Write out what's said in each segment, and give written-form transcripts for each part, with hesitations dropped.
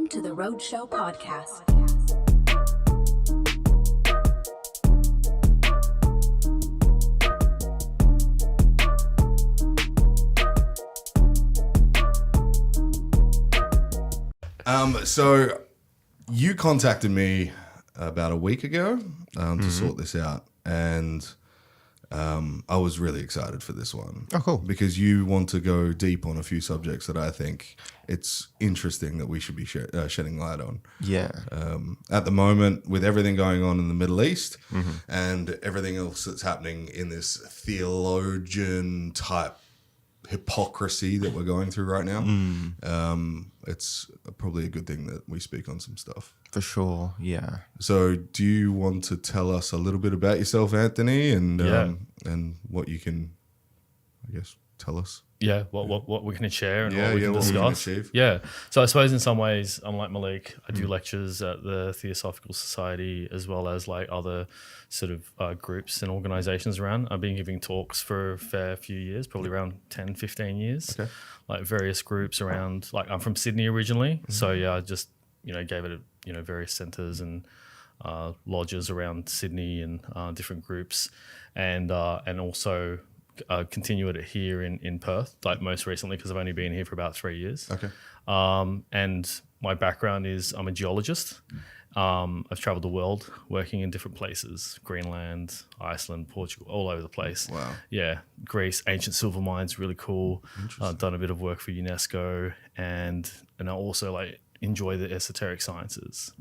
Welcome to the Roadshow Podcast. So you contacted me about a week ago to sort this out, and I was really excited for this one. Oh, cool. Because you want to go deep on a few subjects that I think it's interesting that we should be shedding light on. Yeah. At the moment, with everything going on in the Middle East and everything else that's happening in this theologian type hypocrisy that we're going through right now, it's probably a good thing that we speak on some stuff. For sure, yeah. So do you want to tell us a little bit about yourself, Anthony, and what you can, I guess, tell us? Yeah, what we can share and what we can what discuss. we can achieve. Yeah. So I suppose in some ways, I'm like Malik. I do lectures at the Theosophical Society as well as like other sort of groups and organizations around. I've been giving talks for a fair few years, probably around 10, 15 years. Okay. Like various groups around, like I'm from Sydney originally. So yeah, I just, gave it, various centers and lodges around Sydney and different groups and also continue it here in Perth, like most recently because I've only been here for about 3 years. Okay. And my background is I'm a geologist. I've traveled the world working in different places, Greenland, Iceland, Portugal, all over the place. Wow. Yeah. Greece, ancient silver mines, really cool. Done a bit of work for UNESCO and I also like enjoy the esoteric sciences.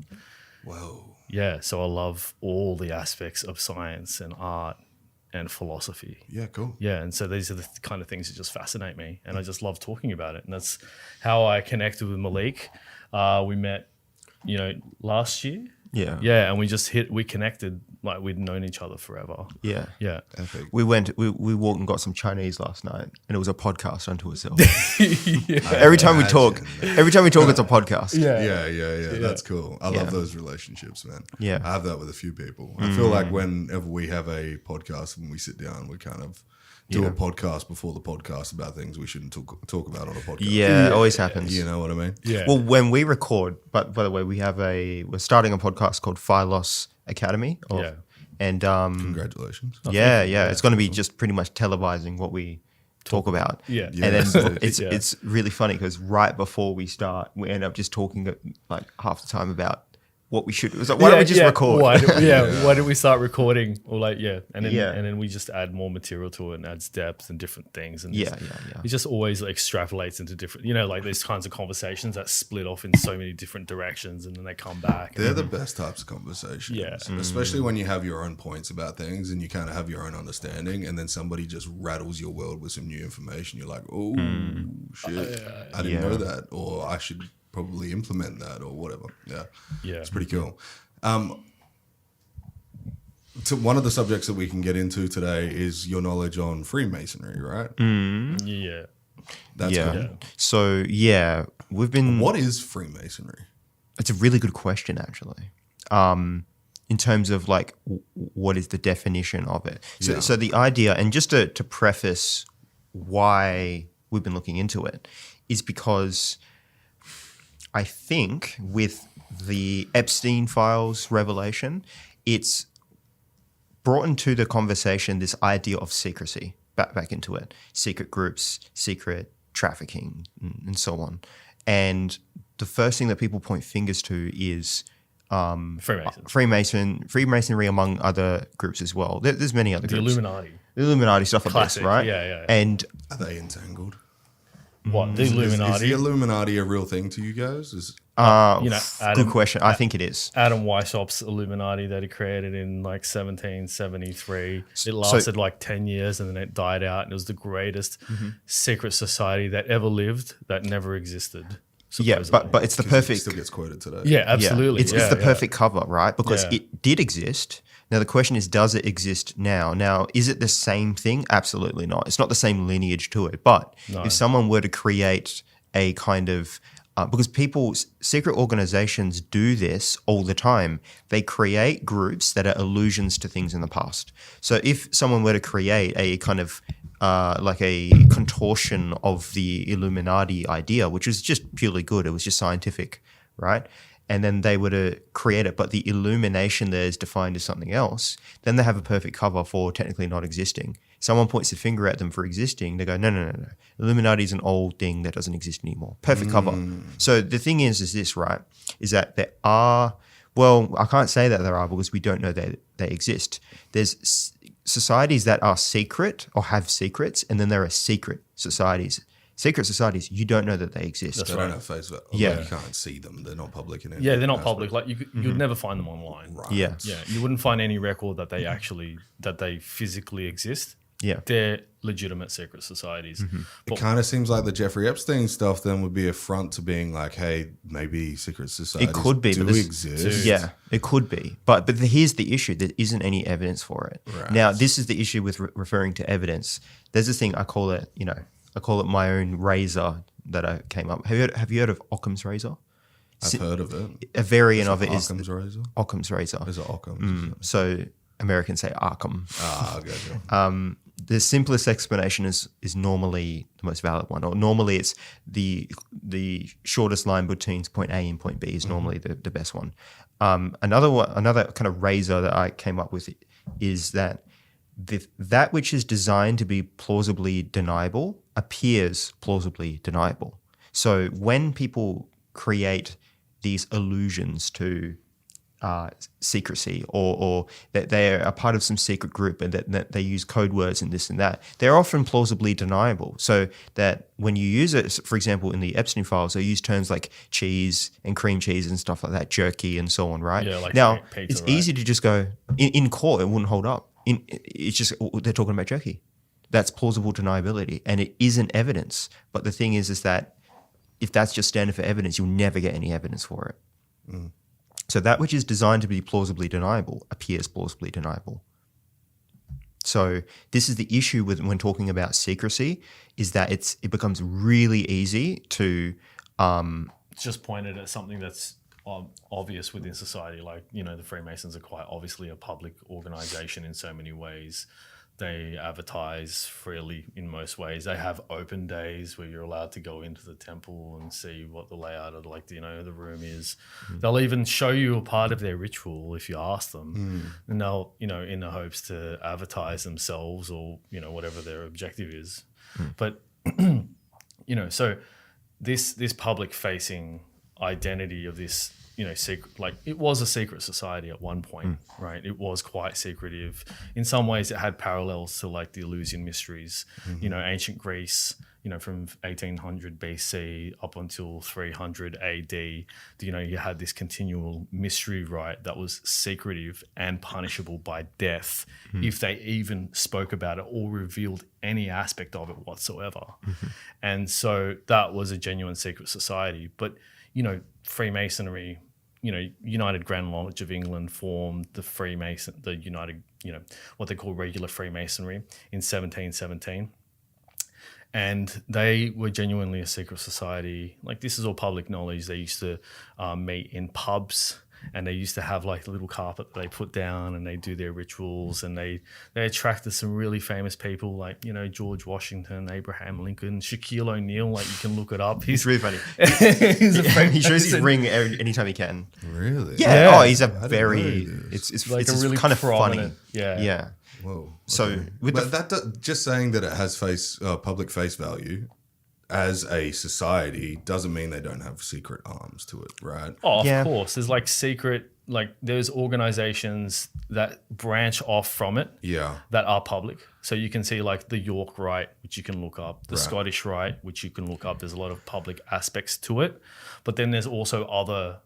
Whoa. Yeah. So I love all the aspects of science and art and philosophy. Yeah, cool. Yeah, and so these are the kind of things that just fascinate me, and I just love talking about it. And that's how I connected with Malik. We met, last year. Yeah. Yeah, and we connected like we'd known each other forever. Yeah. Yeah. Epic. We walked and got some Chinese last night, and it was a podcast unto itself. Every time we talk, it's a podcast. Yeah. That's cool. I love those relationships, man. Yeah. I have that with a few people. I feel like whenever we have a podcast, when we sit down, we kind of do a podcast before the podcast about things we shouldn't talk about on a podcast. Yeah, it always happens. You know what I mean? Yeah. Well, when we record, but by the way, we're starting a podcast called Philos Academy. And Congratulations. Yeah. It's going to be just pretty much televising what we talk about. Yeah. And then it's really funny because right before we start, we end up just talking like half the time about what we should. It was like, why don't we just record? Why did we start recording? Or and then we just add more material to it and adds depth and different things. And it just always like extrapolates into different, like these kinds of conversations that split off in so many different directions and then they come back. They're the best types of conversations. Yeah. Especially when you have your own points about things and you kind of have your own understanding and then somebody just rattles your world with some new information. You're like, oh, shit, I didn't know that, or I should probably implement that or whatever. Yeah. It's pretty cool. So one of the subjects that we can get into today is your knowledge on Freemasonry, right? Yeah. That's cool. Yeah. So we've been. What is Freemasonry? It's a really good question, actually. In terms of like, what is the definition of it? So the idea, and just to preface why we've been looking into it, is because I think with the Epstein files revelation, it's brought into the conversation this idea of secrecy back into it. Secret groups, secret trafficking, and so on. And the first thing that people point fingers to is Freemasonry among other groups as well. There's many other groups. The Illuminati stuff like Classic, this, right? Yeah. And Are they entangled? What, the Is Illuminati? the Illuminati a real thing to you guys? good question. I think it is. Adam Weishaupt's Illuminati that he created in like 1773. It lasted like 10 years and then it died out. And it was the greatest secret society that ever lived that never existed. Supposedly. Yeah, but it's the perfect. It still gets quoted today. Yeah, absolutely. It's the perfect cover, right? Because it did exist. Now the question is, does it exist now? Now, is it the same thing? Absolutely not. It's not the same lineage to it. But if someone were to create a kind of because secret organizations do this all the time. They create groups that are allusions to things in the past. So if someone were to create a kind of like a contortion of the Illuminati idea, which was just purely good, it was just scientific right? And then they were to create it, but the illumination there is defined as something else, then they have a perfect cover for technically not existing. Someone points the finger at them for existing, they go, no. Illuminati is an old thing that doesn't exist anymore. Perfect cover. So the thing is this, right, is that there are, well, I can't say that there are because we don't know that they exist. There's societies that are secret or have secrets, and then there are secret societies. Secret societies, you don't know that they exist. They don't have face value. Yeah. You can't see them. They're not public in any Yeah, they're not aspect. public. Like you'd never find them online. Right. Yeah. Yeah, you wouldn't find any record that they physically exist. Yeah. They're legitimate secret societies. It kind of seems like the Jeffrey Epstein stuff then would be a front to being like, hey, maybe secret societies It could be, do but exist. Yeah, it could be. But here's the issue. There isn't any evidence for it. Right. Now, this is the issue with referring to evidence. There's this thing, I call it my own razor that I came up. Have you heard of Occam's razor? I've heard of it. A variant of it is Occam's razor? Occam's razor. Is it Occam's? So Americans say Arkham. Ah, I got you. The simplest explanation is normally the most valid one, or normally it's the shortest line between point A and point B is normally the best one. Another kind of razor that I came up with is that that which is designed to be plausibly deniable appears plausibly deniable. So when people create these allusions to secrecy or that they're a part of some secret group and that they use code words and this and that, they're often plausibly deniable. So that when you use it, for example, in the Epstein files, they use terms like cheese and cream cheese and stuff like that, jerky and so on, right? Yeah, like now, pizza, it's right? easy to just go, in court, it wouldn't hold up. It's just, they're talking about jerky. That's plausible deniability and it isn't evidence. But the thing is that if that's just standard for evidence, you'll never get any evidence for it. So that which is designed to be plausibly deniable appears plausibly deniable. So this is the issue with when talking about secrecy, is that it becomes really easy to It's just pointed at something that's obvious within society. Like, the Freemasons are quite obviously a public organization in so many ways. They advertise freely in most ways. They have open days where you're allowed to go into the temple and see what the layout of the room is. They'll even show you a part of their ritual if you ask them. And they'll, in the hopes to advertise themselves or, whatever their objective is. But, so this public facing identity of this, secret, like it was a secret society at one point, right? It was quite secretive. In some ways, it had parallels to like the Eleusinian mysteries, ancient Greece, from 1800 BC up until 300 AD. You had this continual mystery rite that was secretive and punishable by death if they even spoke about it or revealed any aspect of it whatsoever. And so that was a genuine secret society. But Freemasonry, United Grand Lodge of England formed the United, what they call regular Freemasonry in 1717. And they were genuinely a secret society. Like, this is all public knowledge. They used to meet in pubs, and they used to have like a little carpet that they put down, and they do their rituals, and they attracted some really famous people like, George Washington, Abraham Lincoln, Shaquille O'Neal. Like, you can look it up. He's really funny. He's a He shows his ring anytime he can. Really? Yeah. Yeah. Oh, he's a I didn't very. know this. It's like a really kind of funny. prominent. Yeah. Whoa. So okay. with But just saying that it has public face value as a society doesn't mean they don't have secret arms to it, right? Oh, Yeah. of course. There's like secret, like there's organizations that branch off from it Yeah. that are public. So you can see like the York Rite, which you can look up, the Right. Scottish Rite, which you can look up. There's a lot of public aspects to it. But then there's also other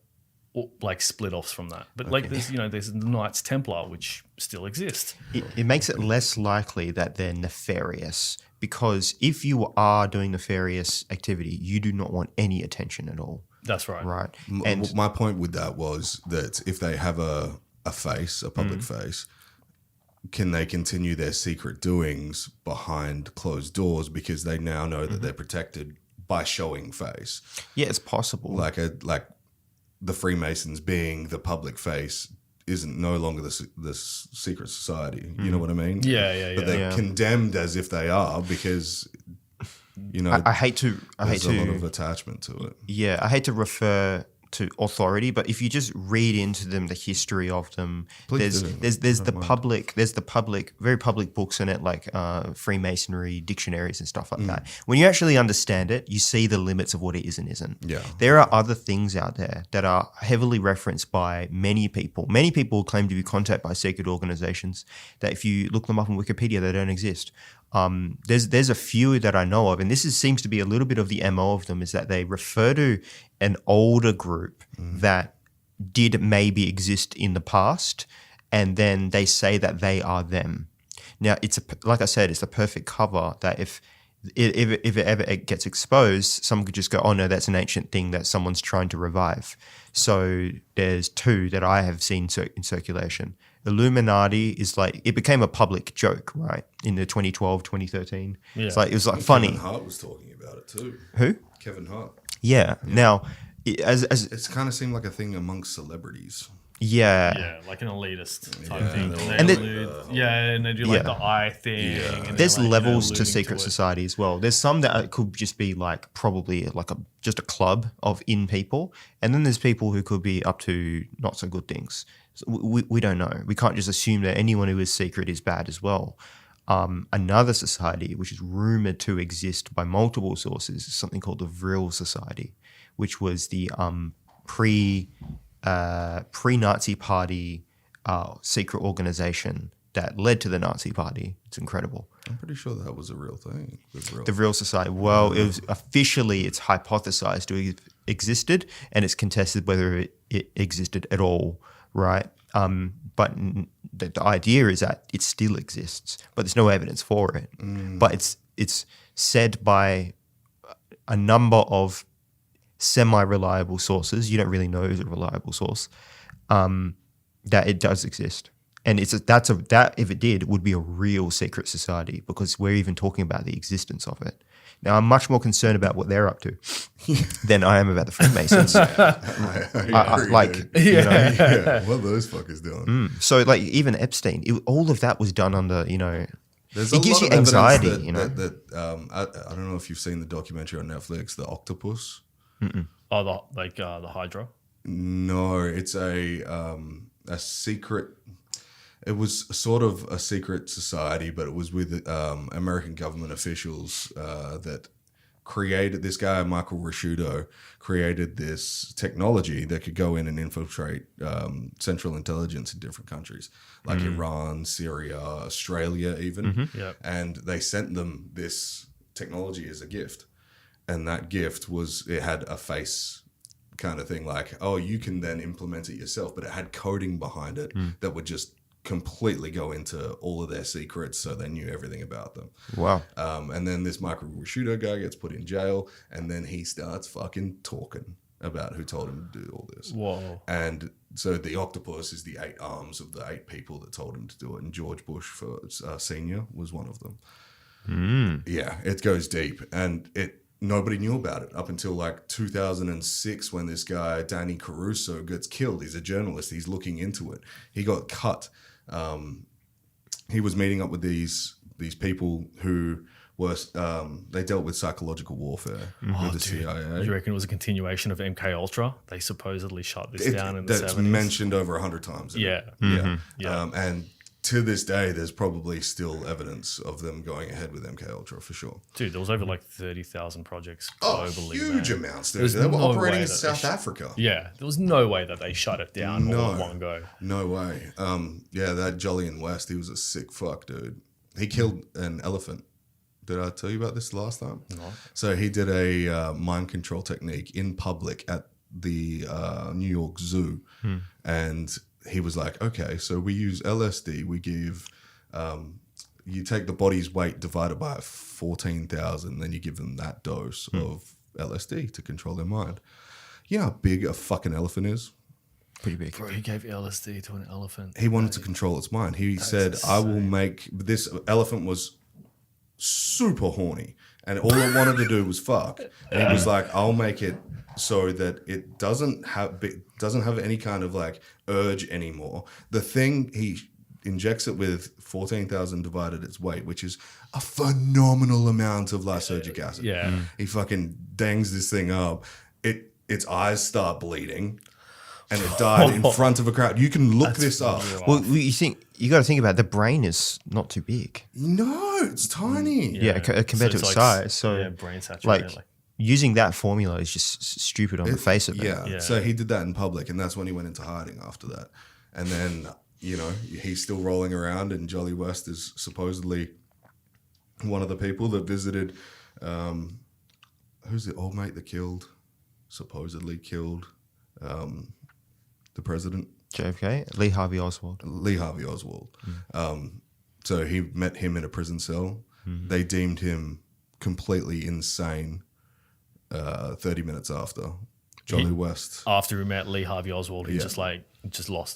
like split offs from that. But like there's the Knights Templar, which still exist. it makes it less likely that they're nefarious, because if you are doing nefarious activity, you do not want any attention at all. That's right. Right. And my point with that was that if they have a face, a public face, can they continue their secret doings behind closed doors because they now know that they're protected by showing face? Yeah, it's possible. Like the Freemasons being the public face isn't no longer the secret society. You know what I mean? Yeah. But they're condemned as if they are because, I hate to there's a lot of attachment to it. Yeah, I hate to refer to authority, but if you just read into them, the history of them, there's the public, very public books in it, like Freemasonry dictionaries and stuff like that. When you actually understand it, you see the limits of what it is and isn't. Yeah. There are other things out there that are heavily referenced by many people. Many people claim to be contacted by secret organizations that if you look them up on Wikipedia, they don't exist. There's a few that I know of, and seems to be a little bit of the MO of them, is that they refer to an older group that did maybe exist in the past, and then they say that they are them. Now, like I said, it's a perfect cover that if it ever gets exposed, someone could just go, oh no, that's an ancient thing that someone's trying to revive. So there's two that I have seen in circulation. Illuminati is like, it became a public joke, right? In the 2012, 2013. Yeah. It was like funny. Kevin Hart was talking about it too. Who? Kevin Hart. Yeah. Now, it's kind of seemed like a thing amongst celebrities. Yeah, like an elitist type thing. And they do like the eye thing. Yeah. And there's levels to secret society as well. There's some that could just be like probably like just a club of people, and then there's people who could be up to not so good things. So we don't know. We can't just assume that anyone who is secret is bad as well. Another society which is rumored to exist by multiple sources is something called the Vril Society, which was the pre-Nazi party secret organization that led to the Nazi party. It's incredible. I'm pretty sure that was a real thing. The Vril Society. Well, it was it's hypothesized to have existed, and it's contested whether it existed at all, right? But the idea is that it still exists, but there's no evidence for it. But it's said by a number of semi-reliable sources, you don't really know who's a reliable source, that it does exist. And that if it did, would be a real secret society, because we're even talking about the existence of it. Now, I'm much more concerned about what they're up to than I am about the Freemasons. What are those fuckers doing? So, like, even Epstein, all of that was done under, There's it gives you anxiety, I don't know if you've seen the documentary on Netflix, The Octopus. Mm-mm. Oh, the Hydra? No, it's a secret. It was sort of a secret society, but it was with American government officials that created, this guy, Michael Rashudo, created this technology that could go in and infiltrate central intelligence in different countries, like Iran, Syria, Australia even. Mm-hmm. Yep. And they sent them this technology as a gift. And that gift it had a face kind of thing, like, oh, you can then implement it yourself, but it had coding behind it that would just completely go into all of their secrets, so they knew everything about them. Wow. And then this Michael Rashudo guy gets put in jail, and then he starts fucking talking about who told him to do all this. Whoa. And so the octopus is the 8 arms of the 8 people that told him to do it, and George Bush Senior was one of them. Yeah, it goes deep, and nobody knew about it up until like 2006, when this guy Danny Caruso gets killed. He's a journalist. He's looking into it. He got cut. He was meeting up with these people who were they dealt with psychological warfare with the CIA. You reckon it was a continuation of MK Ultra? They supposedly shut this down in the 70s. That's mentioned over 100 times. Yeah. And to this day, there's probably still evidence of them going ahead with MK Ultra for sure. Dude, there was over like 30,000 projects globally. Huge amounts, dude. They were operating in South Africa. Yeah, there was no way that they shut it down all in one go. No way. That Jolyon West, he was a sick fuck, dude. He killed an elephant. Did I tell you about this last time? No. So he did a mind control technique in public at the New York Zoo, and he was like, okay, so we use LSD. We give, you take the body's weight divided by 14,000, then you give them that dose of LSD to control their mind. You know how big a fucking elephant is? Pretty big. Bro, he gave LSD to an elephant. He wanted to control its mind. He said, I will make, this elephant was super horny, and all it wanted to do was fuck. And he was like, I'll make it so that it doesn't have any kind of like urge anymore. The thing, he injects it with 14,000 divided its weight, which is a phenomenal amount of lysergic acid. Yeah. He fucking dangs this thing up. It its eyes start bleeding, and it died in front of a crowd. You can look this up. Well, you got to think about it, the brain is not too big. No, it's tiny. Yeah, compared to its size. So brain saturated. like using that formula is just stupid on the face of it. Yeah. So he did that in public, and that's when he went into hiding after that. And then, you know, he's still rolling around, and Jolly West is supposedly one of the people that visited. Who's the old mate that supposedly killed the president? JFK? Lee Harvey Oswald. So he met him in a prison cell. Mm-hmm. They deemed him completely insane 30 minutes after. Jolly West. After he met Lee Harvey Oswald, he just lost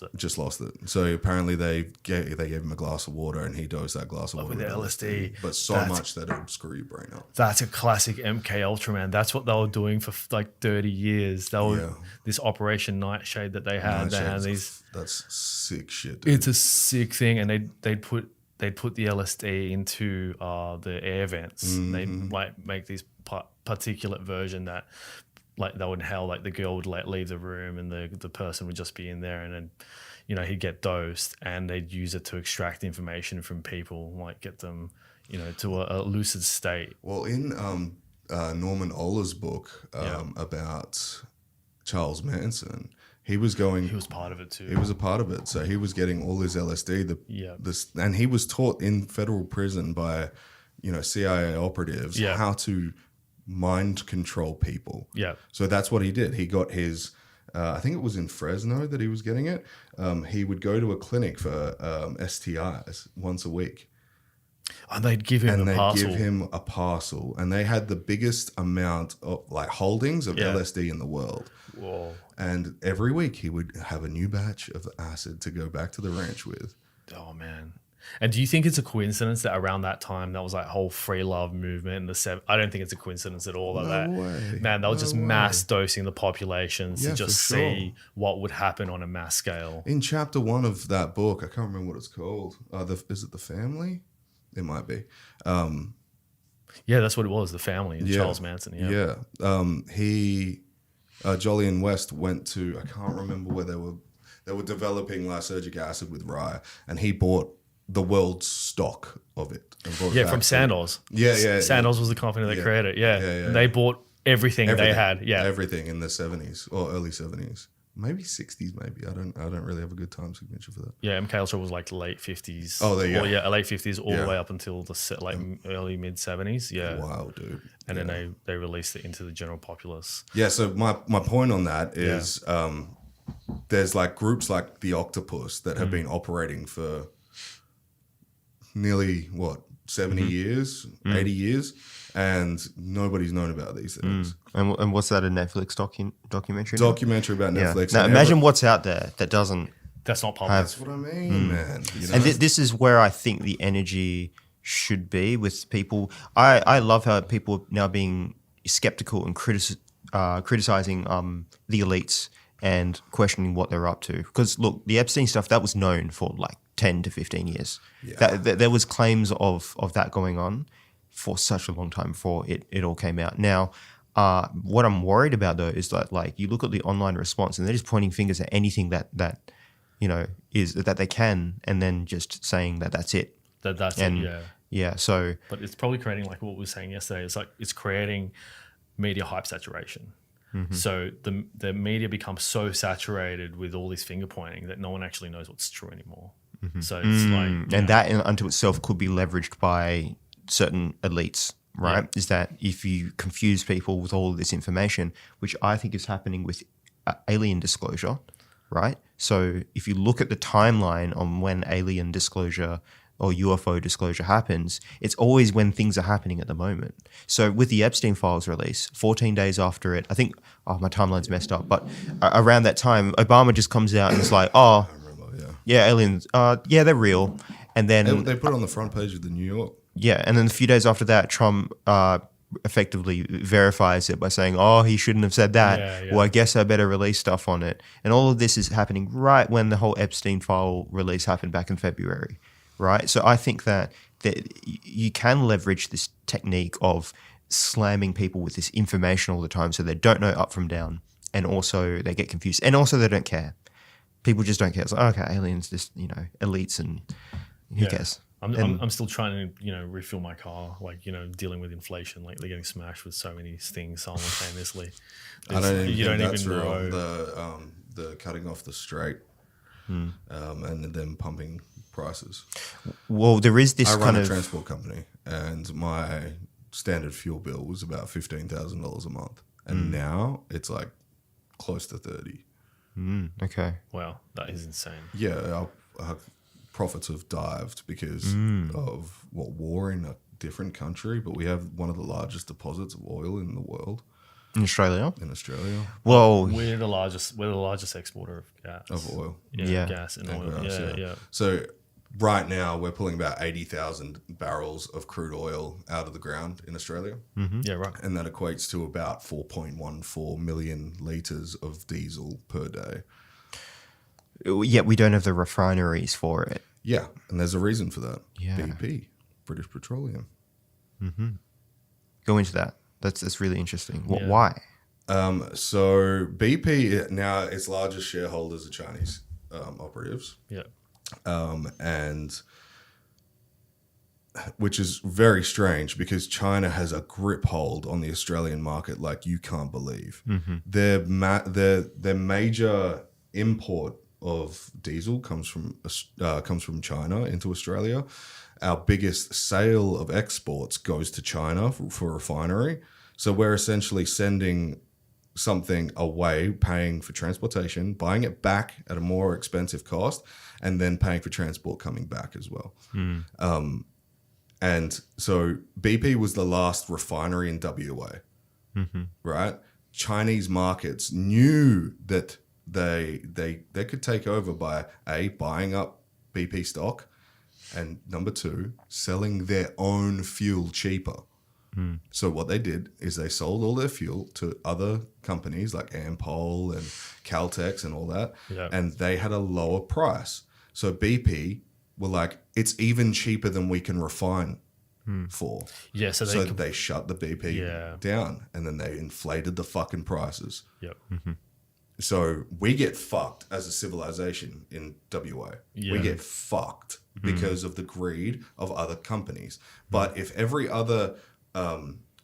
it. Just lost it. So apparently they gave him a glass of water, and he dosed that glass of water with LSD. But much that it would screw your brain up. That's a classic MK Ultra, man. That's what they were doing for like 30 years. This Operation Nightshade that they had. That's sick shit, dude. It's a sick thing, and they'd put the LSD into the air vents. Mm-hmm. They'd like make this particulate version that. Like they would inhale, like the girl would leave the room, and the person would just be in there, and then, you know, he'd get dosed, and they'd use it to extract information from people, like get them, you know, to a lucid state. Well, in Norman Ohler's book about Charles Manson, he was part of it too. He was a part of it, so he was getting all his LSD. And he was taught in federal prison by, you know, CIA operatives how to mind control people. Yeah. So that's what he did. He got his, I think it was in Fresno that he was getting it. He would go to a clinic for STIs once a week. And they'd give him a parcel. And they had the biggest amount of like holdings of LSD in the world. Whoa. And every week he would have a new batch of acid to go back to the ranch with. Oh, man. And do you think it's a coincidence that around that time that was like whole free love movement in the I don't think it's a coincidence at all. Man, they were just mass dosing the populations to just see what would happen on a mass scale. In chapter 1 of that book, I can't remember what it's called. Is it The Family? It might be. Yeah, that's what it was. The Family. Charles Manson. Yeah. Jolly and West went to, I can't remember where they were developing lysergic acid with rye, and he bought the world's stock of it. From Sandoz. Sandoz was the company that created it. Yeah. And they bought everything they had. Yeah. Everything in the 70s or early 70s. Maybe 60s, maybe. I don't really have a good time signature for that. Yeah, MK Ultra was like late 50s. Oh, there you go. Yeah, late 50s all the way up until the early mid 70s. Yeah. Wow, dude. And then they released it into the general populace. Yeah, so my point on that is there's like groups like the Octopus that have been operating for nearly 70 years, 80 years, and nobody's known about these things. And what's that, a Netflix documentary? Documentary about Netflix. Now imagine what's out there that doesn't. That's not public. That's what I mean, man. You know? And this is where I think the energy should be with people. I love how people are now being skeptical and criticizing the elites and questioning what they're up to. Because look, the Epstein stuff, that was known for like 10 to 15 years. Yeah. There was claims of that going on for such a long time before it all came out. Now, what I'm worried about though is that like you look at the online response and they're just pointing fingers at anything that you know is that they can, and then just saying that that's it. That's it. Yeah. Yeah. So, but it's probably creating like what we were saying yesterday. It's like it's creating media hype saturation. Mm-hmm. So the media becomes so saturated with all this finger pointing that no one actually knows what's true anymore. Mm-hmm. So it's like, and that unto itself could be leveraged by certain elites, right? Is that if you confuse people with all of this information, which I think is happening with alien disclosure, right? So if you look at the timeline on when alien disclosure or UFO disclosure happens, it's always when things are happening at the moment. So with the Epstein files release, 14 days after it, I think, my timeline's messed up, but around that time, Obama just comes out and it's like, aliens, they're real. And then they put it on the front page of the New York. Yeah, and then a few days after that, Trump effectively verifies it by saying, he shouldn't have said that. Yeah. Well, I guess I better release stuff on it. And all of this is happening right when the whole Epstein file release happened back in February, right? So I think that you can leverage this technique of slamming people with this information all the time so they don't know up from down. and also they get confused, and also they don't care. People just don't care. It's like, okay, aliens, just elites, and who cares? I'm still trying to refill my car, like dealing with inflation. Like they're getting smashed with so many things simultaneously. I don't you even don't think that's even real. know. The cutting off the strait and then pumping prices. Well, there is this I run kind a of transport company, and my standard fuel bill was about $15,000 a month, and now it's like close to 30. okay. Wow, that is insane. Yeah, our profits have dived because of war in a different country, but we have one of the largest deposits of oil in the world. In Australia? In Australia, Well, We're the largest exporter of gas. of oil. Yeah. Gas and oil. Grouse, Yeah. So right now we're pulling about 80,000 barrels of crude oil out of the ground in Australia, Yeah, right. and that equates to about 4.14 million litres of diesel per day. yet we don't have the refineries for it. Yeah, and there's a reason for that. Yeah. BP, British Petroleum. Go into that. That's really interesting. Yeah. Why? So BP now its largest shareholders are Chinese operatives, Yeah. and which is very strange because China has a grip hold on the Australian market like you can't believe. Their major import of diesel comes from China into Australia. Our biggest sale of exports goes to China for refinery. So we're essentially sending something away, paying for transportation, buying it back at a more expensive cost, and then paying for transport coming back as well. And so BP was the last refinery in WA, right? Chinese markets knew that they could take over by buying up BP stock, and number two, selling their own fuel cheaper. So what they did is they sold all their fuel to other companies like Ampol and Caltex and all that, and they had a lower price. So BP were like, it's even cheaper than we can refine for. Yeah, so they shut the BP down, and then they inflated the fucking prices. Yep. So we get fucked as a civilization in WA. Yeah. We get fucked because of the greed of other companies. But if every other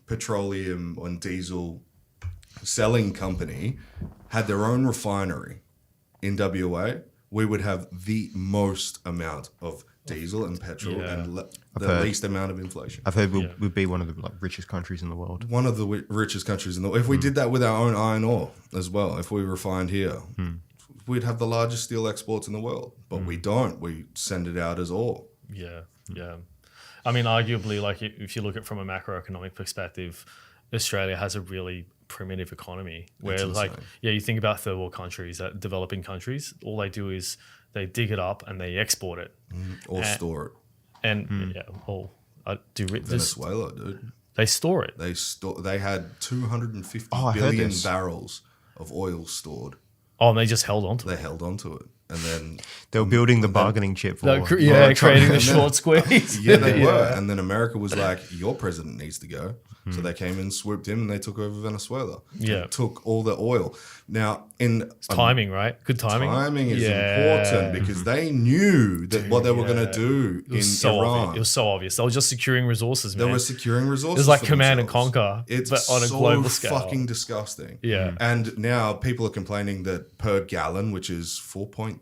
petroleum and diesel selling company had their own refinery in WA, we would have the most amount of diesel and petrol and the least amount of inflation. I've heard we'd be one of the richest countries in the world. One of the richest countries in the world. If we did that with our own iron ore as well, if we refined here, we'd have the largest steel exports in the world. But we don't. We send it out as ore. Yeah. I mean, arguably, like if you look at it from a macroeconomic perspective, Australia has a really primitive economy where, like, you think about third world countries, developing countries, all they do is they dig it up and they export it Or store it. And Venezuela, dude. They store it. They had 250 billion barrels of oil stored. Oh, and they just held on to it. They held on to it. And then they were building the bargaining chip for creating the short squeeze. Yeah, they were. And then America was like, your president needs to go. So they came in, swooped in, and they took over Venezuela. Yeah. Took all the oil. Now, it's timing, right? Good timing. Timing is important because they knew that what they were going to do in Iran. It was so obvious. They were just securing resources, man. They were securing resources. It was like Command and Conquer, but on a global scale. Fucking disgusting. Yeah. And now people are complaining that per gallon, which is 4.3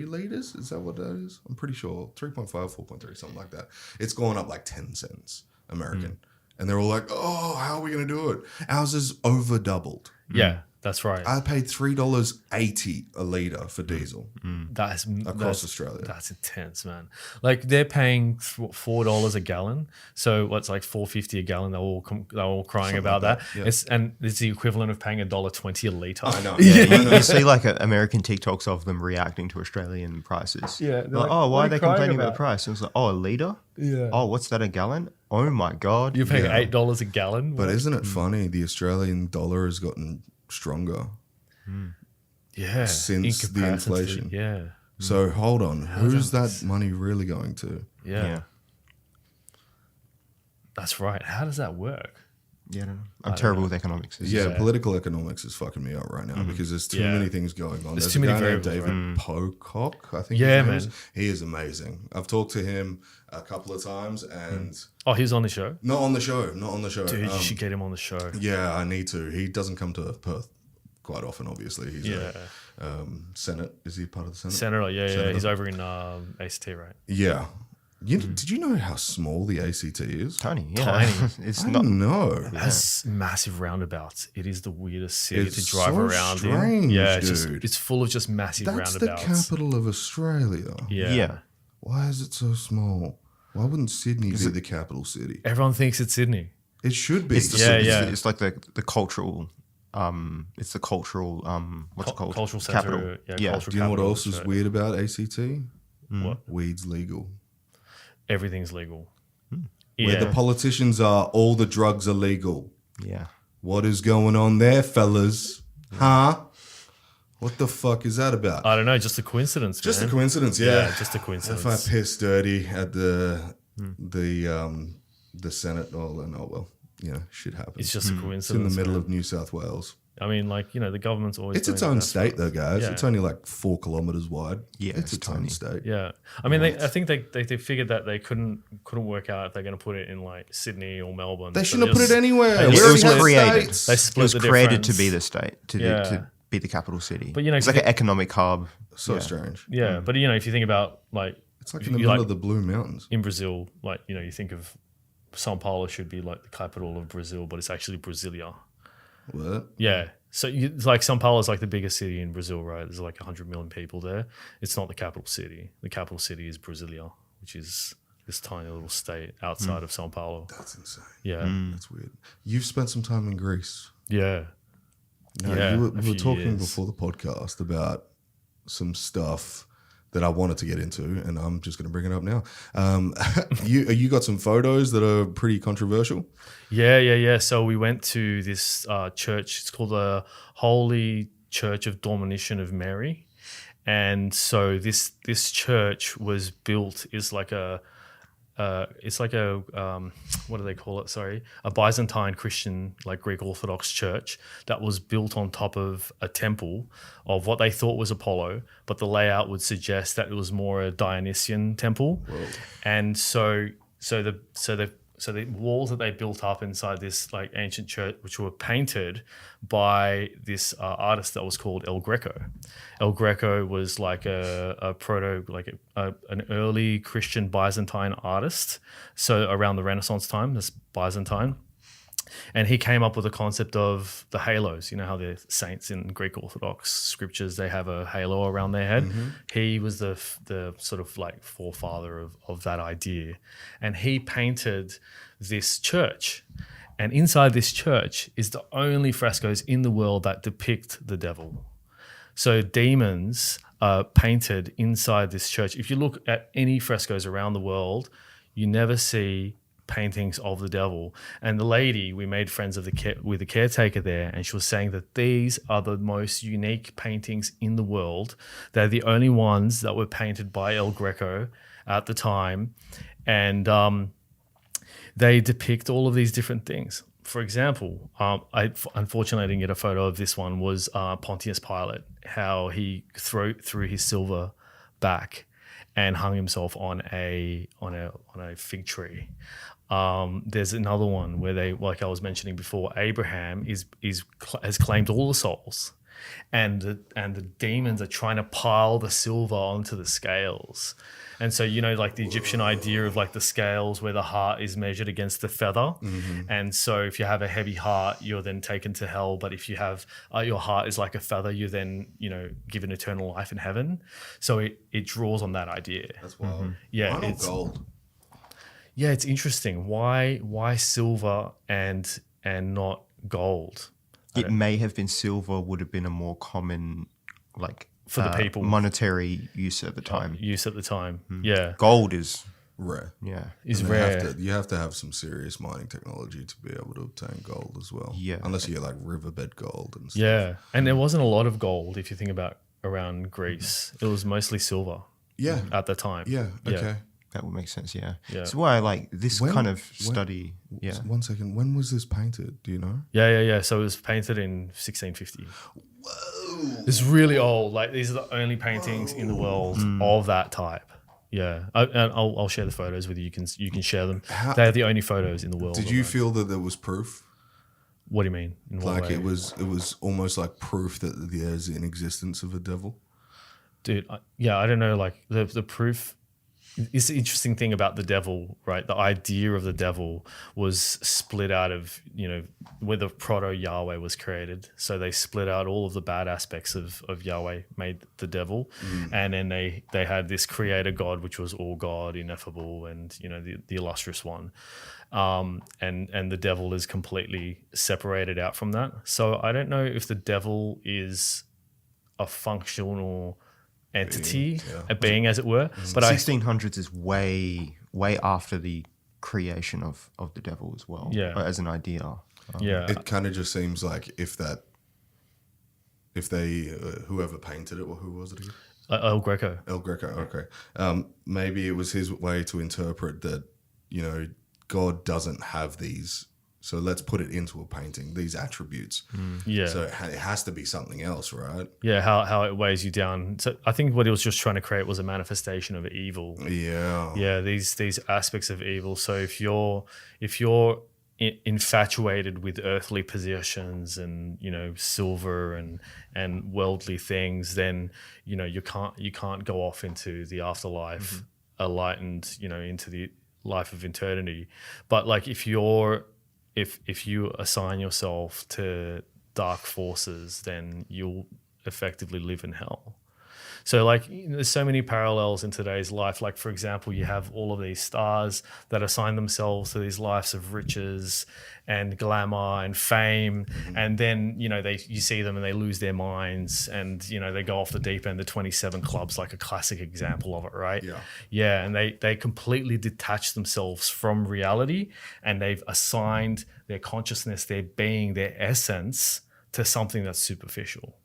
liters, is that what that is? I'm pretty sure 3.5, 4.3, something like that. It's gone up like 10 cents American. And they're all like, oh, how are we going to do it? Ours is over doubled. Yeah, that's right. I paid $3.80 a litre for diesel Across Australia. That's intense, man. Like they're paying $4 a gallon. So what's like $4.50 a gallon? They're all crying about that. Yeah. It's the equivalent of paying $1.20 a litre. I know. You see like American TikToks of them reacting to Australian prices. Yeah. Like, oh, why are they complaining about the price? And it's like, oh, a litre? Yeah. Oh, what's that, a gallon? Oh my God. You're paying $8 a gallon. But isn't it funny? The Australian dollar has gotten stronger. Yeah. Since the inflation. Yeah. So hold on. Who's that money really going to? Yeah. That's right. How does that work? Yeah, I don't know. I'm terrible with economics. Yeah, political economics is fucking me up right now because there's too many things going on. There's too a many guy named variables, David Pocock, I think Yeah, his name is. man. He is amazing. I've talked to him a couple of times and Oh, he's on the show? not on the show. Dude, you should get him on the show. Yeah, I need to. He doesn't come to Perth quite often, obviously. He's Senate. Is he part of the Senate? Senator, yeah. He's over in ACT, right? Yeah. Did you know how small the ACT is? Tiny, yeah. Tiny. It's I not. didn't know. It has massive roundabouts. It is the weirdest city It's to drive so around strange, in. Yeah, dude. it's full of just massive That's the roundabouts. capital of Australia. Yeah. Why is it so small? Why wouldn't Sydney be the capital city? Everyone thinks it's Sydney. It should be. It's like the cultural. It's the cultural. What's it called? Cultural Capital. center. Yeah. Yeah. Cultural Do you know what capital else of is Australia. weird about ACT? What? Weed's legal. Everything's legal. Where the politicians are, all the drugs are legal. Yeah. What is going on there, fellas? Huh? What the fuck is that about? I don't know. Just a coincidence, Just a man. coincidence, yeah. Just a coincidence. If I piss dirty at the Senate, shit happens. It's just a It's coincidence. in the middle man. of New South Wales. I mean, the government's always. It's doing its the own best state, for though, guys. Yeah. It's only like 4 kilometers wide. Yeah, it's it's its own tiny. state. Yeah, I mean, I think they figured that they couldn't work out if they're going to put it in like Sydney or Melbourne. They So shouldn't have put it anywhere. They We just- already It was have created. states. They It split was the created to difference. be the state, to be the capital city. But, it's if like you an economic hub. So strange. Yeah, but if you think about It's like in the middle of the Blue Mountains. in Brazil, you think of São Paulo should be like the capital of Brazil, but it's actually Brasilia. What? Yeah. So it's like São Paulo is like the biggest city in Brazil, right? There's like 100 million people there. It's not the capital city. The capital city is Brasilia, which is this tiny little state outside of São Paulo. That's insane. Yeah. That's weird. You've spent some time in Greece. Yeah. No, Yeah, we a were few talking years. before the podcast about some stuff that I wanted to get into, and I'm just going to bring it up now. You got some photos that are pretty controversial. Yeah. So we went to this church. It's called the Holy Church of Domination of Mary. And so this church was built is like a what do they call it? Sorry, a Byzantine Christian, like Greek Orthodox church that was built on top of a temple of what they thought was Apollo, but the layout would suggest that it was more a Dionysian temple. Whoa. And so the walls that they built up inside this like ancient church, which were painted by this artist that was called El Greco. El Greco was like a proto, like an early Christian Byzantine artist. So around the Renaissance time, this Byzantine. And he came up with the concept of the halos. You know how the saints in Greek Orthodox scriptures, they have a halo around their head. Mm-hmm. He was the sort of like forefather of that idea. And he painted this church. And inside this church is the only frescoes in the world that depict the devil. So demons are painted inside this church. If you look at any frescoes around the world, you never see paintings of the devil. And the lady, we made friends with the caretaker there, and she was saying that these are the most unique paintings in the world. They're the only ones that were painted by El Greco at the time, and they depict all of these different things. For example, unfortunately I didn't get a photo of this one, was Pontius Pilate, how he threw his silver back and hung himself on a fig tree. There's another one where they, like I was mentioning before, Abraham has claimed all the souls, and the demons are trying to pile the silver onto the scales. And so, like the Egyptian idea of like the scales where the heart is measured against the feather. Mm-hmm. And so if you have a heavy heart, you're then taken to hell. But if you have your heart is like a feather, you're then, given eternal life in heaven. So it draws on that idea. That's wild. Mm-hmm. Yeah, Why not gold? Yeah, it's interesting. Why silver and not gold? It may have been silver would have been a more common, like, For the people. monetary use at the time. Use at the time. Yeah. Gold is Rare. is And rare. You have to have some serious mining technology to be able to obtain gold as well. Yeah. Unless you get like riverbed gold and stuff. Yeah. And there wasn't a lot of gold if you think about around Greece. It was mostly silver Yeah. at the time. Yeah. Okay. That would make sense. Yeah. Yeah. So why I like this When- kind of when- study. Yeah. 1 second. When was this painted? Do you know? Yeah. So it was painted in 1650. Whoa. It's really old. Like these are the only paintings in the world of that type. Yeah. And I'll share the photos with you. You can share them. They are the only photos in the world. Did of you that. feel that there was proof? What do you mean? In what Like way? it was almost like proof that there's an existence of a devil? Dude, I don't know. Like the proof. It's the interesting thing about the devil, right? The idea of the devil was split out of, where the proto-Yahweh was created. So they split out all of the bad aspects of Yahweh, made the devil. And then they had this creator God, which was all God, ineffable, and, the illustrious one. And the devil is completely separated out from that. So I don't know if the devil is a functional entity, a being, as it were. But 1600s is way after the creation of the devil as well. Yeah. As an idea. It kind of just seems like if they whoever painted it, or who was it again? El Greco. El Greco. Okay, maybe it was his way to interpret that. God doesn't have these, so let's put it into a painting. These attributes. Yeah. So it has to be something else, right? Yeah, how it weighs you down. So I think what he was just trying to create was a manifestation of evil. Yeah. Yeah, these aspects of evil. So if you're infatuated with earthly possessions and silver and worldly things, then you can't go off into the afterlife, enlightened, into the life of eternity. But like if you assign yourself to dark forces, then you'll effectively live in hell. So like there's so many parallels in today's life. Like for example, you have all of these stars that assign themselves to these lives of riches and glamour and fame, and then you see them and they lose their minds, and they go off the deep end. The 27 Club's like a classic example of it, right? Yeah, and they completely detach themselves from reality, and they've assigned their consciousness, their being, their essence to something that's superficial.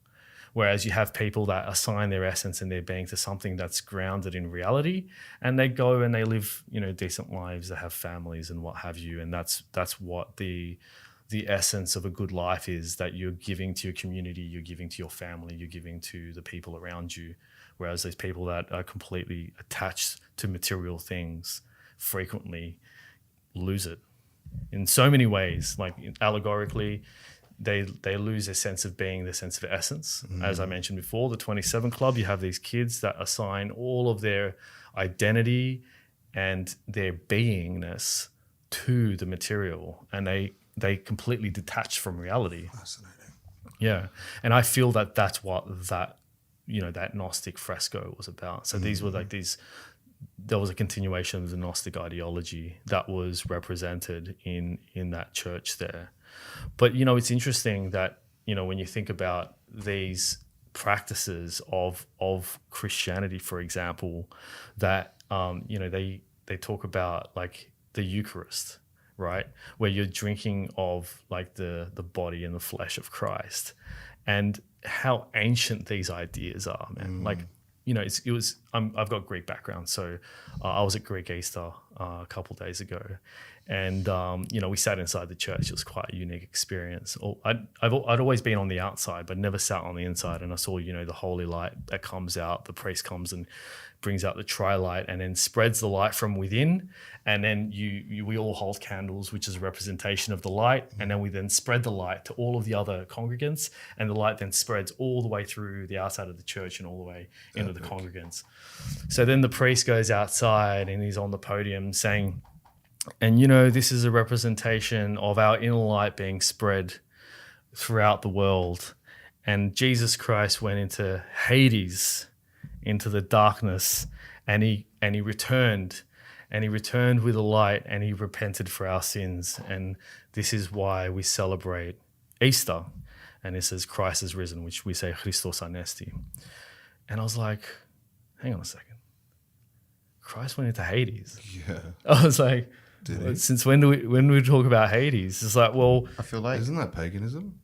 Whereas you have people that assign their essence and their being to something that's grounded in reality, and they go and they live, decent lives, they have families and what have you. And that's what the essence of a good life is, that you're giving to your community, you're giving to your family, you're giving to the people around you. Whereas these people that are completely attached to material things frequently lose it in so many ways, like allegorically. They lose their sense of being, their sense of essence. As I mentioned before, the 27 Club, you have these kids that assign all of their identity and their beingness to the material, and they completely detach from reality. Fascinating. Yeah, and I feel that that's what that Gnostic fresco was about. So these were like these. There was a continuation of the Gnostic ideology that was represented in that church there. But, it's interesting that, when you think about these practices of Christianity, for example, that, they talk about like the Eucharist, right? Where you're drinking of like the body and the flesh of Christ, and how ancient these ideas are, man. Like, I've got Greek background, so I was at Greek Easter a couple of days ago, and we sat inside the church. It was quite a unique experience. I'd always been on the outside, but never sat on the inside. And I saw the holy light that comes out. The priest comes and brings out the tri-light and then spreads the light from within. And then we all hold candles, which is a representation of the light. And then we then spread the light to all of the other congregants, and the light then spreads all the way through the outside of the church and all the way into the congregants. So then the priest goes outside and he's on the podium saying, and this is a representation of our inner light being spread throughout the world. And Jesus Christ went into Hades, into the darkness, and he returned. And he returned with a light, and he repented for our sins. And this is why we celebrate Easter. And it says Christ is risen, which we say Christos anesti. And I was like, hang on a second. Christ went into Hades. Yeah. I was like, Did he? since when do we talk about Hades? It's like, well, I feel like Isn't that paganism?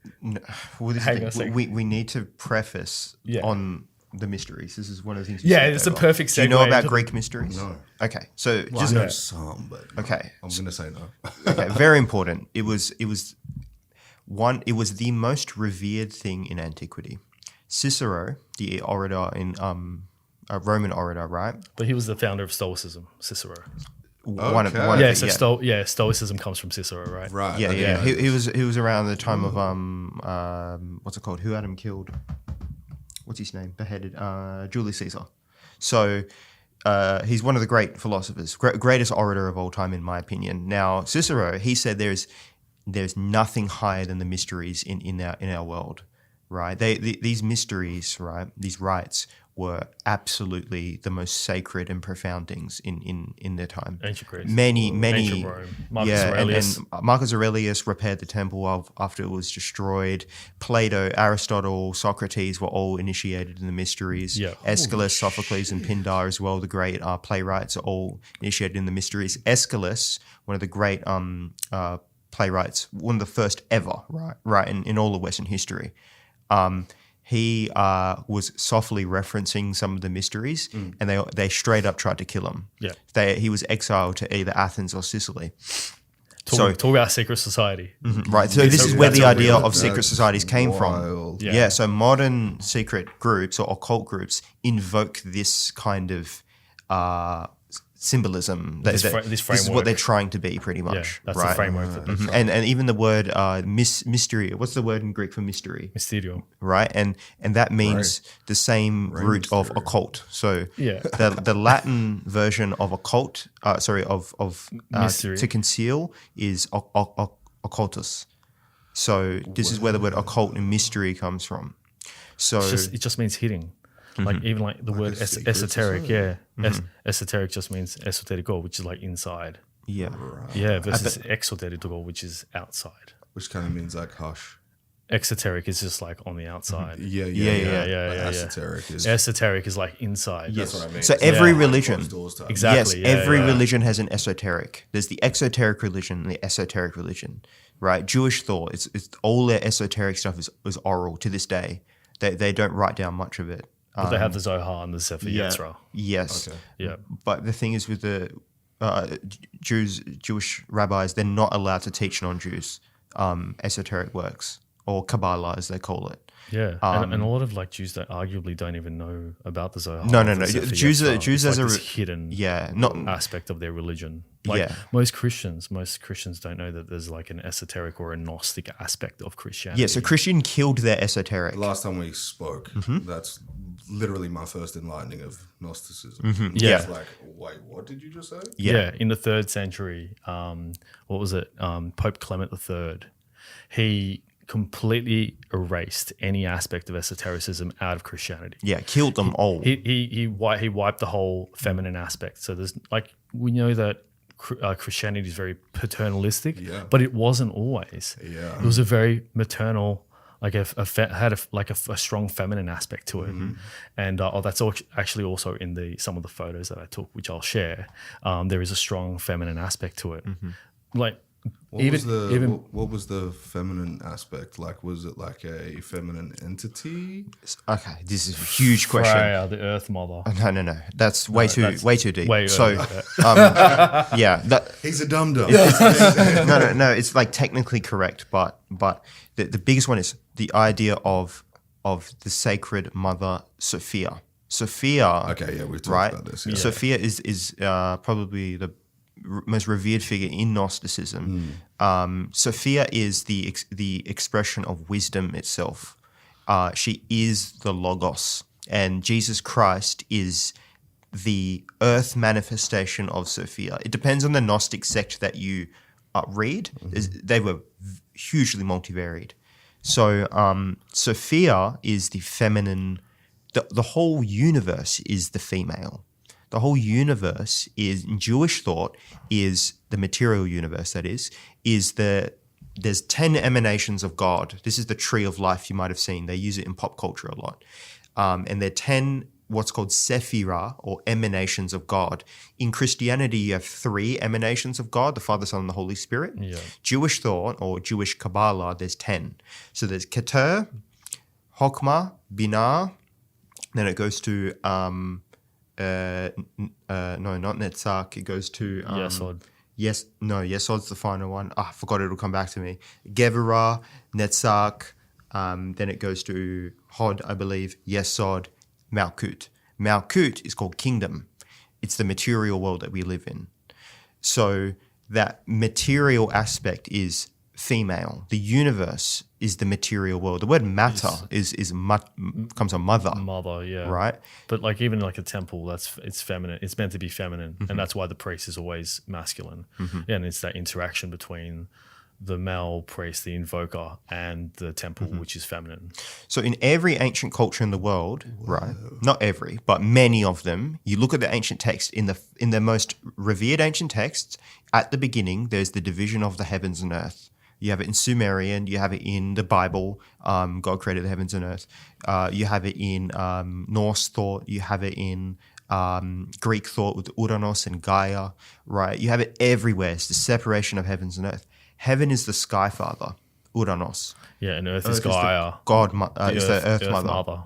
well, Hang on a second. we need to preface Yeah. on the mysteries. This is one of the things. Yeah, it's a perfect segue. Do you know about into Greek mysteries? No. Okay, so Well, just I know some, but okay. I'm going to say no. Okay, very important. It was the most revered thing in antiquity. Cicero, the orator in a Roman orator, right? But he was the founder of Stoicism, Cicero. One of Okay. it, Stoicism comes from Cicero, right? Right. Yeah, okay. yeah. He was around the time of what's it called? Who Adam killed? What's his name? Beheaded. Julius Caesar. So he's one of the great philosophers, greatest orator of all time, in my opinion. Now Cicero, he said there's nothing higher than the mysteries in our world, right? These mysteries, right? These rites were absolutely the most sacred and profound things in their time. Ancient Greece. Many, Ancient Rome. Marcus and Aurelius. Marcus Aurelius repaired the temple after it was destroyed. Plato, Aristotle, Socrates were all initiated in the mysteries. Yeah. Aeschylus, Sophocles, and Pindar as well, the great playwrights, are all initiated in the mysteries. Aeschylus, one of the great playwrights, one of the first ever, right, in all of Western history. He was softly referencing some of the mysteries, and they straight up tried to kill him. Yeah. He was exiled to either Athens or Sicily. Talk about secret society. Right. So this is where the idea of secret societies came from. Wild. Yeah. So modern secret groups or occult groups invoke this kind of symbolism. This This is what framework. they're trying to be, pretty much. Yeah, that's right? the framework for this. And even the word mystery. What's the word in Greek for mystery? Mysterio. Right, and that means the same root of mysterio. occult. So Yeah. the Latin version of occult, Mystery. to conceal is occultus. So this is where the word occult and mystery comes from. So It just means hidden. Like even like the word a secret esoteric, society. esoteric just means esoterico, which is like inside. yeah, Yeah, versus exoterico, which is outside. Which kind of means like hush. Exoteric is just like on the outside. Yeah. Yeah. Esoteric is. Esoteric is like inside. That's what I mean. So It's every like religion- closed doors type. Exactly. yes, yeah, every yeah. religion has an esoteric. There's the exoteric religion and the esoteric religion, right? Jewish thought, it's all their esoteric stuff is oral to this day. They don't write down much of it. But they have the Zohar and the Sefer Yetzirah. Yes. Okay. Yeah. But the thing is with the Jewish rabbis, they're not allowed to teach non-Jews esoteric works, or Kabbalah as they call it. Yeah. And a lot of like Jews that arguably don't even know about the Zohar. No. the Sefer Jews Yetzirah. Jews It's as like a this hidden aspect of their religion. Like Yeah. most Christians don't know that there's like an esoteric or a Gnostic aspect of Christianity. Yeah, so Christian killed their esoteric. Last time we spoke, that's literally my first enlightening of Gnosticism. Yeah. It's like, wait, what did you just say? Yeah, in the 3rd century, what was it? Pope Clement III, he completely erased any aspect of esotericism out of Christianity. Yeah, killed them all. He wiped the whole feminine aspect. So there's like, we know that Christianity is very paternalistic, but it wasn't always. Yeah. It was a very maternal, like had a strong feminine aspect to it, and that's actually also in some of the photos that I took, which I'll share. There is a strong feminine aspect to it, like. What was the feminine aspect? Like, was it like a feminine entity? Okay, this is a huge question. Freya, the Earth Mother. No. That's way too deep. Way so, earlier. He's a dum-dum. No. It's like technically correct, but the biggest one is the idea of the sacred mother Sophia. Sophia. Okay, yeah, we've talked right? about this. Yeah. Sophia is probably the most revered figure in Gnosticism. Sophia is the expression of wisdom itself. She is the Logos, and Jesus Christ is the earth manifestation of Sophia. It depends on the Gnostic sect that you read. They were hugely multivariate. So Sophia is the feminine. The whole universe is the female. The whole universe is, in Jewish thought, is the material universe, that is there's 10 emanations of God. This is the tree of life you might have seen. They use it in pop culture a lot. And there are 10 what's called sephira, or emanations of God. In Christianity, you have 3 emanations of God, the Father, Son, and the Holy Spirit. Yeah. Jewish thought, or Jewish Kabbalah, there's 10. So there's Keter, Chokmah, Binah, Then it goes to no, not Netzach. It goes to Yesod. Yesod's the final one. I forgot, it'll come back to me. Gevurah, Netzach. Then it goes to Hod, I believe. Yesod, Malkut. Malkut is called kingdom. It's the material world that we live in. So that material aspect is female. The universe is the material world. The word matter comes from mother. Mother, yeah. Right? But like even like a temple, it's feminine. It's meant to be feminine. And that's why the priest is always masculine. Yeah, and it's that interaction between the male priest, the invoker, and the temple, which is feminine. So in every ancient culture in the world, right? Not every, but many of them, you look at the ancient text, in the most revered ancient texts, at the beginning, there's the division of the heavens and earth. You have it in Sumerian, you have it in the Bible, God created the heavens and earth. You have it in Norse thought, you have it in Greek thought with Uranos and Gaia, right? You have it everywhere. It's the separation of heavens and earth. Heaven is the sky father, Uranos. Yeah, and earth is Gaia. Is the earth mother.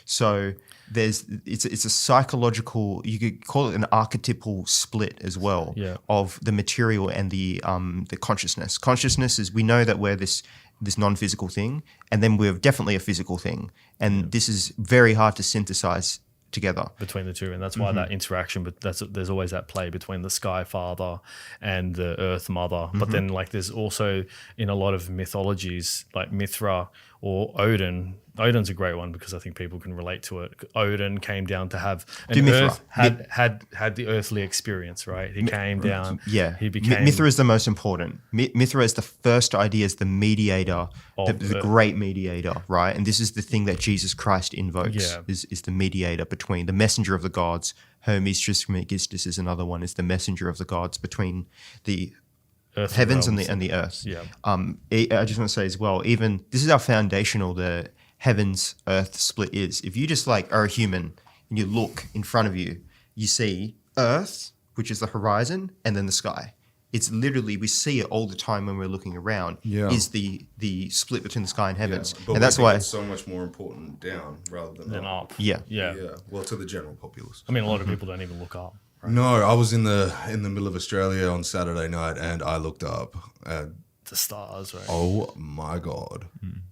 So it's a psychological, you could call it an archetypal split as well of the material and the consciousness. Consciousness is, we know that we're this non-physical thing, and then we're definitely a physical thing. And this is very hard to synthesize together between the two, and that's why that interaction, but there's always that play between the sky father and the earth mother. But then like there's also in a lot of mythologies like Mithra or Odin's a great one because I think people can relate to it. Odin came down to have earth, had the earthly experience, right? He came down. Yeah, he became. Mithra is the most important. Mithra is the first idea, is the mediator, the great mediator, right? And this is the thing that Jesus Christ invokes, is the mediator between the messenger of the gods. Hermes Trismegistus is another one, is the messenger of the gods between the earth heavens and the earth. Yeah. I just want to say as well, even this is how foundational the heavens earth split is. If you just like are a human and you look in front of you, you see earth, which is the horizon, and then the sky. It's literally, we see it all the time when we're looking around, is the split between the sky and heavens. But and that's why it's so much more important down rather than up. Yeah. Well, to the general populace. I mean, a lot of people don't even look up. Right? No, I was in the middle of Australia on Saturday night, and I looked up. The stars, right? Oh my God!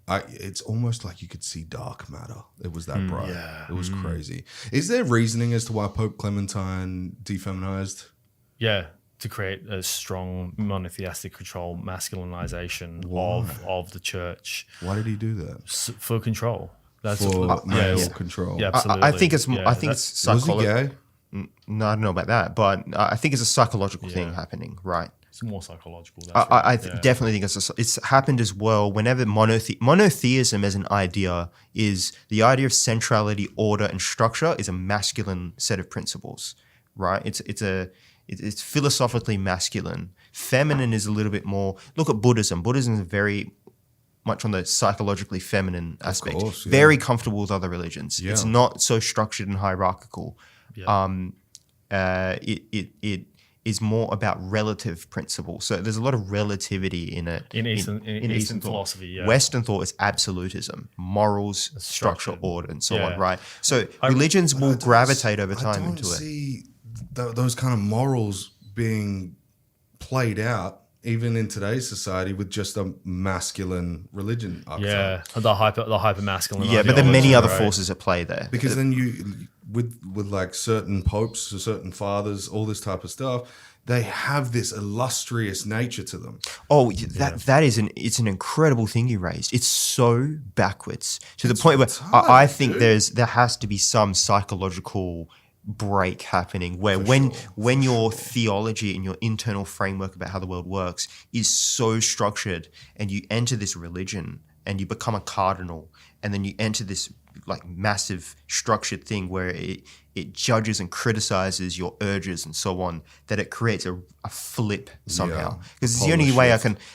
It's almost like you could see dark matter. It was that bright. Yeah. It was crazy. Is there reasoning as to why Pope Clementine defeminized? Yeah, to create a strong monotheistic control, masculinization of the church. Why did he do that? For control. That's for male control. Yeah, absolutely. I think it's psychological. Was he gay? No, I don't know about that, but I think it's a psychological thing happening, right? It's more psychological. I definitely think it's happened as well. Whenever monotheism as an idea is the idea of centrality, order, and structure is a masculine set of principles, right? It's philosophically masculine. Feminine is a little bit more. Look at Buddhism. Buddhism is very much on the psychologically feminine aspect. Of course, very comfortable with other religions. Yeah. It's not so structured and hierarchical. Yeah. It is more about relative principles. So there's a lot of relativity in it. In Eastern philosophy, yeah. Western thought is absolutism, morals, structure, order, and so on, right? So religions will gravitate over time into it. I don't see those kind of morals being played out even in today's society with just a masculine religion. Yeah, the hyper masculine. Yeah, but there are many other forces at play there. Because then you, with like certain popes or certain fathers, all this type of stuff, they have this illustrious nature to them. Oh, that is it's an incredible thing you raised. It's so backwards to the point where I think there has to be some psychological break happening where when your theology and your internal framework about how the world works is so structured and you enter this religion and you become a cardinal and then you enter this like massive structured thing where it judges and criticizes your urges and so on, that it creates a flip somehow. Because it's the only way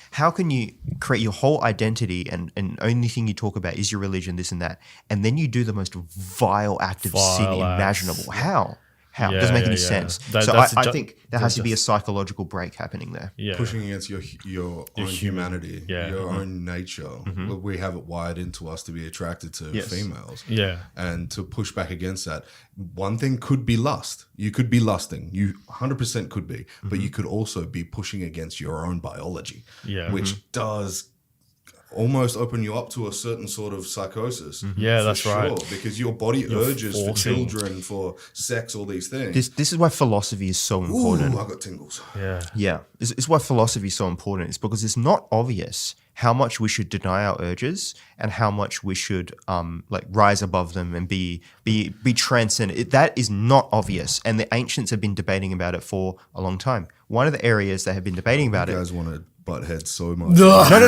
how can you create your whole identity and only thing you talk about is your religion, this and that, and then you do the most vile act of sin imaginable. How? How? It Yeah, doesn't make any yeah. sense. That- So that's I ju- think there has to be a just- psychological break happening there. Yeah. Pushing against your own humanity, Yeah. your own nature. We have it wired into us to be attracted to Yes. females. Yeah. And to push back against that, one thing could be lust. You could be lusting. You 100% could be. But you could also be pushing against your own biology, Yeah. which does almost open you up to a certain sort of psychosis. Yeah, for that's right. Because your body urges for forcing- children, for sex, all these things. This is why philosophy is so Ooh, important. I got tingles. Yeah. Yeah, it's why philosophy is so important. It's because it's not obvious how much we should deny our urges and how much we should like rise above them and be transcendent. That is not obvious, and the ancients have been debating about it for a long time. One of the areas they have been debating about You it. guys want to butt heads so much. No. We're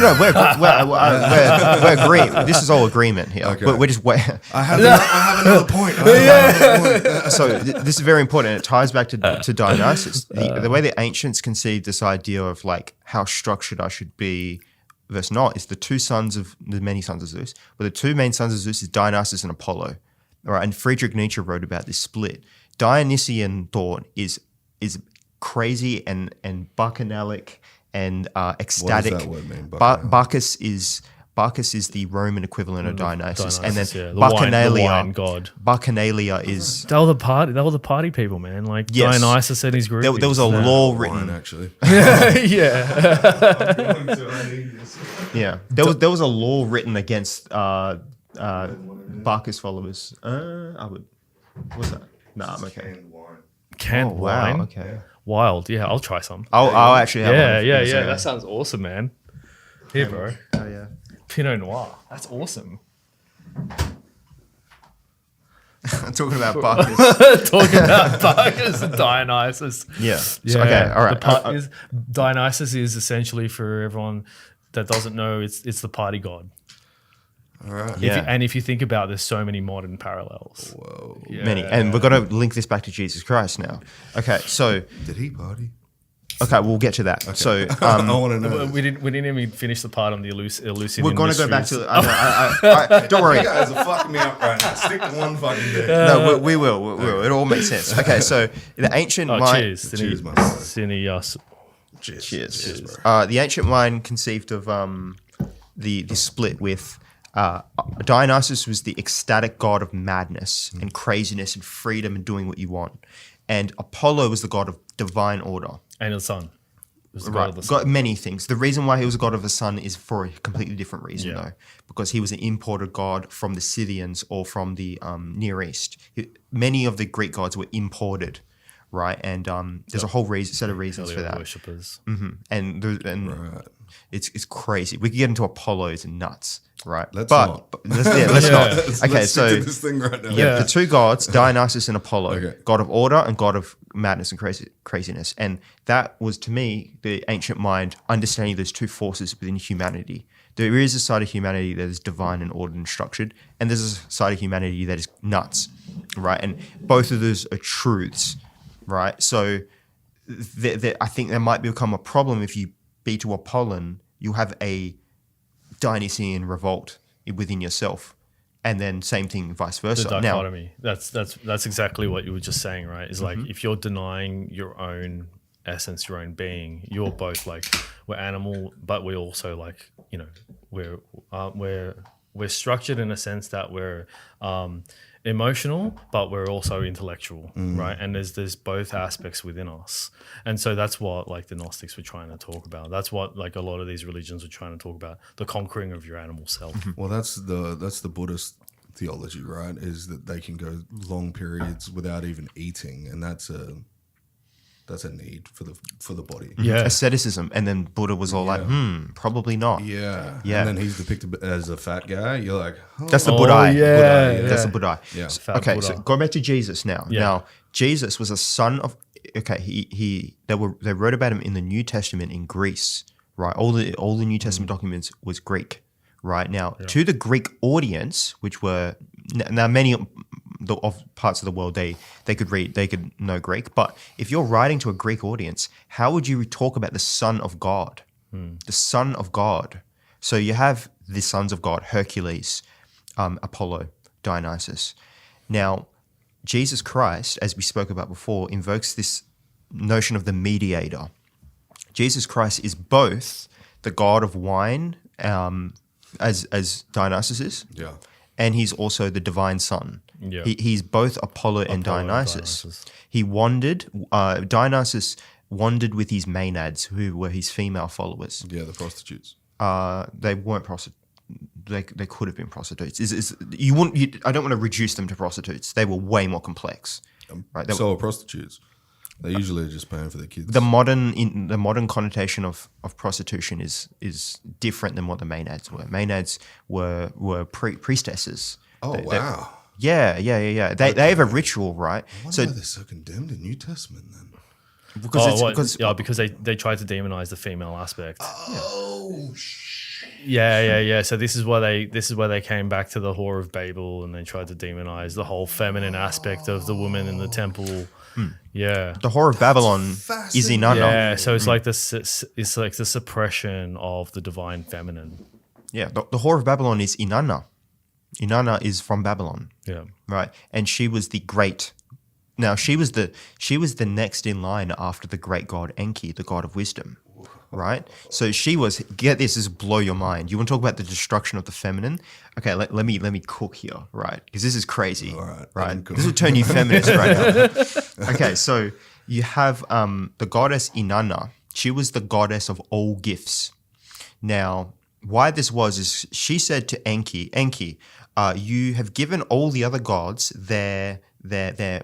agreeing. This is all agreement here. Okay. We're just I have another point. So this is very important. It ties back to Dionysus. The way the ancients conceived this idea of like how structured I should be versus not is the many sons of Zeus. But the two main sons of Zeus is Dionysus and Apollo. All right, and Friedrich Nietzsche wrote about this split. Dionysian thought is crazy and bacchanalic and ecstatic. What does that word mean, bacchanal? Bacchus is the Roman equivalent of Dionysus, and then yeah. The Bacchanalia. wine god. Bacchanalia is They were the party people, man. Like Yes. Dionysus and his group. there was a law written. Wine, actually. yeah. Yeah, there was a law written against Bacchus followers. I would. What's that? Nah, I'm okay. Canned Wow. wine. Okay. Wild. Yeah, I'll try some. I'll actually have one. Yeah. That sounds awesome, man. Here, bro. Oh yeah. Pinot Noir. That's awesome. I'm talking about Bacchus. Talking about Bacchus and Dionysus. Yeah. So, okay. All right. Dionysus is essentially, for everyone that doesn't know, it's the party god. All right. Yeah. If you think about, there's so many modern parallels. Whoa. Yeah. Many, and we've got to link this back to Jesus Christ now. Okay. So Did he party? okay, we'll get to that. So I want to know. We didn't even finish the part on the Eleusinian we're going to go back mysteries. to. Don't worry. You guys are fucking me up right now. Stick to one fucking day. No, we will. It all makes sense. Okay, so the ancient mind. Cheers. Cheers, my boy. Cineas. Cheers. Bro. The ancient mind conceived of the split with Dionysus was the ecstatic god of madness and craziness and freedom and doing what you want, and Apollo was the god of divine order. And the sun. It was the god of the Got sun. many things. The reason why he was a god of the sun is for a completely different reason, Yeah. though, because he was an imported god from the Scythians or from the Near East. Many of the Greek gods were imported, right? And there's a whole set of reasons for that. Worshippers. And Right. it's crazy. We could get into Apollos and nuts, right? Let's but, not. but let's not. Let's Okay, stick so to this thing right now. yeah, the two gods, Dionysus and Apollo, Okay. god of order and god of madness and craziness. And that was, to me, the ancient mind understanding those two forces within humanity. There is a side of humanity that is divine and ordered and structured, and there's a side of humanity that is nuts, right? And both of those are truths, right? So I think there might become a problem if you be to Apollon, you have a Dionysian revolt within yourself. And then same thing, vice versa. The Now, dichotomy. That's exactly what you were just saying, right? Is like if you're denying your own essence, your own being, you're both like we're animal, but we're also like we're structured in a sense that we're emotional, but we're also intellectual, right? And there's both aspects within us, and so that's what like the Gnostics were trying to talk about. That's what like a lot of these religions were trying to talk about: the conquering of your animal self. Well, that's the Buddhist theology, right? Is that they can go long periods without even eating, and that's a need for the body. Yeah, asceticism. And then Buddha was all like, probably not. Yeah. Yeah. And then he's depicted as a fat guy. You're like, oh. That's the Oh, Buddha. yeah, That's yeah. the Buddha. Yeah. So- Fat okay, Buddha. so going back to Jesus now. Yeah. Now, Jesus was a son of. Okay, they wrote about him in the New Testament in Greece, right? All the New Testament documents was Greek, right? Now, to the Greek audience, which were now many of parts of the world, they could read, they could know Greek. But if you're writing to a Greek audience, how would you talk about the Son of God? The Son of God. So you have the sons of God: Hercules, Apollo, Dionysus. Now, Jesus Christ, as we spoke about before, invokes this notion of the mediator. Jesus Christ is both the god of wine, as Dionysus is, and he's also the divine son. Yeah. He's both Apollo and Dionysus. He wandered, Dionysus wandered with his maenads, who were his female followers. Yeah, the prostitutes. They weren't prostitutes. They could have been prostitutes. I don't want to reduce them to prostitutes. They were way more complex. Right? So are prostitutes. They usually are just paying for their kids. The modern connotation of prostitution is different than what the maenads were. Maenads were priestesses. Oh, wow. Yeah. They have a ritual, right? I wonder why they're so condemned in New Testament then. Because they tried to demonize the female aspect. Oh, Yeah. So this is why they came back to the Whore of Babel, and they tried to demonize the whole feminine aspect of the woman in the temple. Yeah, the Whore of Babylon is Inanna. Yeah, so it's like the suppression of the divine feminine. Yeah, the Whore of Babylon is Inanna. Inanna is from Babylon. Yeah, right, and she was the great. Now she was the next in line after the great god Enki, the god of wisdom. Right? So she was, get this is blow your mind. You want to talk about the destruction of the feminine? Okay, let me cook here, right? Because this is crazy. All right. Right? This will turn you feminist right now. Okay, so you have the goddess Inanna. She was the goddess of all gifts. Now, why this was is she said to Enki, you have given all the other gods their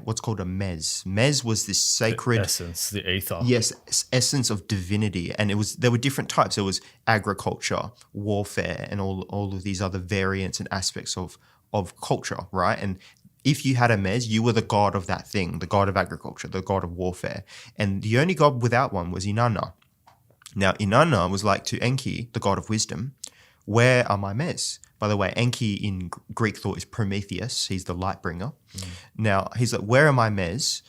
what's called a mez. Mez was this sacred essence, the ether. Yes, essence of divinity, and there were different types. There was agriculture, warfare, and all of these other variants and aspects of culture, right? And if you had a mez, you were the god of that thing, the god of agriculture, the god of warfare, and the only god without one was Inanna. Now, Inanna was like to Enki, the god of wisdom, where are my mez? By the way, Enki in Greek thought is Prometheus. He's the light bringer. Now, he's like, where are my mez?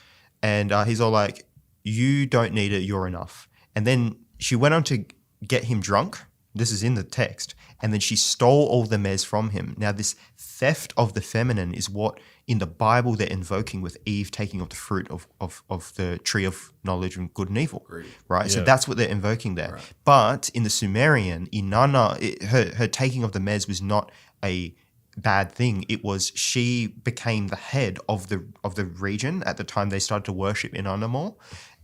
And he's all like, you don't need it, you're enough. And then she went on to get him drunk. This is in the text. And then she stole all the mez from him. Now, this theft of the feminine is what in the Bible they're invoking with Eve taking of the fruit of the tree of knowledge and good and evil. Right? Yeah. So that's what they're invoking there. Right. But in the Sumerian, Inanna, her taking of the mez was not a bad thing. It was she became the head of the region at the time they started to worship Inanna more.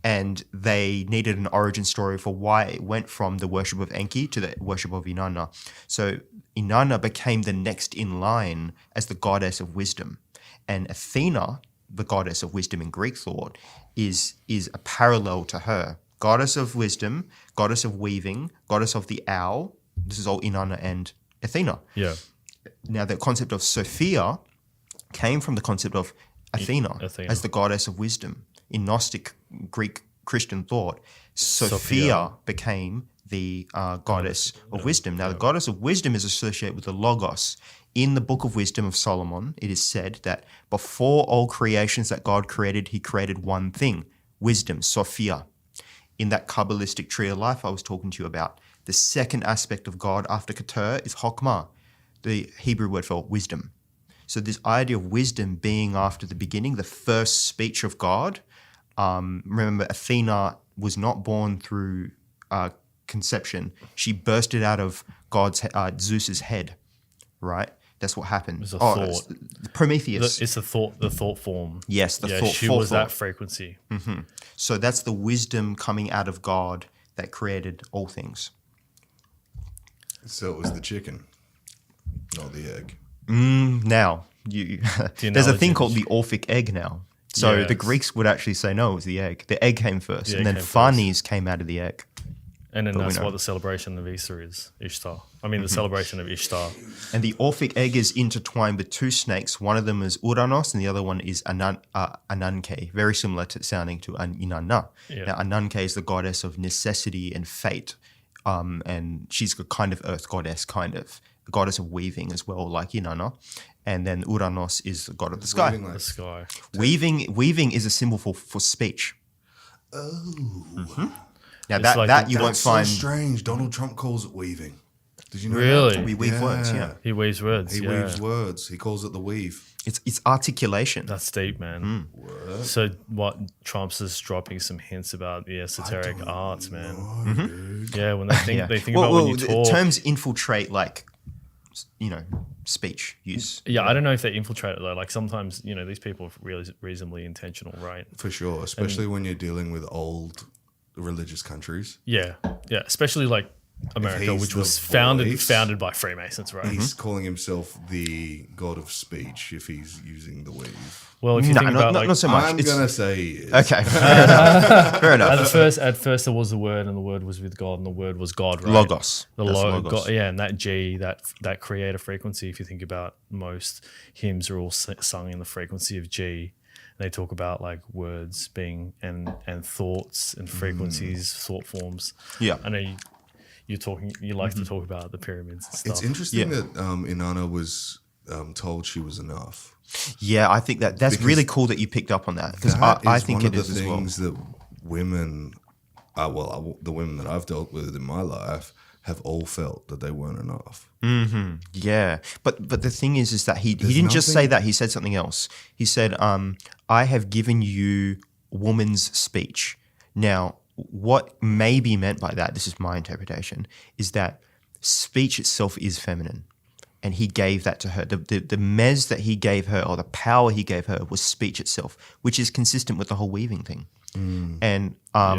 And they needed an origin story for why it went from the worship of Enki to the worship of Inanna. So Inanna became the next in line as the goddess of wisdom. And Athena, the goddess of wisdom in Greek thought, is a parallel to her. Goddess of wisdom, goddess of weaving, goddess of the owl. This is all Inanna and Athena. Yeah. Now, the concept of Sophia came from the concept of Athena. As the goddess of wisdom. In Gnostic Greek Christian thought, Sophia became the goddess of wisdom. Now, the goddess of wisdom is associated with the Logos. In the Book of Wisdom of Solomon, it is said that before all creations that God created, he created one thing, wisdom, Sophia. In that Kabbalistic tree of life I was talking to you about, the second aspect of God after Keter is Chokmah, the Hebrew word for wisdom. So this idea of wisdom being after the beginning, the first speech of God. Remember, Athena was not born through conception. She bursted out of Zeus's head, right? That's what happened. It was a thought. Prometheus. It's the thought form. Yes, the thought. She was that frequency. Mm-hmm. So that's the wisdom coming out of God that created all things. So it was the chicken, not the egg. Now, there's a thing called the Orphic egg now. So the Greeks would actually say, no, it was the egg. The egg came first, and then Phanes came out of the egg. And then that's what the celebration of Easter is, Ishtar. The celebration of Ishtar. And the Orphic egg is intertwined with two snakes. One of them is Uranos, and the other one is Ananke, very similar to sounding to Inanna. Yeah. Now, Ananke is the goddess of necessity and fate, and she's a kind of earth goddess, the goddess of weaving as well, like Inanna. And then Uranos is the god of the sky. The sky. Weaving is a symbol for speech. Oh. Now that you won't find. So strange. Donald Trump calls it weaving. Did you know Really? that? We weave words, yeah. He weaves words. He weaves words. He calls it the weave. It's articulation. That's deep, man. So what? Trump's just dropping some hints about the esoteric arts, man. Yeah, when they think about when you talk. Terms infiltrate speech use. Yeah, I don't know if they infiltrate it though. Like sometimes, these people are really reasonably intentional, right? For sure, especially when you're dealing with old religious countries. Yeah, especially like America, which was founded by Freemasons, right? He's calling himself the god of speech if he's using the weave. Well, if you think about not so much. I'm gonna say he is. Okay, fair enough. At first there was the word, and the word was with God, and the word was God, right? Logos. Logos. God, yeah, and that G, that creator frequency. If you think about most hymns are all sung in the frequency of G. They talk about like words being and thoughts and frequencies, thought forms. Yeah, I know you like to talk about the pyramids and stuff. It's interesting that Inanna was told she was enough. Yeah, I think that's really cool that you picked up on that because I think it is as well. One of the things that women, the women that I've dealt with in my life have all felt that they weren't enough. Mm-hmm. Yeah, but the thing is that he didn't just say that. He said something else. He said, "I have given you woman's speech." Now, what may be meant by that, this is my interpretation, is that speech itself is feminine. And he gave that to her. The mez that he gave her, or the power he gave her, was speech itself, which is consistent with the whole weaving thing. And I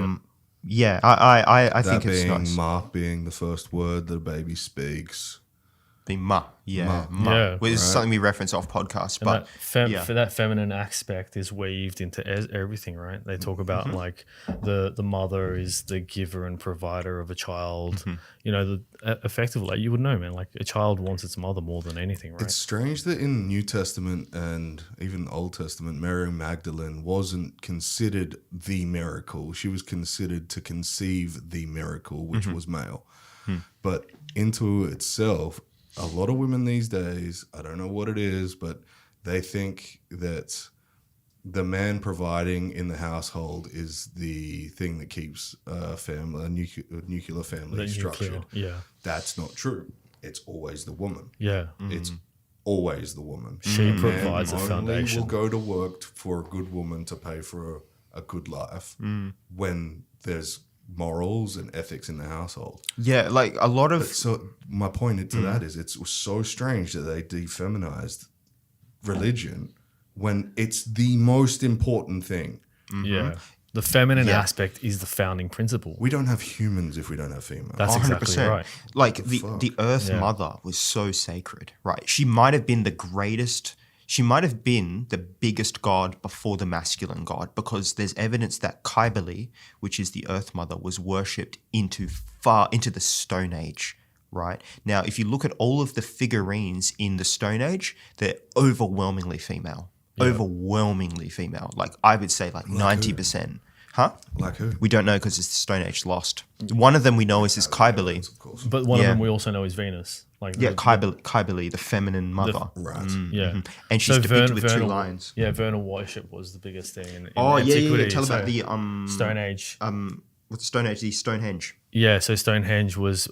think it's nice. Ma being the first word that a baby speaks. Being ma. Which is something we reference off podcast. But that feminine aspect is weaved into everything, right? They talk about like the mother is the giver and provider of a child. Effectively, like, you would know, man, like a child wants its mother more than anything, right? It's strange that in New Testament and even Old Testament, Mary Magdalene wasn't considered the miracle. She was considered to conceive the miracle, which was male. But into itself, a lot of women these days, I don't know what it is, but they think that the man providing in the household is the thing that keeps a nuclear family structured. That's not true. It's always the woman. It's always the woman. She provides a foundation. Will go to work for a good woman to pay for a good life when there's morals and ethics in the household. Yeah, like a lot of... So my point to that is it's so strange that they defeminized religion when it's the most important thing. Yeah. The feminine aspect is the founding principle. We don't have humans if we don't have females. That's 100%. exactly right. Like the Earth Mother was so sacred, right? She might have been the greatest... She might have been the biggest god before the masculine god, because there's evidence that Kybele, which is the Earth Mother, was worshipped far into the Stone Age, right? Now, if you look at all of the figurines in the Stone Age, they're overwhelmingly female. Overwhelmingly female. Like, I would say like 90%. Huh? Like who? We don't know because it's the Stone Age lost. One of them we know is this Kybele. Of course. But one of them we also know is Venus. Kybele, the feminine mother. And she's depicted with two lions. Yeah, vernal worship was the biggest thing in antiquity. Tell about the Stone Age. What's Stone Age? The Stonehenge. Yeah, so Stonehenge was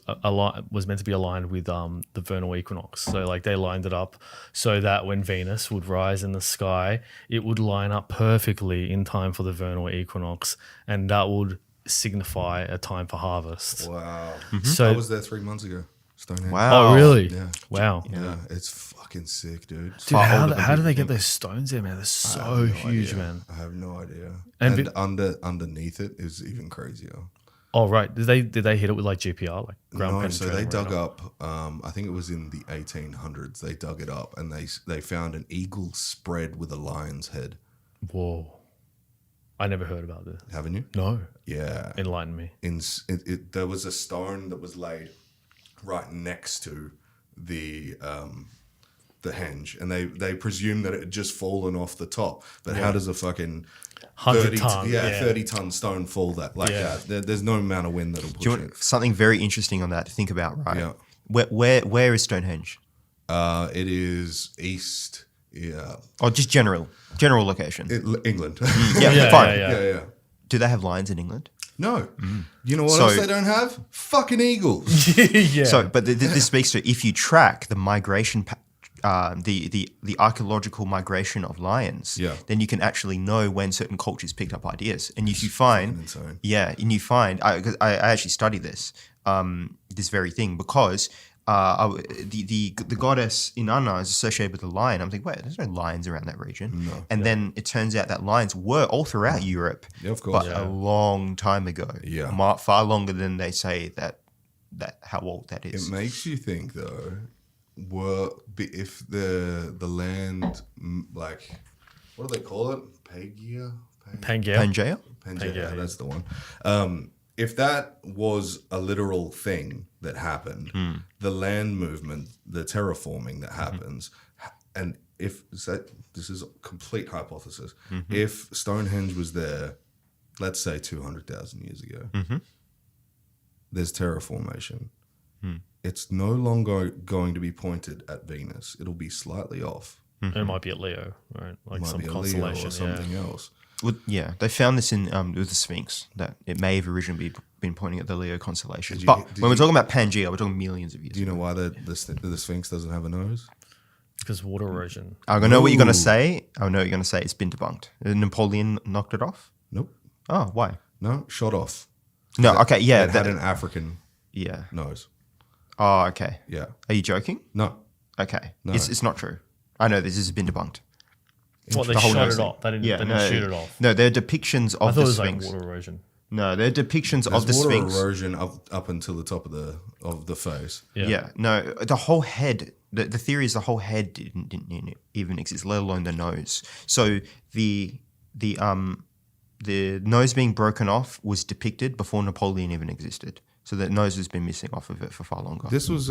meant to be aligned with the vernal equinox. So like they lined it up so that when Venus would rise in the sky, it would line up perfectly in time for the vernal equinox, and that would signify a time for harvest. Wow. So I was there 3 months ago. Stonehenge. Wow. Oh, really? Yeah. Wow. Yeah, it's fucking sick, dude. Dude, how do they get those stones there, man? They're so huge, man. I have no idea. And underneath it is even crazier. Oh, right. Did they hit it with like GPR, like ground penetrating? So they dug up. I think it was in the 1800s. They dug it up and they found an eagle spread with a lion's head. Whoa! I never heard about this. Haven't you? No. Yeah. Enlighten me. There was a stone that was laid right next to the henge, and they presumed that it had just fallen off the top. But how does a fucking 30-ton stone fall that that? There's no amount of wind that'll push it. Something very interesting on that to think about, right? Yeah. Where is Stonehenge? It is east. Yeah. Oh, just general location. England. Fine. Yeah. Do they have lions in England? No. You know what So- else they don't have? Fucking eagles. Yeah. So, but this speaks to if you track the migration, the archaeological migration of lions, Yeah. then you can actually know when certain cultures picked up ideas. And if you find, insane. and you find, because I actually study this, this very thing because. The goddess Inanna is associated with the lion. I'm thinking, wait, there's no lions around that region. No. And then it turns out that lions were all throughout Europe, Yeah, of course. but a long time ago. Yeah. Far longer than they say that how old that is. It makes you think, though, if the land, like, what do they call it? Pangea? Pangea. Pangea? Yeah, that's the one. If that was a literal thing that happened, the land movement, the terraforming that happens, and if this is a complete hypothesis, if Stonehenge was there, let's say 200,000 years ago, there's terraformation. It's no longer going to be pointed at Venus. It'll be slightly off. It might be at Leo, right? Like Might some be a Leo constellation or something else. Well, yeah, they found this in with the Sphinx that it may have originally been pointing at the Leo constellation. Did But you- when we're talking about Pangea, we're talking millions of years. Do you know why the Sphinx doesn't have a nose? Because water erosion. I know what you're going to Ooh. say. I know what you're going to say. It's been debunked. Napoleon knocked it off. Nope. Oh, why? No, shot off. No, okay, yeah, It had an African yeah. nose. Oh, okay. Yeah. Are you joking? No. Okay, No. it's not true. I know this has been debunked. What, they The whole shot nose it thing. off? They didn't, Yeah, they didn't shoot it off. No, they're depictions I of thought the it was Sphinx. like water erosion. No, they're depictions There's of the water Sphinx. erosion up until the top of the face. Yeah. No, the whole head. The theory is the whole head didn't even exist, let alone the nose. So the nose being broken off was depicted before Napoleon even existed. So the nose has been missing off of it for far longer. This was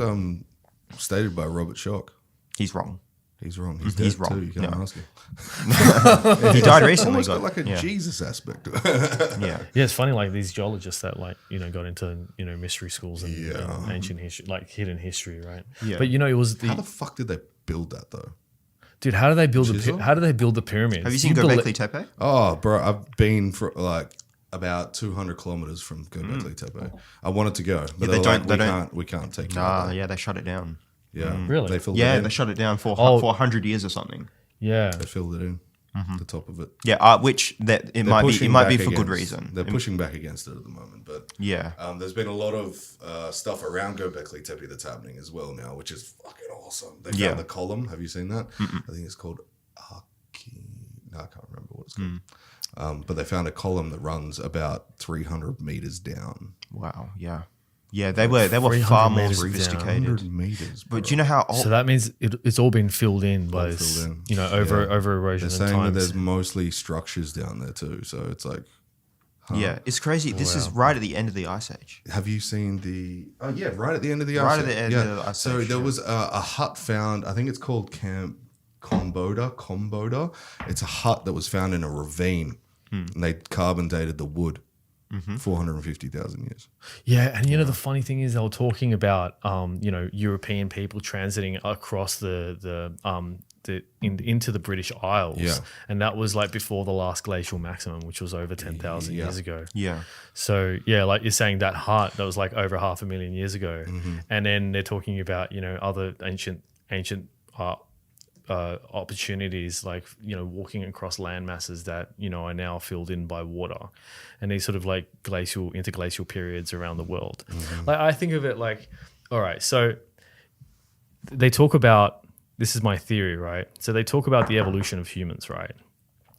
stated by Robert Schoch. He's wrong. He's wrong. He's He's dead wrong. too. You can't No. ask him. He died recently. Almost but- got like a yeah. Jesus aspect to it. Yeah. Yeah, it's funny, like these geologists that got into, mystery schools and, Yeah. and ancient history, like hidden history, right? Yeah. But it was How the fuck did they build that though? dude, how do they build Chisel? how do they build the pyramids? Have you seen bel- Göbekli Tepe? Oh, bro, I've been for like about 200 kilometers from Göbekli Tepe. I wanted to go, but they they don't- they like, don't- we can't take you. Nah, out there." yeah, they shut it down. Yeah, Really? They filled Yeah, it in. they shut it down for Oh. 100 years or something. Yeah. They filled it in. The top of it. Yeah, which that it They're might be pushing for back good against- reason. They're pushing back against it at the moment, but Yeah. there's been a lot of stuff around Göbekli Tepe that's happening as well now, which is fucking awesome. They found Yeah. the column. Have you seen that? I think it's called No, I can't remember what it's called. But they found a column that runs about 300 meters down. Wow. Yeah. Yeah, they were 300 far more meters down. sophisticated. 300 meters. Bro. But do you know how old? So that means it's all been filled in by filled in. over erosion They're and saying that times. there's mostly structures down there too, so it's like. Yeah, it's crazy. This is right at the end of the Ice Age. Have you seen the? Oh yeah, right at the end of the Right ice at the age. end of the ice So age, there yeah. was a hut found. I think it's called Camp Comboda. It's a hut that was found in a ravine, and they carbon dated the wood. 450,000 years. Yeah, and the funny thing is they were talking about European people transiting across into the British Isles, Yeah. and that was like before the last glacial maximum, which was over 10,000 Yeah. years ago. Yeah. So yeah, like you're saying, that hut that was like over 500,000 years ago, Mm-hmm. and then they're talking about other ancient opportunities, like walking across land masses that are now filled in by water, and these sort of like interglacial periods around the world. Like I think of it like, all right, so they talk about, this is my theory, right? So they talk about the evolution of humans, right?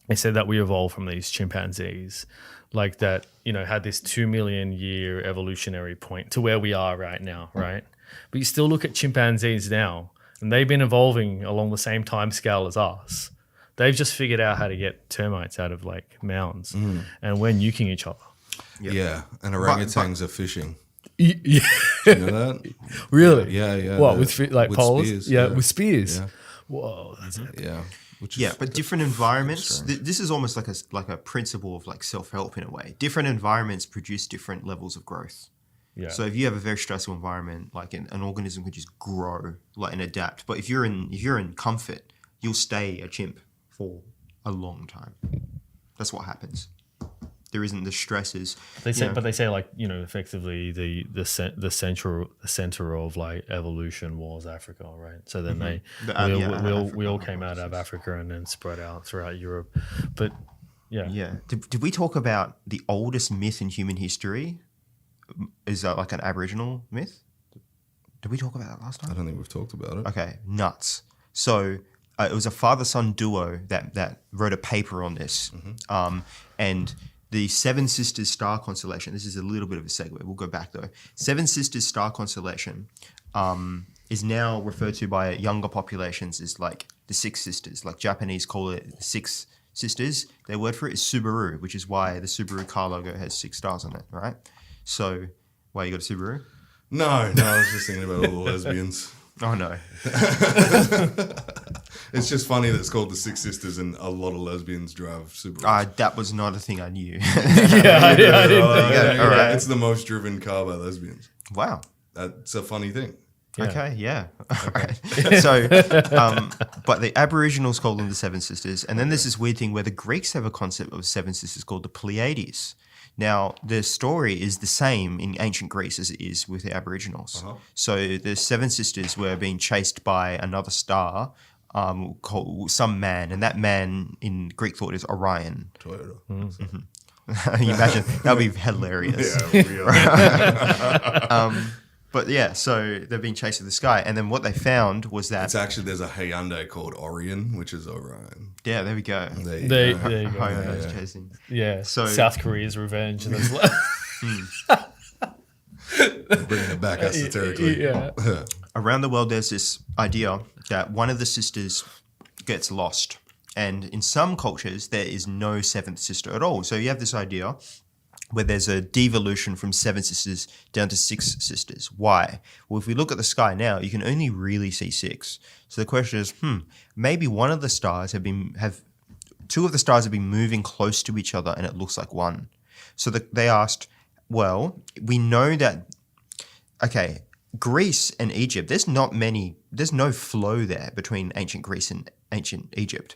They said that we evolved from these chimpanzees, like that, had this 2 million year evolutionary point to where we are right now, right? But you still look at chimpanzees now, and they've been evolving along the same time scale as us. They've just figured out how to get termites out of like mounds, and we're nuking each other. Yeah, and orangutans are fishing. Yeah. You know that? Really? Yeah. What, the- with poles? spears, Yeah, with spears. Yeah. Whoa, that's epic. Yeah. Which is Yeah, but different environments. strange. This is almost like a principle of like self-help in a way. Different environments produce different levels of growth. Yeah. So if you have a very stressful environment, like an organism can just grow like and adapt. But if you're in comfort, you'll stay a chimp for a long time. That's what happens. there isn't the stresses. They say, but they say like effectively the center of like evolution was Africa, right? So then we all came out of Africa and then spread out throughout Europe, but yeah. Did we talk about the oldest myth in human history? Is that like an Aboriginal myth? Did we talk about that last time? I don't think we've talked about it. Okay, nuts. So it was a father-son duo that wrote a paper on this, and the Seven Sisters star constellation. This is a little bit of a segue. We'll go back though. Seven Sisters star constellation is now referred to by younger populations as like the Six Sisters. Like Japanese call it Six Sisters. Their word for it is Subaru, which is why the Subaru car logo has 6 stars on it, right? So, why you got a Subaru? No, I was just thinking about all the lesbians. Oh, no. It's just funny that it's called the Six Sisters and a lot of lesbians drive Subarus. That was not a thing I knew. I didn't think that. All right. It's the most driven car by lesbians. Wow. That's a funny thing. Yeah. Okay, yeah. All right. So, but the Aboriginals call them the Seven Sisters. And then there's this weird thing where the Greeks have a concept of Seven Sisters called the Pleiades. Now, the story is the same in ancient Greece as it is with the Aboriginals. So the Seven Sisters were being chased by another star called some man, and that man in Greek thought is Orion. Toyota. You imagine? That would be hilarious. But yeah, so they're being chased in the sky, and then what they found was that there's a Hyundai called Orion, which is Orion. Yeah, there we go. There you go. Hyundai's chasing. Yeah. So South Korea's revenge. And Bringing it back esoterically. Yeah. Around the world, there's this idea that one of the sisters gets lost, and in some cultures there is no seventh sister at all. So you have this idea where there's a devolution from 7 sisters down to 6 sisters. Why? Well, if we look at the sky now, you can only really see 6. So the question is, maybe one of the stars two of the stars have been moving close to each other and it looks like one. So they asked, well, we know that, okay, Greece and Egypt, there's no flow there between ancient Greece and ancient Egypt.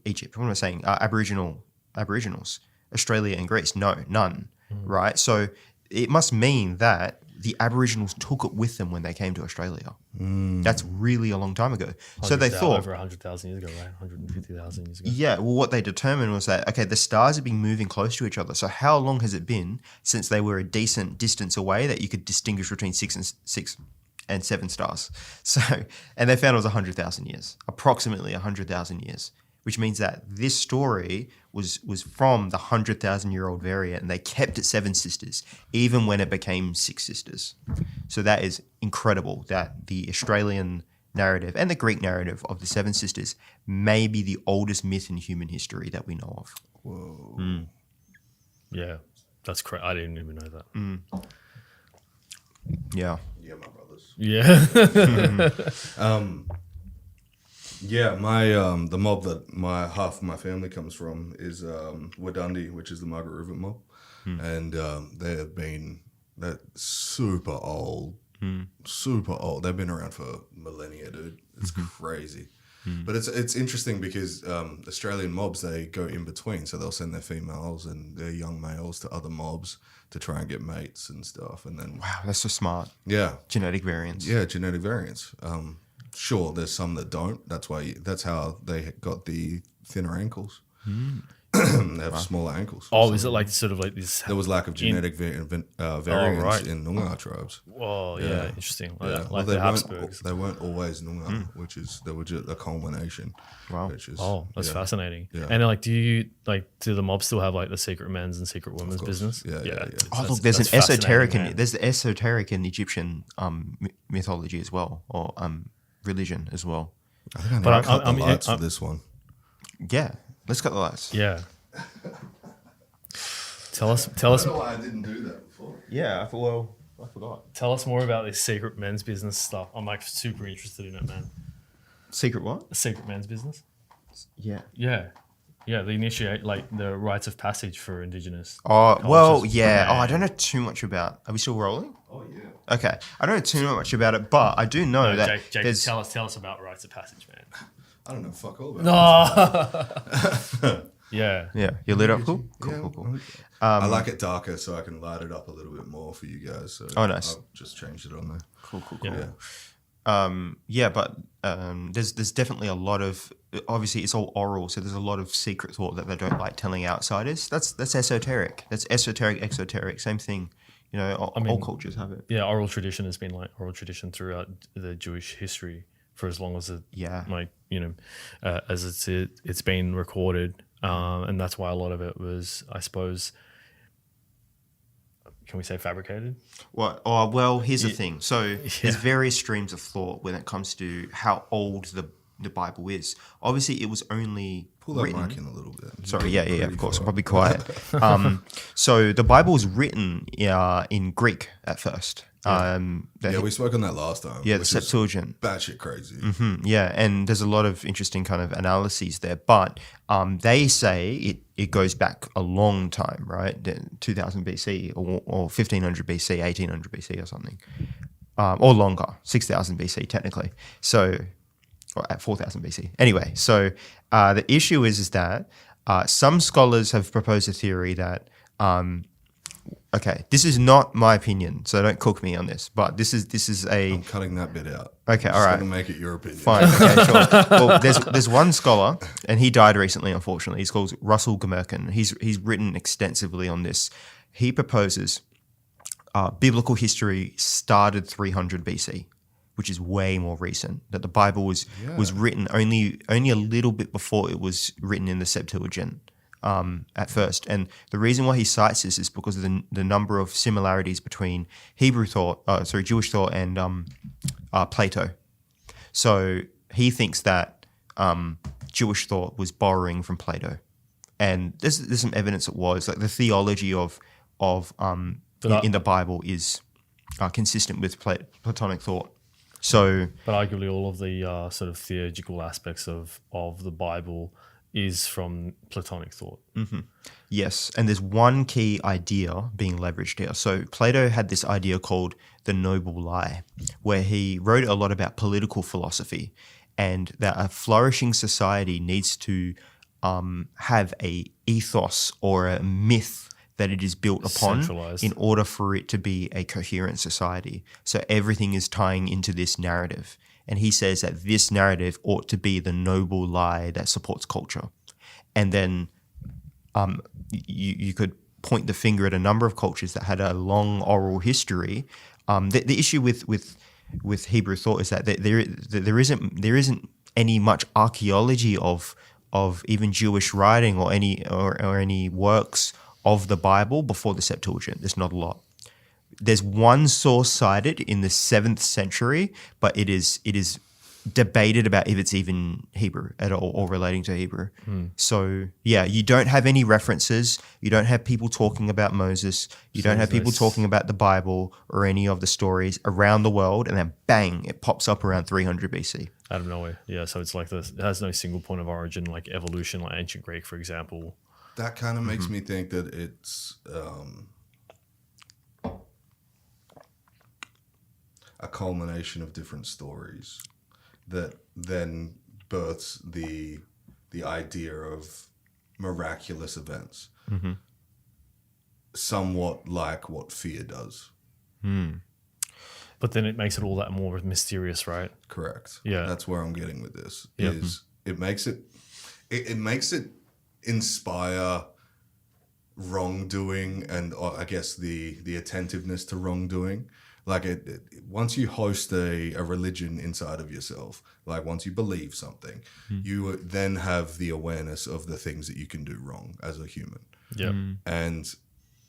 What am I saying? Aboriginals. Australia and Greece, no, none, right? So it must mean that the Aboriginals took it with them when they came to Australia. That's really a long time ago. So they thought over 100,000 years ago, right? 150,000 years ago. Yeah, well, what they determined was that, okay, the stars have been moving close to each other. So how long has it been since they were a decent distance away that you could distinguish between 6 and 7 stars? So, and they found it was 100,000 years, approximately 100,000 years. Which means that this story was from the 100,000-year-old variant, and they kept it 7 sisters, even when it became 6 sisters. So that is incredible that the Australian narrative and the Greek narrative of the 7 sisters may be the oldest myth in human history that we know of. Whoa. Yeah, that's correct. I didn't even know that. Yeah. Yeah, my brothers. Yeah. Yeah, the mob that half of my family comes from is Wadundee, which is the Margaret River mob, and they're super old, super old. They've been around for millennia, dude. It's crazy, but it's interesting because Australian mobs, they go in between, so they'll send their females and their young males to other mobs to try and get mates and stuff, and then Wow, that's so smart. Yeah, Genetic variants. yeah, genetic variants. Sure, there's some that don't. That's how they got the thinner ankles. They have smaller ankles. Oh, is it like sort of like this? There was lack of genetic variance in Noongar tribes. Oh, yeah, interesting. Like Well, the Habsburgs. they weren't always Noongar, they were just a culmination. Wow. Which is, That's fascinating. Yeah. And like, do the mobs still have like the secret men's and secret women's business? Yeah. Oh, look, there's that's an esoteric fascinating, man. there's the esoteric in Egyptian mythology as well, or religion as well. I think I need But to cut the lights for I'm- this one. Yeah, let's cut the lights. Yeah. Tell us. why I didn't do that before. Yeah, I forgot. Tell us more about this secret men's business stuff. I'm like super interested in it, man. Secret what? The secret men's business. Yeah. Yeah. Yeah, they initiate like the rites of passage for Indigenous. Oh, well, cultures. yeah. Oh, I don't know too much about. Are we still rolling? Oh yeah. Okay, I don't know too much about it, but I do know that Jake, there's. tell us about rites of passage, man. I don't know fuck all about No. Yeah. Yeah, you lit up cool? Cool, Yeah, cool, cool. I like it darker so I can light it up a little bit more for you guys. So Oh, nice. I've just changed it on there. Cool. Yeah. But there's definitely a lot of, obviously it's all oral, so there's a lot of secret thought that they don't like telling outsiders. That's esoteric. That's esoteric, exoteric, same thing. You know, all cultures have it. Yeah, oral tradition has been like oral tradition throughout the Jewish history for as long as it, as it's been recorded, and that's why a lot of it was, I suppose, can we say fabricated? What? Oh, well, here's the thing. So there's various streams of thought when it comes to how old the Bible is. Obviously, it was only Pull that written. mic in a little bit. Sorry, yeah, of course. I'll be quiet. So the Bible was written in Greek at first. We spoke on that last time. Yeah, the Septuagint. Batshit crazy. Yeah, and there's a lot of interesting kind of analyses there. But they say it goes back a long time, right? 2000 BC or 1500 BC, 1800 BC or something. Or longer, 6000 BC technically. So, or at 4000 BC. Anyway, so the issue is that some scholars have proposed a theory that okay, this is not my opinion, so don't cook me on this. But this is a. I'm cutting that bit out. Okay, all right. Just make it your opinion. Fine. Okay, sure. Well, there's one scholar, and he died recently, unfortunately. He's called Russell Gmerkin. He's written extensively on this. He proposes biblical history started 300 BC, which is way more recent. That the Bible was written only a little bit before it was written in the Septuagint. At first, and the reason why he cites this is because of the number of similarities between Jewish thought and Plato. So he thinks that Jewish thought was borrowing from Plato, and there's some evidence it was. Like the theology of in the Bible is consistent with Platonic thought. So, but arguably all of the sort of theological aspects of the Bible is from Platonic thought. Mm-hmm. Yes, and there's one key idea being leveraged here. So Plato had this idea called the noble lie, where he wrote a lot about political philosophy and that a flourishing society needs to have a ethos or a myth that it is built upon in order for it to be a coherent society. So everything is tying into this narrative. And he says that this narrative ought to be the noble lie that supports culture. And then you could point the finger at a number of cultures that had a long oral history. The issue with Hebrew thought is that there isn't any much archaeology of even Jewish writing or any works of the Bible before the Septuagint. There's not a lot. There's one source cited in the 7th century, but it is debated about if it's even Hebrew at all or relating to Hebrew. So, yeah, you don't have any references. You don't have people talking about Moses. You don't have people talking about the Bible or any of the stories around the world, and then bang, it pops up around 300 BC. Out of nowhere. Yeah, so it's like it has no single point of origin, like evolution, like ancient Greek, for example. That kind of makes me think that it's a culmination of different stories that then births the idea of miraculous events, somewhat like what fear does. But then it makes it all that more mysterious, right? Correct. Yeah, that's where I'm getting with this. Is it makes it inspire wrongdoing and I guess the attentiveness to wrongdoing. Like once you host a religion inside of yourself, like once you believe something, you then have the awareness of the things that you can do wrong as a human. Yeah. And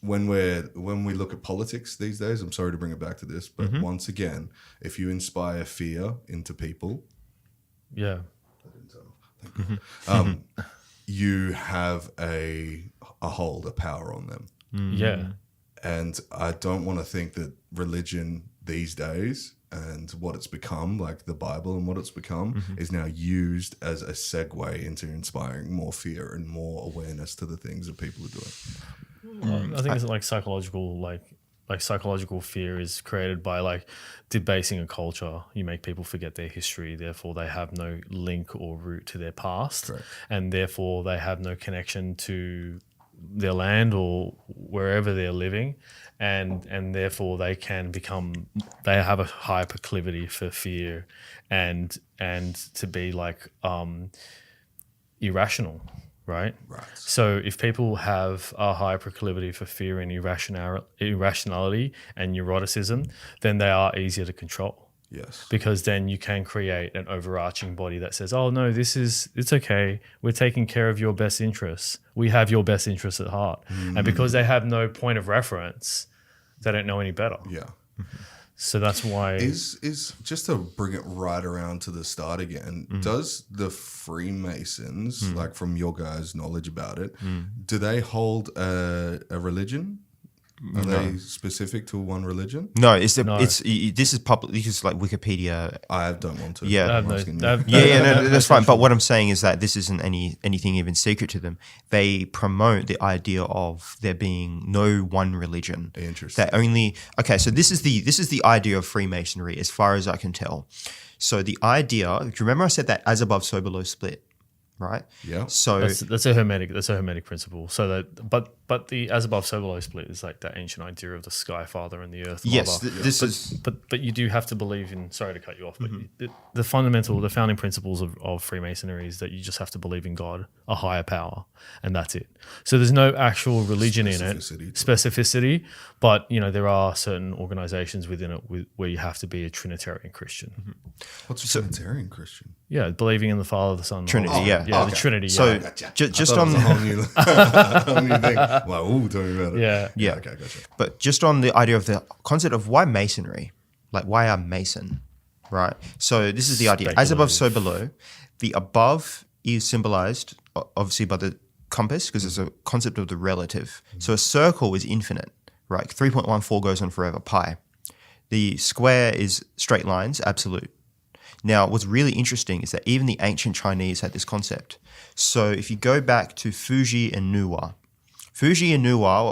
when we look at politics these days, I'm sorry to bring it back to this, but once again, if you inspire fear into people, you have a hold, a power on them. Yeah. And I don't want to think that religion these days and what it's become, like the Bible and what it's become, is now used as a segue into inspiring more fear and more awareness to the things that people are doing. I think it's like psychological, like like psychological fear is created by like debasing a culture. You make people forget their history, therefore they have no link or root to their past. Correct. And therefore they have no connection to their land or wherever they're living, and therefore they have a high proclivity for fear and to be like irrational, right? Right. So if people have a high proclivity for fear and irrationality and neuroticism, then they are easier to control. Yes. Because then you can create an overarching body that says, oh, no, it's okay. We're taking care of your best interests. We have your best interests at heart. And because they have no point of reference, they don't know any better. Yeah. So that's why... Is just to bring it right around to the start again, does the Freemasons, like from your guys' knowledge about it, do they hold a religion? Are they specific to one religion? No, this is public. This is like Wikipedia. I don't want to. Yeah, No, that's fine. But what I'm saying is that this isn't anything even secret to them. They promote the idea of there being no one religion. Interesting. That only so this is the idea of Freemasonry, as far as I can tell. So the idea. Do you remember I said that as above, so below split? Right. Yeah. So that's a hermetic principle. So that, but the as above so below split is like that ancient idea of the sky father and the earth mother. Yes, but you do have to believe in. Sorry to cut you off, but the founding principles of Freemasonry is that you just have to believe in God, a higher power, and that's it. So there's no actual religion in it, specificity. But there are certain organizations within it where you have to be a Trinitarian Christian. What's a Trinitarian Christian? Yeah, believing in the Father, the Son, and the Trinity. Holy Spirit. Yeah, the Trinity. So yeah. just on a whole new thing. Wow, tell me about it. Yeah. Okay, gotcha. But just on the idea of the concept of why Masonry, like why a Mason, right? So this is the idea. As above, so below. The above is symbolized obviously by the compass because it's a concept of the relative. So a circle is infinite, right? 3.14 goes on forever, pi. The square is straight lines, absolute. Now, what's really interesting is that even the ancient Chinese had this concept. So if you go back to Fuji and Nuwa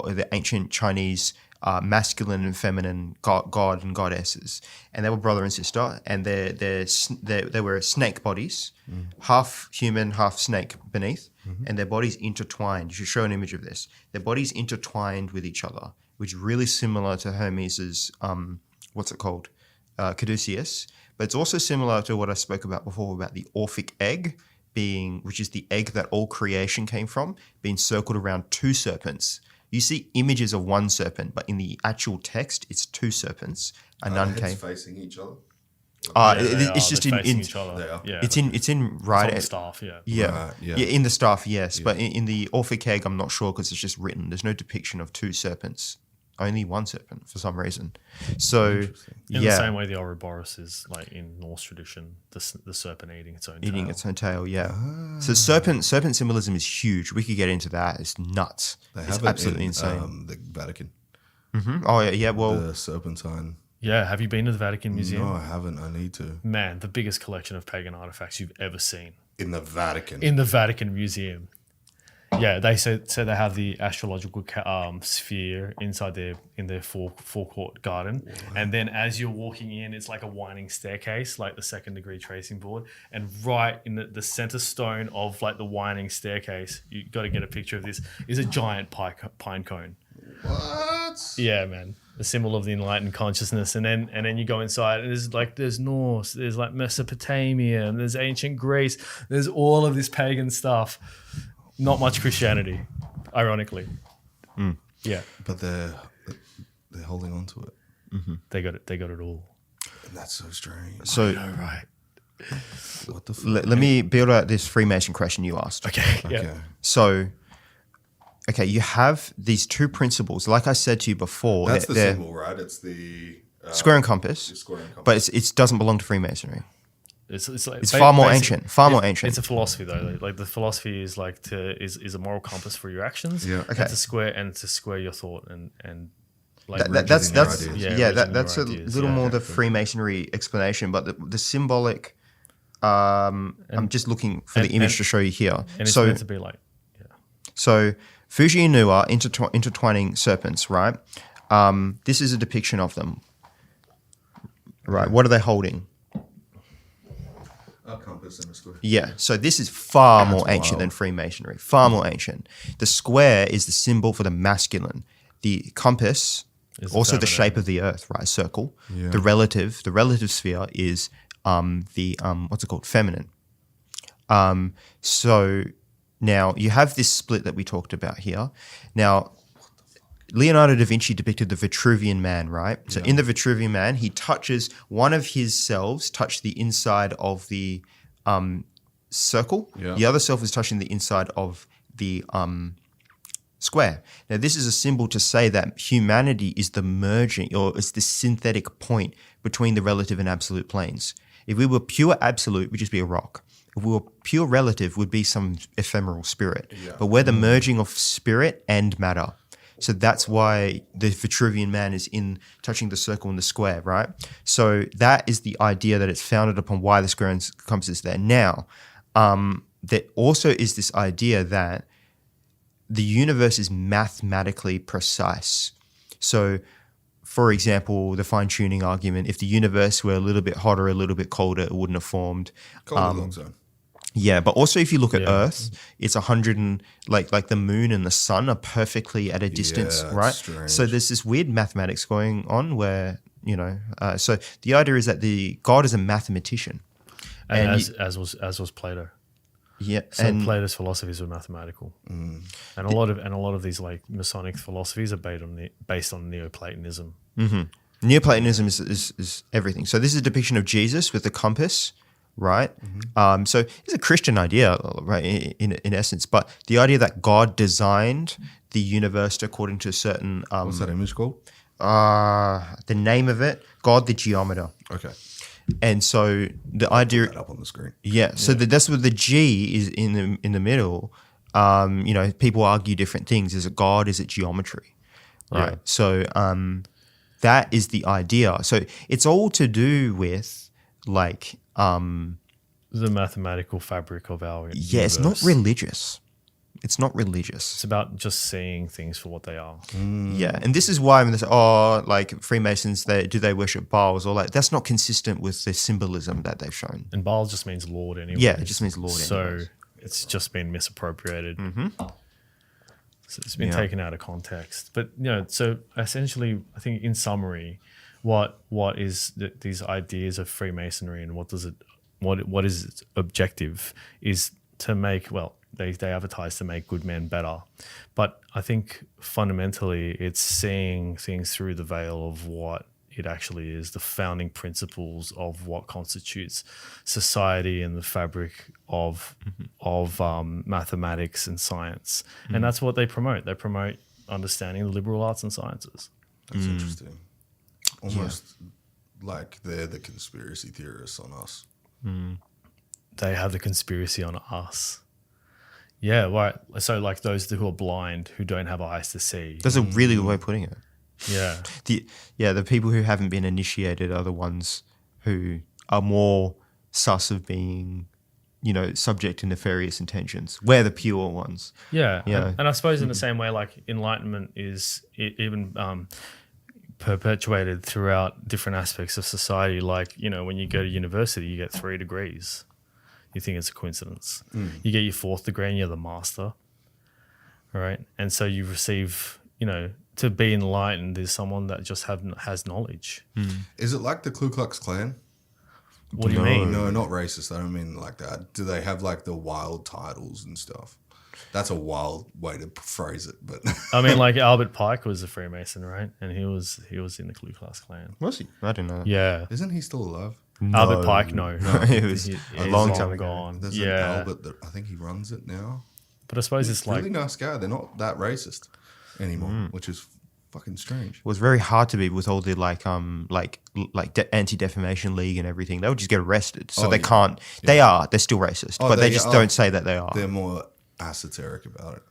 are the ancient Chinese masculine and feminine god and goddesses, and they were brother and sister, and they were snake bodies, half human, half snake beneath, and their bodies intertwined. You should show an image of this. Their bodies intertwined with each other, which is really similar to Hermes's, caduceus. But it's also similar to what I spoke about before about the Orphic egg which is the egg that all creation came from, being circled around two serpents. You see images of one serpent, but in the actual text, it's two serpents. None came facing each other. It's just in each other. They are. Yeah. it's in right on the staff. Yeah. Yeah. Right, yeah. Yeah, in the staff, yes, but in the Orphic egg, I'm not sure because it's just written. There's no depiction of two serpents. Only one serpent for some reason. So in the same way, the Ouroboros is like in Norse tradition, the serpent eating its own tail. Yeah. So serpent symbolism is huge. We could get into that. It's nuts. It's absolutely insane. The Vatican. Mm-hmm. Oh yeah. Well, the serpentine. Yeah. Have you been to the Vatican Museum? No, I haven't. I need to. Man, the biggest collection of pagan artifacts you've ever seen. In the Vatican. In the Vatican Museum. Yeah, they said they have the astrological sphere inside their forecourt garden, and then as you're walking in, it's like a winding staircase, like the second degree tracing board, and right in the center stone of like the winding staircase, you got to get a picture of this, is a giant pine cone. What? Yeah, man, the symbol of the enlightened consciousness, and then you go inside, and there's Norse, there's like Mesopotamia, and there's ancient Greece, there's all of this pagan stuff. Not much Christianity, ironically. Yeah, but they're holding on to it. Mm-hmm. They got it all. And that's so strange. So, I know, right? What the fuck? Let me build out this Freemason question you asked. Okay. Yeah. So, you have these two principles. Like I said to you before, that's the symbol, right? It's the square and compass. But it doesn't belong to Freemasonry. It's far more ancient. More ancient. It's a philosophy though. Like the philosophy is like is a moral compass for your actions. Yeah. Okay. And to square your thought and like that's a ideas, little more the Freemasonry explanation, but the symbolic. I'm just looking for the image to show you here. And it's meant to be like, So Fuji and Nuwa intertwining serpents, right? This is a depiction of them. Right. What are they holding? A compass and a square. Yeah. So this is far more That's ancient wild. than Freemasonry. Far more ancient. The square is the symbol for the masculine. The compass, Is also the feminine. shape of the earth, right? Circle. Yeah. The relative sphere is the what's it called? Feminine. So now you have this split that we talked about here. Now, Leonardo da Vinci depicted the Vitruvian Man, right? So in the Vitruvian Man, he touches one of his selves, touch the inside of the circle. Yeah. The other self is touching the inside of the square. Now, this is a symbol to say that humanity is the merging, or it's the synthetic point between the relative and absolute planes. If we were pure absolute, we'd just be a rock. If we were pure relative, we'd be some ephemeral spirit. Yeah. But we're the merging of spirit and matter. So that's why the Vitruvian Man is in touching the circle and the square, right? So that is the idea that it's founded upon why the square and compass is there. Now, there also is this idea that the universe is mathematically precise. So, for example, the fine-tuning argument, if the universe were a little bit hotter, a little bit colder, it wouldn't have formed. Goldilocks zone. Yeah, but also if you look at Yeah. Earth, it's 100 and like the moon and the sun are perfectly at a distance, it's right? strange. So there's this weird mathematics going on where, so the idea is that the God is a mathematician. And And as was Plato. Yeah, So and Plato's philosophies were mathematical, and a lot of these like Masonic philosophies are based on Neoplatonism. Neoplatonism is everything. So this is a depiction of Jesus with the compass, right? So it's a Christian idea, right, in essence. But the idea that God designed the universe according to a certain What's that image called? the name of it, God the geometer. Okay. And so the idea, That up on the screen. yeah. So that's what the G is in the middle. People argue different things. Is it God? Is it geometry? Right. Yeah. So that is the idea. So it's all to do with like The mathematical fabric of our it's not universe. religious. It's not religious. It's about just seeing things for what they are. Yeah, and this is why when they say, like Freemasons, do they worship Baals or like that's not consistent with the symbolism that they've shown. And Baal just means Lord anyway. Yeah, it just means Lord So anyways. it's just been misappropriated. So it's been Yeah. taken out of context. But so essentially, I think in summary, what is these ideas of Freemasonry and what is its objective is to make they advertise to make good men better, but I think fundamentally it's seeing things through the veil of what it actually is, the founding principles of what constitutes society and the fabric of mathematics and science, and that's what they promote. They promote understanding the liberal arts and sciences. That's interesting. Almost like they're the conspiracy theorists on us. They have the conspiracy on us. Yeah, right. So like those who are blind, who don't have eyes to see. That's a really good way of putting it. Yeah. The people who haven't been initiated are the ones who are more sus of being, subject to nefarious intentions. We're the pure ones. Yeah. Yeah. And I suppose in the same way, like enlightenment is even perpetuated throughout different aspects of society. Like, when you go to university, you get 3 degrees. You think it's a coincidence. You get your 4th degree and you're the master. Right. And so you receive, to be enlightened is someone that just has knowledge. Is it like the Ku Klux Klan? What do you mean? No, not racist. I don't mean like that. Do they have like the wild titles and stuff? That's a wild way to phrase it, but I mean, like Albert Pike was a Freemason, right? And he was in the Ku Klux Klan. Was he? I didn't know that. Yeah. isn't he still alive? Albert Pike, no. It was He's a long time ago. gone. There's an Yeah. Albert that I think he runs it now. But I suppose it's like, Really nice guy. They're not that racist anymore, which is fucking strange. It was very hard to be with all the Anti-Defamation League and everything. They would just get arrested. So they can't. They're still racist, but they just don't say that they are. They're more esoteric about it.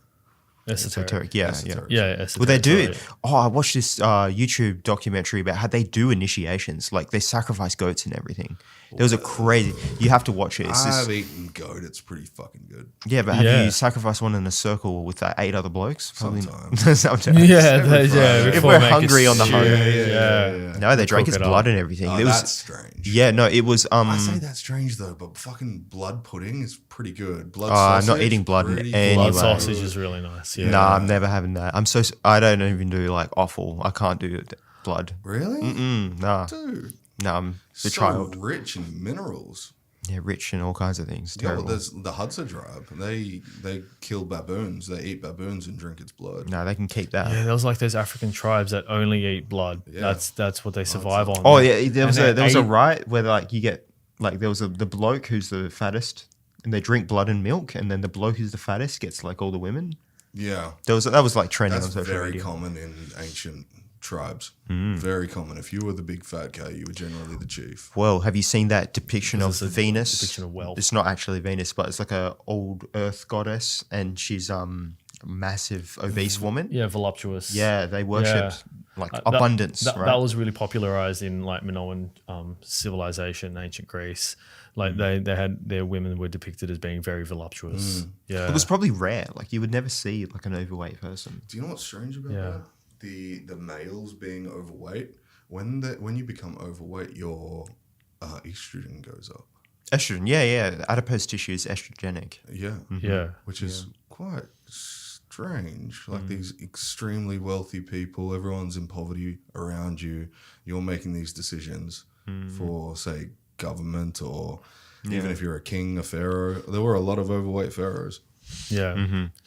esoteric. Yeah, Esoteric. Yeah, esoteric. Well, they do. sorry. I watched this YouTube documentary about how they do initiations. Like they sacrifice goats and everything. There was a crazy. You have to watch it. It's I've just, eaten goat. It's pretty fucking good. yeah, but have Yeah. you sacrificed one in a circle with 8 other blokes? Probably Sometimes. Sometimes. If If we're hungry on the hunt. hunt. Yeah. No, they drank Cook his it blood up. and everything. Oh, It was, that's strange. yeah, no, it was. I say that's strange though, but fucking blood pudding is pretty good. Blood I'm sausage. not eating blood in pretty any Blood way. sausage is really nice. Yeah. Nah, I'm never having that. I don't even do like offal. I can't do blood. Really? Nah, Dude. nah, I'm the So child. rich in minerals. Yeah, rich in all kinds of things. Yeah, well, Terrible. there's the Hudson tribe. They kill baboons. They eat baboons and drink its blood. No, they can keep that. Yeah, there was like those African tribes that only eat blood. Yeah. That's what they survive on. Oh yeah, there was And a they riot where like you get like there was the bloke who's the fattest, and they drink blood and milk, and then the bloke who's the fattest gets like all the women. Yeah, That was like trending that's on social very media. common in ancient tribes. Mm. Very common. If you were the big fat guy, you were generally the chief. Well, have you seen that depiction of Because it's a Venus? depiction of wealth. It's not actually Venus, but it's like a old Earth goddess, and she's a massive obese woman. Yeah, voluptuous. Yeah, they worshipped like abundance, right? That was really popularized in like Minoan civilization, ancient Greece. Like they had their women were depicted as being very voluptuous. Yeah, It was probably rare. Like you would never see like an overweight person. Do you know what's strange about Yeah. that? The males being overweight. When you become overweight, your estrogen goes up. Estrogen, yeah. Adipose tissue is estrogenic. Yeah. yeah. Which is quite strange. Like these extremely wealthy people, everyone's in poverty around you. You're making these decisions for, say, government or even if you're a king, a pharaoh. There were a lot of overweight pharaohs. Yeah.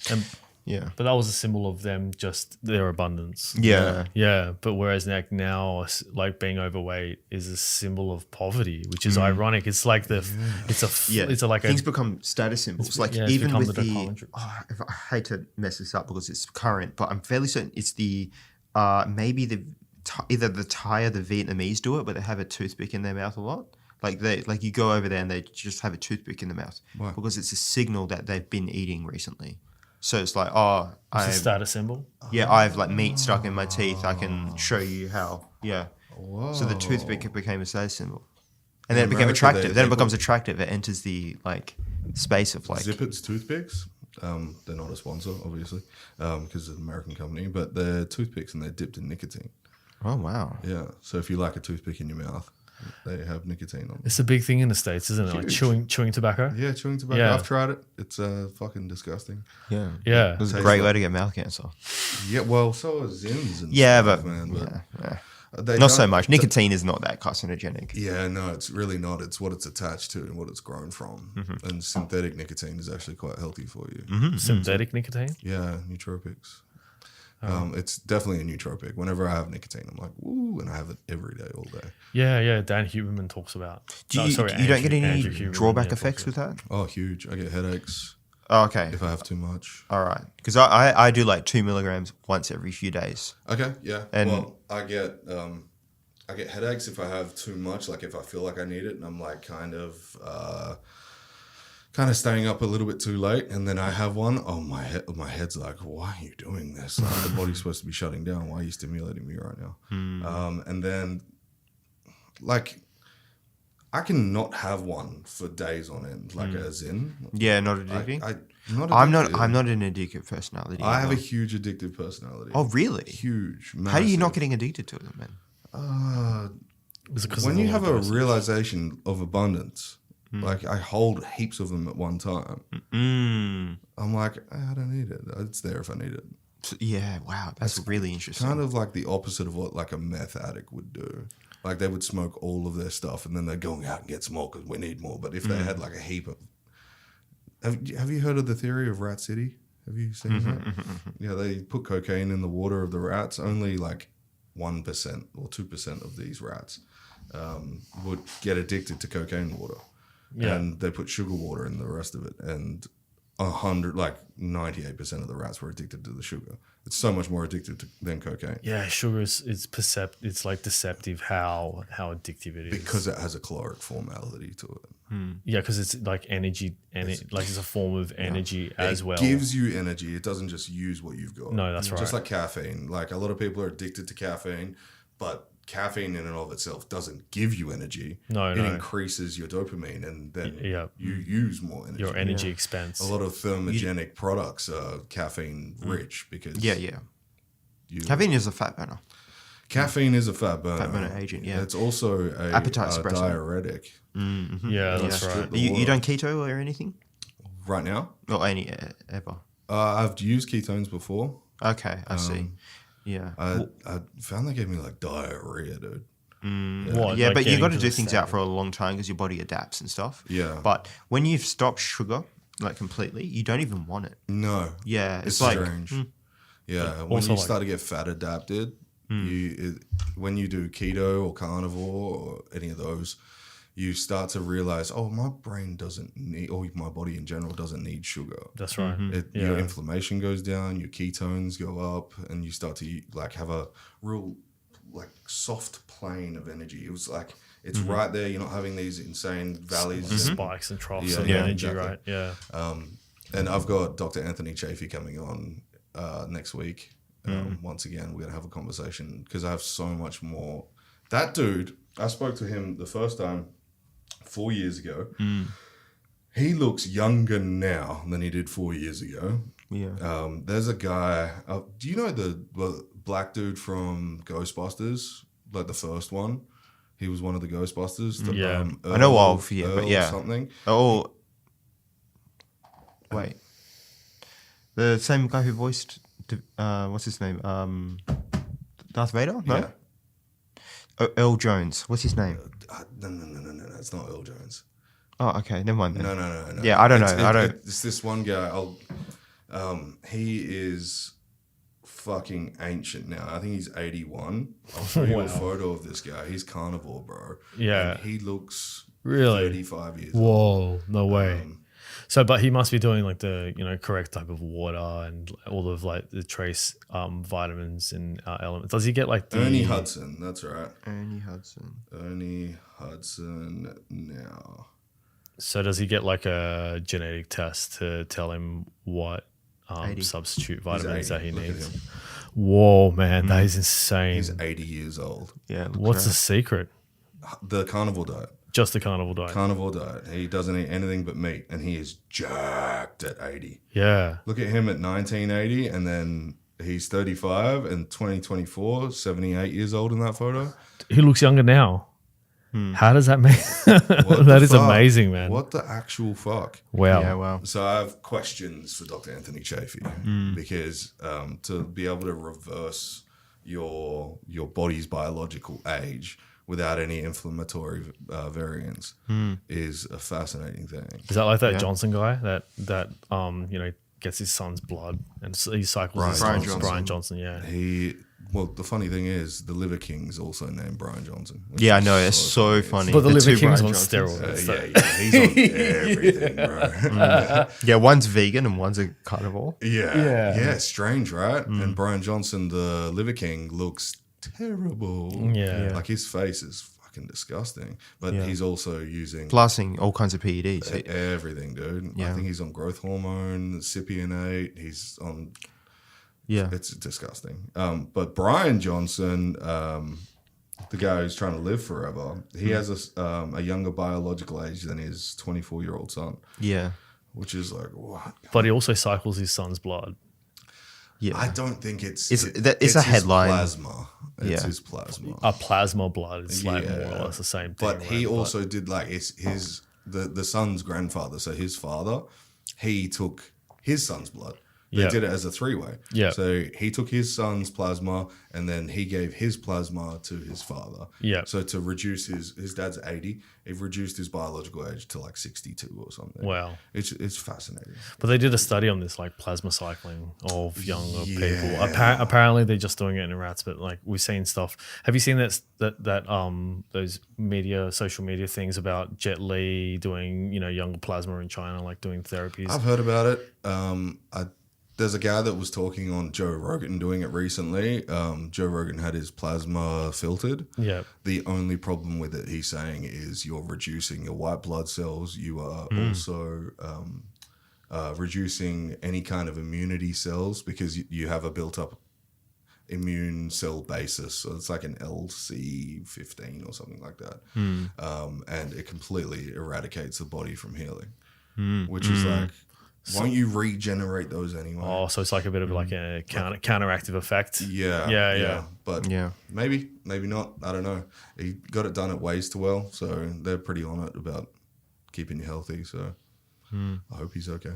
And Yeah. but that was a symbol of them, just their abundance. Yeah. Yeah, but whereas now, like being overweight is a symbol of poverty, which is ironic. It's like it's like things a become status symbols. Like yeah, it's even become with the the, documentary. I hate to mess this up because it's current, but I'm fairly certain it's the maybe either the Thai or the Vietnamese do it, but they have a toothpick in their mouth a lot. Like you go over there and they just have a toothpick in the mouth because it's a signal that they've been eating recently. So it's like, it's a status symbol. yeah, I have like meat stuck in my teeth. I can show you how. Yeah. So the toothpick became a status symbol. And then it became America, attractive. Then they it becomes attractive. It enters the like space of like. Zipper's toothpicks. They're not a sponsor, obviously, because it's an American company, but they're toothpicks and they're dipped in nicotine. Oh wow. Yeah. So if you like a toothpick in your mouth, they have nicotine on them. It's a big thing in the States, isn't it? Like chewing tobacco. Yeah, chewing tobacco. Yeah. I've tried it. It's fucking disgusting. Yeah. Yeah. It was a Tastes great like- way to get mouth cancer. Yeah, well, so are Zins and Yeah, stuff, but man. But yeah. they Not so don't- much. Nicotine is not that carcinogenic. Yeah, no, it's really not. It's what it's attached to and what it's grown from. And synthetic nicotine is actually quite healthy for you. Synthetic nicotine. Yeah, nootropics. It's definitely a nootropic. Whenever I have nicotine, I'm like, woo, and I have it every day, all day. Yeah. Dan Huberman talks about. You don't get any drawback effects with that? Oh, huge. I get headaches Oh, okay. if I have too much. All right. Because I do like 2 milligrams once every few days. Okay, yeah. And- well, I get headaches if I have too much, like if I feel like I need it and I'm like kind of staying up a little bit too late, and then I have one. Oh, my head's like, why are you doing this? Like, the body's supposed to be shutting down. Why are you stimulating me right now? And then, like, I can not have one for days on end, like as in. Yeah, not addicting. I'm not an addictive personality. I have a either. huge addictive personality. Oh, really? Huge. How are you not massive. getting addicted to it, man? When you have a realization of abundance, like I hold heaps of them at one time, I'm like, I don't need it. It's there if I need it. So, yeah, wow, that's really interesting. Kind of like the opposite of what like a meth addict would do. Like they would smoke all of their stuff and then they're going out and get some more because we need more. But if they had like a heap of, have you heard of the theory of Rat City? Have you seen that? Yeah, they put cocaine in the water of the rats. Only like 1% or 2% of these rats would get addicted to cocaine water. Yeah. And they put sugar water in the rest of it. And 98% of the rats were addicted to the sugar. It's so much more addictive than cocaine. Yeah, sugar is it's like deceptive how addictive it is. Because it has a caloric formality to it. Yeah, because it's like energy, and like it's a form of energy as well. It gives you energy. It doesn't just use what you've got. No, that's right. Just like caffeine. Like a lot of people are addicted to caffeine, but caffeine in and of itself doesn't give you energy. No. It increases your dopamine, and then you use more energy. Your energy expense. A lot of thermogenic products are caffeine rich because caffeine is a fat burner. Caffeine is a fat burner. Fat burner agent, yeah. It's also a Appetite suppressor. diuretic. Mm-hmm. Yeah, that's right. You done keto or anything? Right now? Or any ever? I've used ketones before. Okay, I see. Yeah. I found they gave me like diarrhea, dude. What, Yeah, like but you getting got to to do the things state? out for a long time because your body adapts and stuff. Yeah. But when you've stopped sugar, like completely, you don't even want it. No. Yeah, It's like strange. Yeah, when also you like- start to get fat adapted, when you do keto or carnivore or any of those, you start to realize, oh, my brain doesn't need, or my body in general doesn't need sugar. That's right. Your inflammation goes down, your ketones go up, and you start to like have a real like soft plane of energy. It was like it's right there. You're not having these insane valleys, Spikes and troughs Yeah, of yeah, energy, exactly. right? Yeah. And I've got Dr. Anthony Chafee coming on next week. Once again, we're gonna have a conversation because I have so much more. That dude, I spoke to him the first time 4 years ago. He looks younger now than he did 4 years ago. Yeah. There's a guy. Do you know the black dude from Ghostbusters, like the first one? He was one of the Ghostbusters. Yeah. I know of, yeah, but Earl yeah. something. Oh, wait. The same guy who voiced, what's his name? Darth Vader? No? Yeah. Earl Jones. What's his name? No. It's not Earl Jones. Oh, okay. Never mind then. No. Yeah, I don't know. It's this one guy. He is fucking ancient now. I think he's 81. I'll show you a photo of this guy. He's carnivore, bro. Yeah. And he looks Really? 35 years old. Whoa, no way. So, but he must be doing like the correct type of water and all of like the trace vitamins and elements. Does he get like the Ernie Hudson, that's right. Ernie Hudson. Ernie Hudson now. So does he get like a genetic test to tell him what 80. substitute vitamins that he 80. Look at needs? him. Whoa, man, that is insane. He's 80 years old. Yeah. What's the secret? The carnivore diet. Just the carnivore diet. Carnivore diet. He doesn't eat anything but meat, and he is jacked at 80. Yeah. Look at him at 1980, and then he's 35, and 2024, 78 years old in that photo. He looks younger now. How does that make What that the is fuck? amazing, man. What the actual fuck? Wow. Yeah, wow. So I have questions for Dr. Anthony Chafee because to be able to reverse your body's biological age without any inflammatory variants is a fascinating thing. Is that like that Johnson guy that gets his son's blood and he cycles his Brian son's Johnson. Brian Johnson, yeah. Well, the funny thing is, the Liver King's also named Brian Johnson. which Yeah, I is know. It's so funny. But the Liver two King's Brian on Johnsons. steroids. He's on everything, bro. Yeah, one's vegan and one's a carnivore. Yeah, strange, right? And Brian Johnson, the Liver King, looks terrible. Yeah. Like his face is fucking disgusting. But he's also using Blasting all kinds of PEDs. everything, dude. I Yeah. think he's on growth hormone, cypionate. He's on. Yeah. It's disgusting. But Brian Johnson, the guy who's trying to live forever, he has a younger biological age than his 24-year-old son, Yeah. which is like, what? But he also cycles his son's blood. Yeah. I don't think it's It's a his headline. Plasma. It's Yeah. his plasma. A plasma blood is like more Yeah. or less the same thing. But he right? also did like the son's grandfather, so his father, he took his son's blood. They Yeah. did it as a three-way. Yeah. So he took his son's plasma and then he gave his plasma to his father. Yeah. So to reduce his dad's 80, it reduced his biological age to like 62 or something. Wow. It's fascinating. But they did a study on this, like plasma cycling of younger people. Yeah. Apparently, they're just doing it in rats. But like we've seen stuff. Have you seen that those social media things about Jet Li doing younger plasma in China, like doing therapies? I've heard about it. There's a guy that was talking on Joe Rogan doing it recently. Joe Rogan had his plasma filtered. Yeah. The only problem with it, he's saying, is you're reducing your white blood cells. You are also reducing any kind of immunity cells because you have a built up immune cell basis. So it's like an LC15 or something like that. And it completely eradicates the body from healing, which is like, won't you regenerate those anyway? Oh, so it's like a bit of like a counteractive effect. Yeah. But Yeah. maybe not. I don't know. He got it done at Ways to Well, so they're pretty on it about keeping you healthy. So I hope he's okay.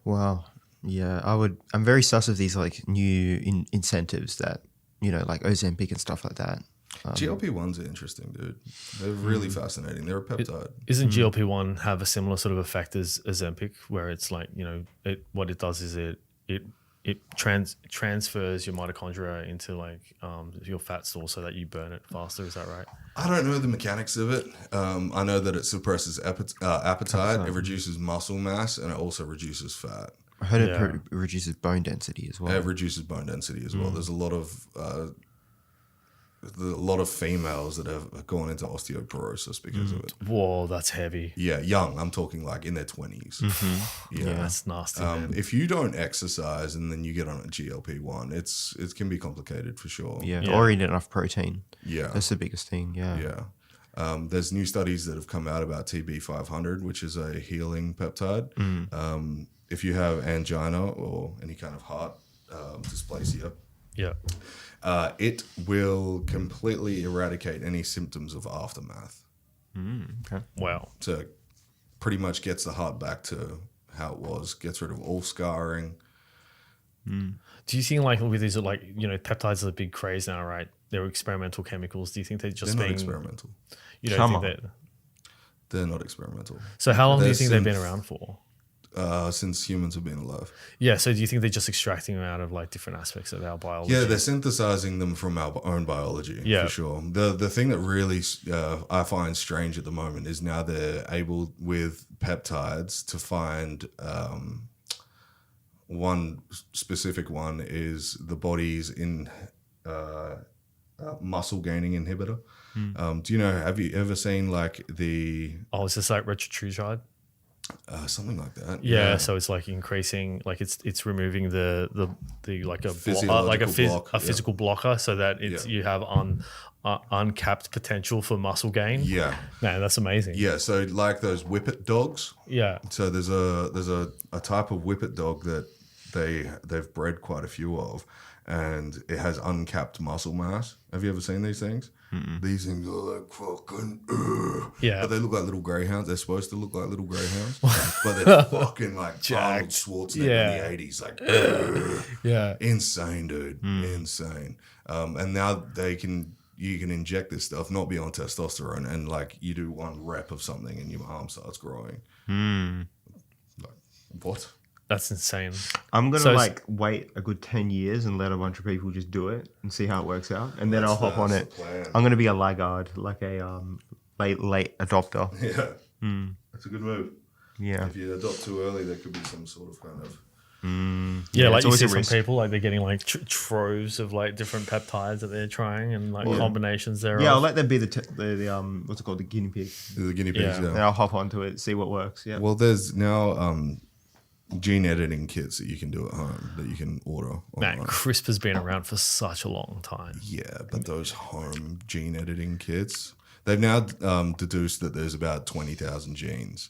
Wow. Yeah, I'm very sus of these like new incentives that, like Ozempic and stuff like that. GLP-1s are interesting, dude. They're really fascinating. They're a peptide. Isn't GLP-1 have a similar sort of effect as Ozempic, where it's like, what it does is it transfers your mitochondria into like your fat store so that you burn it faster. Is that right? I don't know the mechanics of it. I know that it suppresses appetite. It reduces muscle mass, and it also reduces fat. I heard it reduces bone density as well. It reduces bone density as well. There's a lot of females that have gone into osteoporosis because of it. Whoa, that's heavy. Yeah, young. I'm talking like in their 20s. Yeah, that's nasty. Man. If you don't exercise and then you get on a GLP-1, it can be complicated for sure. Yeah, or eat enough protein. Yeah. That's the biggest thing, Yeah. There's new studies that have come out about TB500, which is a healing peptide. If you have angina or any kind of heart dysplasia, it will completely eradicate any symptoms of aftermath. Okay. Wow. So pretty much gets the heart back to how it was, gets rid of all scarring. Do you think like with these like, peptides are a big craze now, right? They're experimental chemicals. Do you think they're just They're not experimental. You don't think that? They're not experimental. So how long do you think they've been around for? Since humans have been alive. Yeah, so do you think they're just extracting them out of like different aspects of our biology? Yeah, they're synthesizing them from our own biology, for sure. The thing that really I find strange at the moment is now they're able with peptides to find one specific one is the body's muscle gaining inhibitor. Do you know, have you ever seen like is this like retrotrutide? Something like that. Yeah, so it's like increasing, like it's removing the like a physical blocker, so that you have uncapped potential for muscle gain. Yeah, man, that's amazing. Yeah, so like those whippet dogs. Yeah. So there's a type of whippet dog that they've bred quite a few of, and it has uncapped muscle mass. Have you ever seen these things? Mm-mm. These things are like fucking yeah, but they look like little greyhounds. They're supposed to look like little greyhounds, but they're fucking like Arnold Schwarzenegger in the 80s, like insane, dude, insane. And now you can inject this stuff, not be on testosterone, and like you do one rep of something and your arm starts growing. Like, what? That's insane. I'm going to wait a good 10 years and let a bunch of people just do it and see how it works out. And then I'll hop on it. I'm going to be a laggard, like a late adopter. Yeah. That's a good move. Yeah. If you adopt too early, there could be some sort of kind of... like you see some people, like they're getting like troves of like different peptides that they're trying and like combinations thereof. Yeah, I'll let them be the what's it called, the guinea pig. The guinea pigs, yeah. Then I'll hop onto it, see what works. Yeah. Well, there's now... gene editing kits that you can do at home that you can order online. Man, CRISPR has been around for such a long time. Yeah, but those home gene editing kits, they've now deduced that there's about 20,000 genes.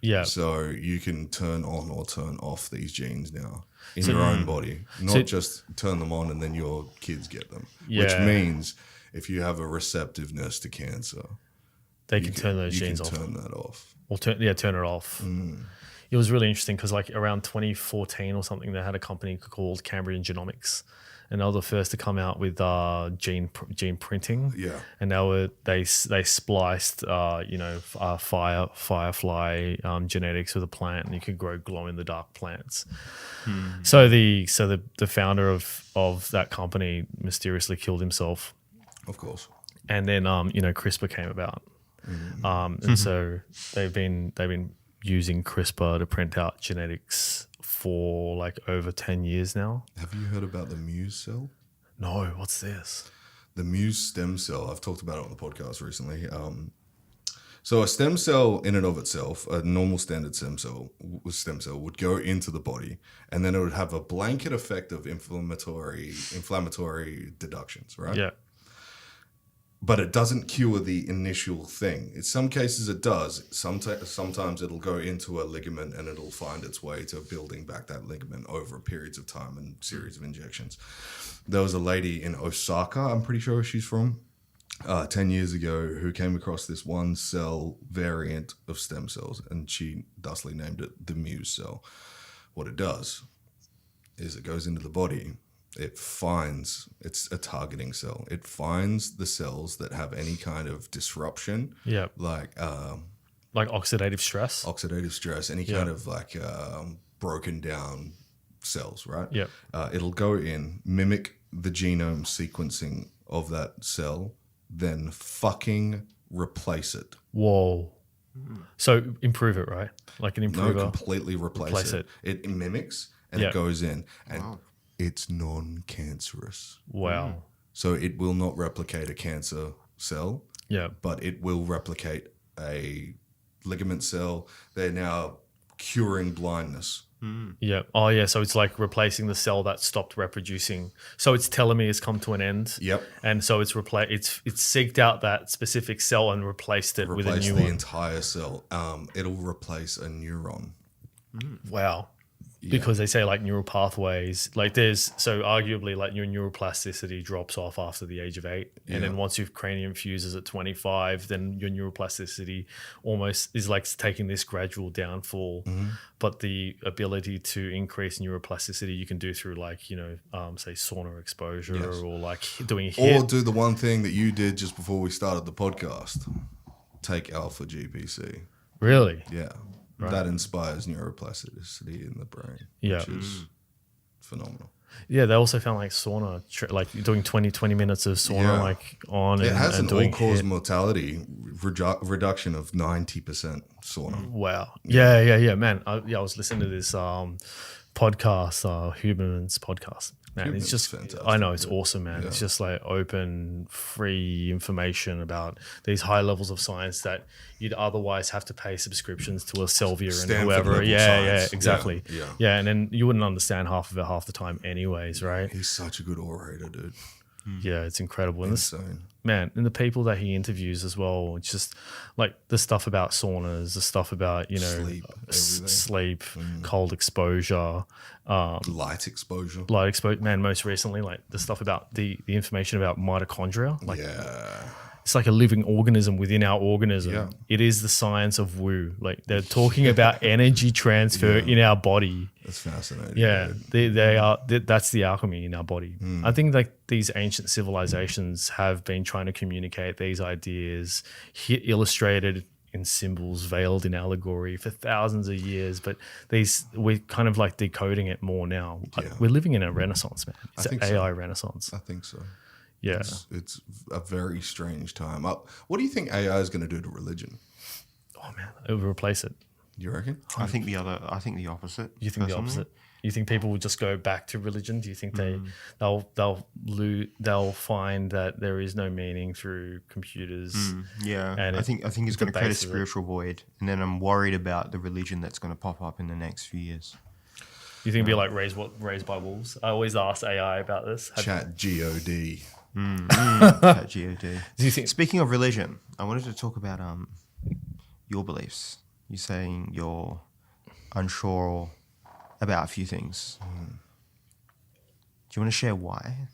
Yeah. So you can turn on or turn off these genes now in your own body, not just turn them on and then your kids get them. Yeah. Which means if you have a receptiveness to cancer, they can turn those genes off. You can turn that off. Or turn it off. It was really interesting because like around 2014 or something, they had a company called Cambrian Genomics, and they were the first to come out with gene printing. Yeah, and they spliced firefly genetics with a plant, and you could grow glow in the dark plants. So the founder of that company mysteriously killed himself. Of course. And then CRISPR came about, and so they've been using CRISPR to print out genetics for like over 10 years now. Have you heard about the Muse cell? No, what's this? The Muse stem cell. I've talked about it on the podcast recently. So a stem cell in and of itself, a normal standard stem cell would go into the body, and then it would have a blanket effect of inflammatory deductions, right? Yeah. But it doesn't cure the initial thing. In some cases it does. Sometimes it'll go into a ligament and it'll find its way to building back that ligament over periods of time and series of injections. There was a lady in Osaka, I'm pretty sure she's from, 10 years ago, who came across this one cell variant of stem cells, and she thusly named it the Muse cell. What it does is it goes into the body. It's a targeting cell. It finds the cells that have any kind of disruption, like oxidative stress, any kind of broken down cells, right? Yeah. It'll go in, mimic the genome sequencing of that cell, then fucking replace it. Whoa. So improve it, right? Like an improver. No, completely replace it. It mimics and it goes in, and it's non-cancerous. Wow. So it will not replicate a cancer cell. Yeah. But it will replicate a ligament cell. They're now curing blindness. Yeah. Oh, yeah. So it's like replacing the cell that stopped reproducing. So its telomere come to an end. Yep. And so it's seeked out that specific cell and replaced it with a new one. The entire cell. It'll replace a neuron. Wow. Yeah. Because they say like neural pathways, like arguably like your neuroplasticity drops off after the age of 8. And then once your cranium fuses at 25, then your neuroplasticity almost is like taking this gradual downfall. But the ability to increase neuroplasticity you can do through like, say sauna exposure or like doing a HIIT. Or do the one thing that you did just before we started the podcast. Take alpha GPC. Really? Yeah. Right. That inspires neuroplasticity in the brain, which is phenomenal. Yeah, they also found like sauna, like doing 20 minutes of sauna, like on. It has an all-cause HIIT. mortality reduction of 90% sauna. Wow. Yeah, man. I was listening to this podcast, Huberman's podcast. Man, it's just fantastic. I know, it's awesome, man. It's just like open, free information about these high levels of science that you'd otherwise have to pay subscriptions to Elsevier and whoever. Yeah, exactly. Yeah, and then you wouldn't understand half of it half the time anyways, right? He's such a good orator, dude. Yeah, it's incredible. Insane. And the people that he interviews as well, it's just like the stuff about saunas, the stuff about, sleep, cold exposure, light exposure. Man, most recently, like the stuff about the information about mitochondria. Like, it's like a living organism within our organism. Yeah. It is the science of woo. Like they're talking about energy transfer in our body. That's fascinating. Yeah, they are. That's the alchemy in our body. I think like these ancient civilizations have been trying to communicate these ideas, illustrated in symbols, veiled in allegory for thousands of years. But we're kind of like decoding it more now. We're living in a renaissance, man. It's an AI renaissance. I think so. Yeah, it's a very strange time. What do you think AI is going to do to religion? Oh man, it will replace it. You reckon? I think the opposite. You think the opposite? You think people will just go back to religion? Do you think they'll find that there is no meaning through computers? Yeah, and I think it's going to create a spiritual void, and then I'm worried about the religion that's going to pop up in the next few years. You think it'll be like raised by wolves? I always ask AI about this. Chat GOD. Chat GOD. Do you think? Speaking of religion, I wanted to talk about your beliefs. You're saying you're unsure about a few things. Do you want to share why?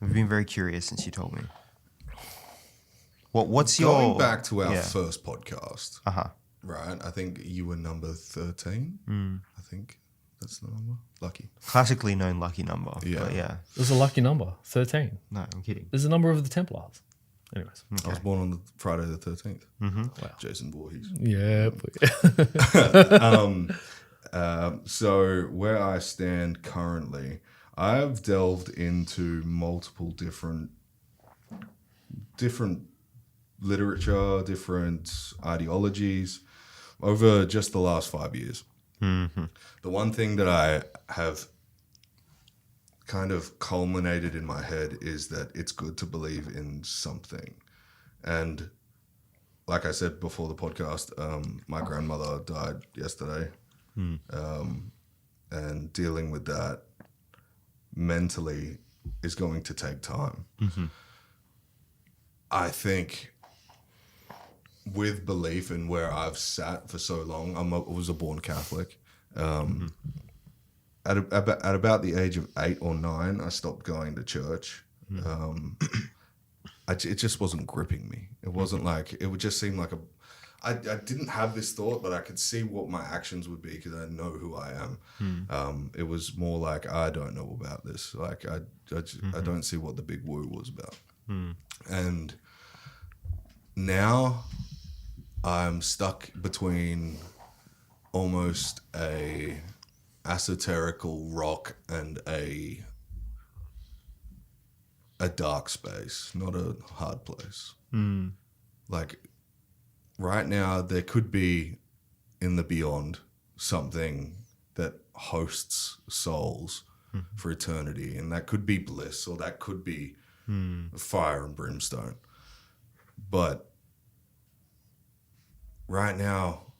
I've been very curious since you told me. What's going back to our first podcast? Right. I think you were number 13. I think that's the number. Lucky. Classically known lucky number. Yeah. It was a lucky number. 13. No, I'm kidding. It's the number of the Templars. Anyways, I was born on Friday the 13th. Wow. Jason Voorhees. Yeah. So where I stand currently, I've delved into multiple different literature, different ideologies over just the last 5 years. The one thing that I have kind of culminated in my head is that it's good to believe in something. And like I said before the podcast, my grandmother died yesterday. And dealing with that mentally is going to take time. I think with belief in where I've sat for so long, I was a born Catholic. At about the age of 8 or 9, I stopped going to church. It just wasn't gripping me. It wasn't like, it would just seem like I didn't have this thought, but I could see what my actions would be because I know who I am. It was more like, I don't know about this. Like, I don't see what the big woo was about. And now I'm stuck between almost a esoterical rock and a dark space, not a hard place. Like, right now, there could be in the beyond something that hosts souls for eternity, and that could be bliss, or that could be fire and brimstone. But right now,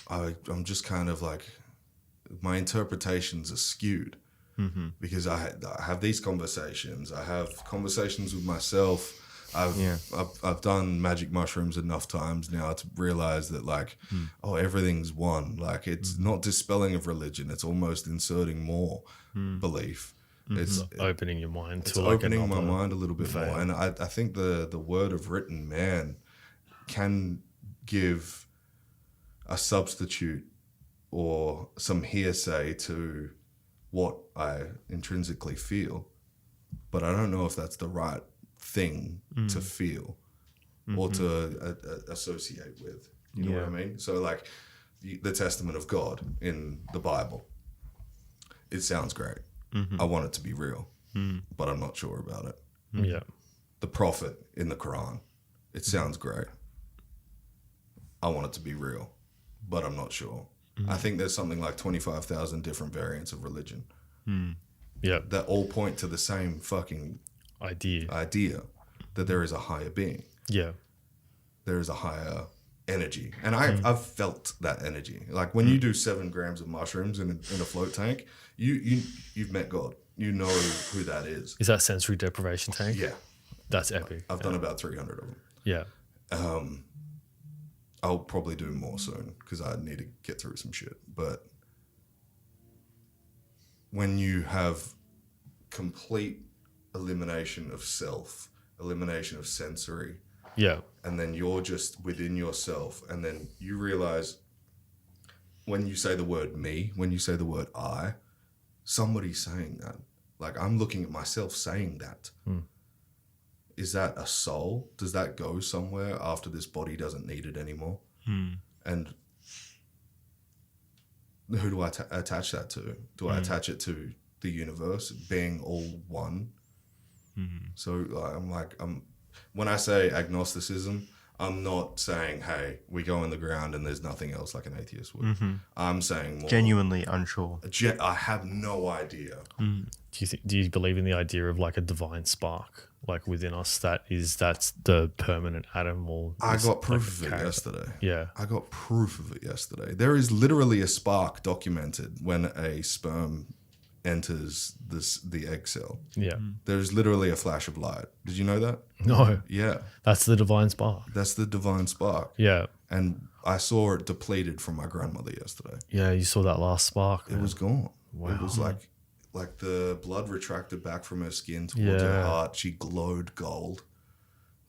I'm just kind of like, my interpretations are skewed because I have these conversations. I have conversations with myself. I've done magic mushrooms enough times now to realize that, like, everything's one. Like, it's not dispelling of religion. It's almost inserting more belief. It's opening your mind to, it's like, opening my mind a little bit more. And I think the word of written man can give a substitute or some hearsay to what I intrinsically feel. But I don't know if that's the right thing to feel or to associate with. You know what I mean? So, like, the testament of God in the Bible, it sounds great. I want it to be real, but I'm not sure about it. Yeah. The prophet in the Quran, it sounds great. I want it to be real, but I'm not sure. I think there's something like 25,000 different variants of religion. Yeah. That all point to the same fucking idea that there is a higher being. Yeah. There is a higher energy. And I've felt that energy. Like, when you do 7 grams of mushrooms in a float tank, you've met God. You know who that is. Is that sensory deprivation tank? Yeah. That's epic. I've done about 300 of them. Yeah. I'll probably do more soon because I need to get through some shit. But when you have complete elimination of self, elimination of sensory, and then you're just within yourself, and then you realize when you say the word me, when you say the word I, somebody's saying that. Like, I'm looking at myself saying that. Is that a soul? Does that go somewhere after this body doesn't need it anymore? And who do I attach that to? Do I attach it to the universe being all one? So when I say agnosticism, I'm not saying, hey, we go in the ground and there's nothing else like an atheist would. I'm saying more, genuinely unsure. I have no idea. Do you believe in the idea of, like, a divine spark, like, within us that's the permanent atom? Or I got proof of it yesterday. Yeah. I got proof of it yesterday. There is literally a spark documented when a sperm enters the egg cell. Yeah. There's literally a flash of light. Did you know that? No. Yeah. That's the divine spark. That's the divine spark. Yeah. And I saw it depleted from my grandmother yesterday. Yeah, you saw that last spark. It was gone. Wow. It was like the blood retracted back from her skin towards her heart. She glowed gold.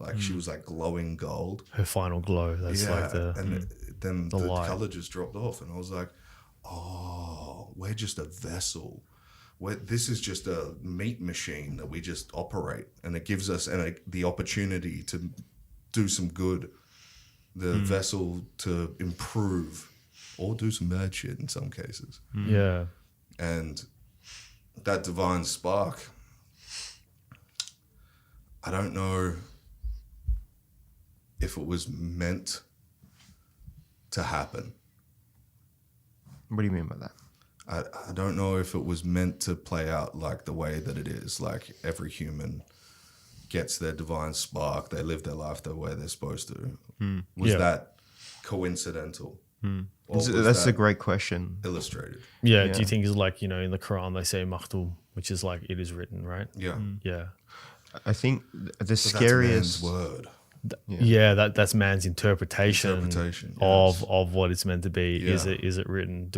Like, she was like glowing gold. Her final glow. That's like then the light. color just dropped off, and I was like, oh, we're just a vessel. This is just a meat machine that we just operate, and it gives us the opportunity to do some good. The vessel to improve or do some bad shit in some cases. Yeah. And that divine spark, I don't know if it was meant to happen. What do you mean by that? I don't know if it was meant to play out like the way that it is. Like, every human gets their divine spark, they live their life the way they're supposed to. Was Yeah. that coincidental? Or was That's a that great question. illustrated? Yeah. Yeah. Do you think it's like, in the Quran they say maktul, which is like it is written, right? Yeah. Yeah. I think the But that's scariest man's word. Yeah, that's man's interpretation, Interpretation, of yes. what it's meant to be. Yeah. Is it written?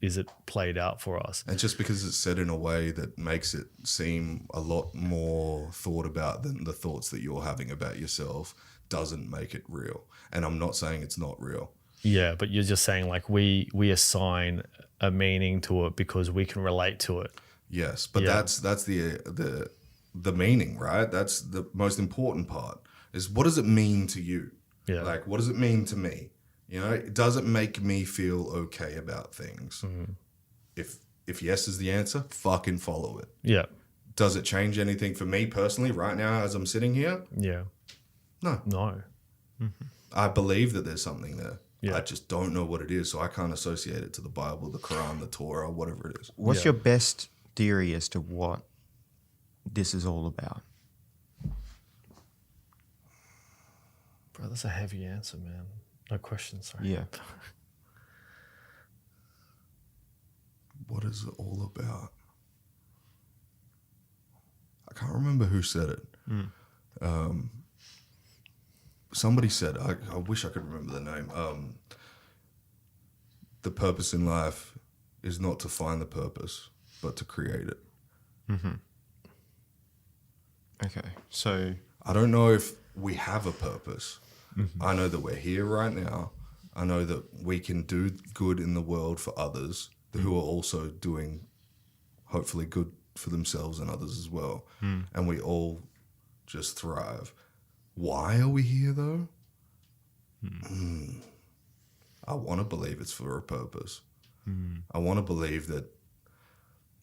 Is it played out for us? And just because it's said in a way that makes it seem a lot more thought about than the thoughts that you're having about yourself doesn't make it real. And I'm not saying it's not real. Yeah, but you're just saying like we assign a meaning to it because we can relate to it. Yes, but Yeah. that's the meaning, right? That's the most important part. Is what does it mean to you? Yeah. Like, what does it mean to me? Does it make me feel okay about things? If yes is the answer, fucking follow it. Yeah. Does it change anything for me personally right now as I'm sitting here? Yeah. No. No. I believe that there's something there. Yeah. I just don't know what it is, so I can't associate it to the Bible, the Quran, the Torah, whatever it is. What's Yeah. your best theory as to what this is all about? Bro, that's a heavy answer, man. No question, sorry. Yeah. What is it all about? I can't remember who said it. Somebody said, I wish I could remember the name. The purpose in life is not to find the purpose, but to create it. Okay. So I don't know if we have a purpose. I know that we're here right now. I know that we can do good in the world for others who are also doing, hopefully, good for themselves and others as well. And we all just thrive. Why are we here, though? I want to believe it's for a purpose. I want to believe that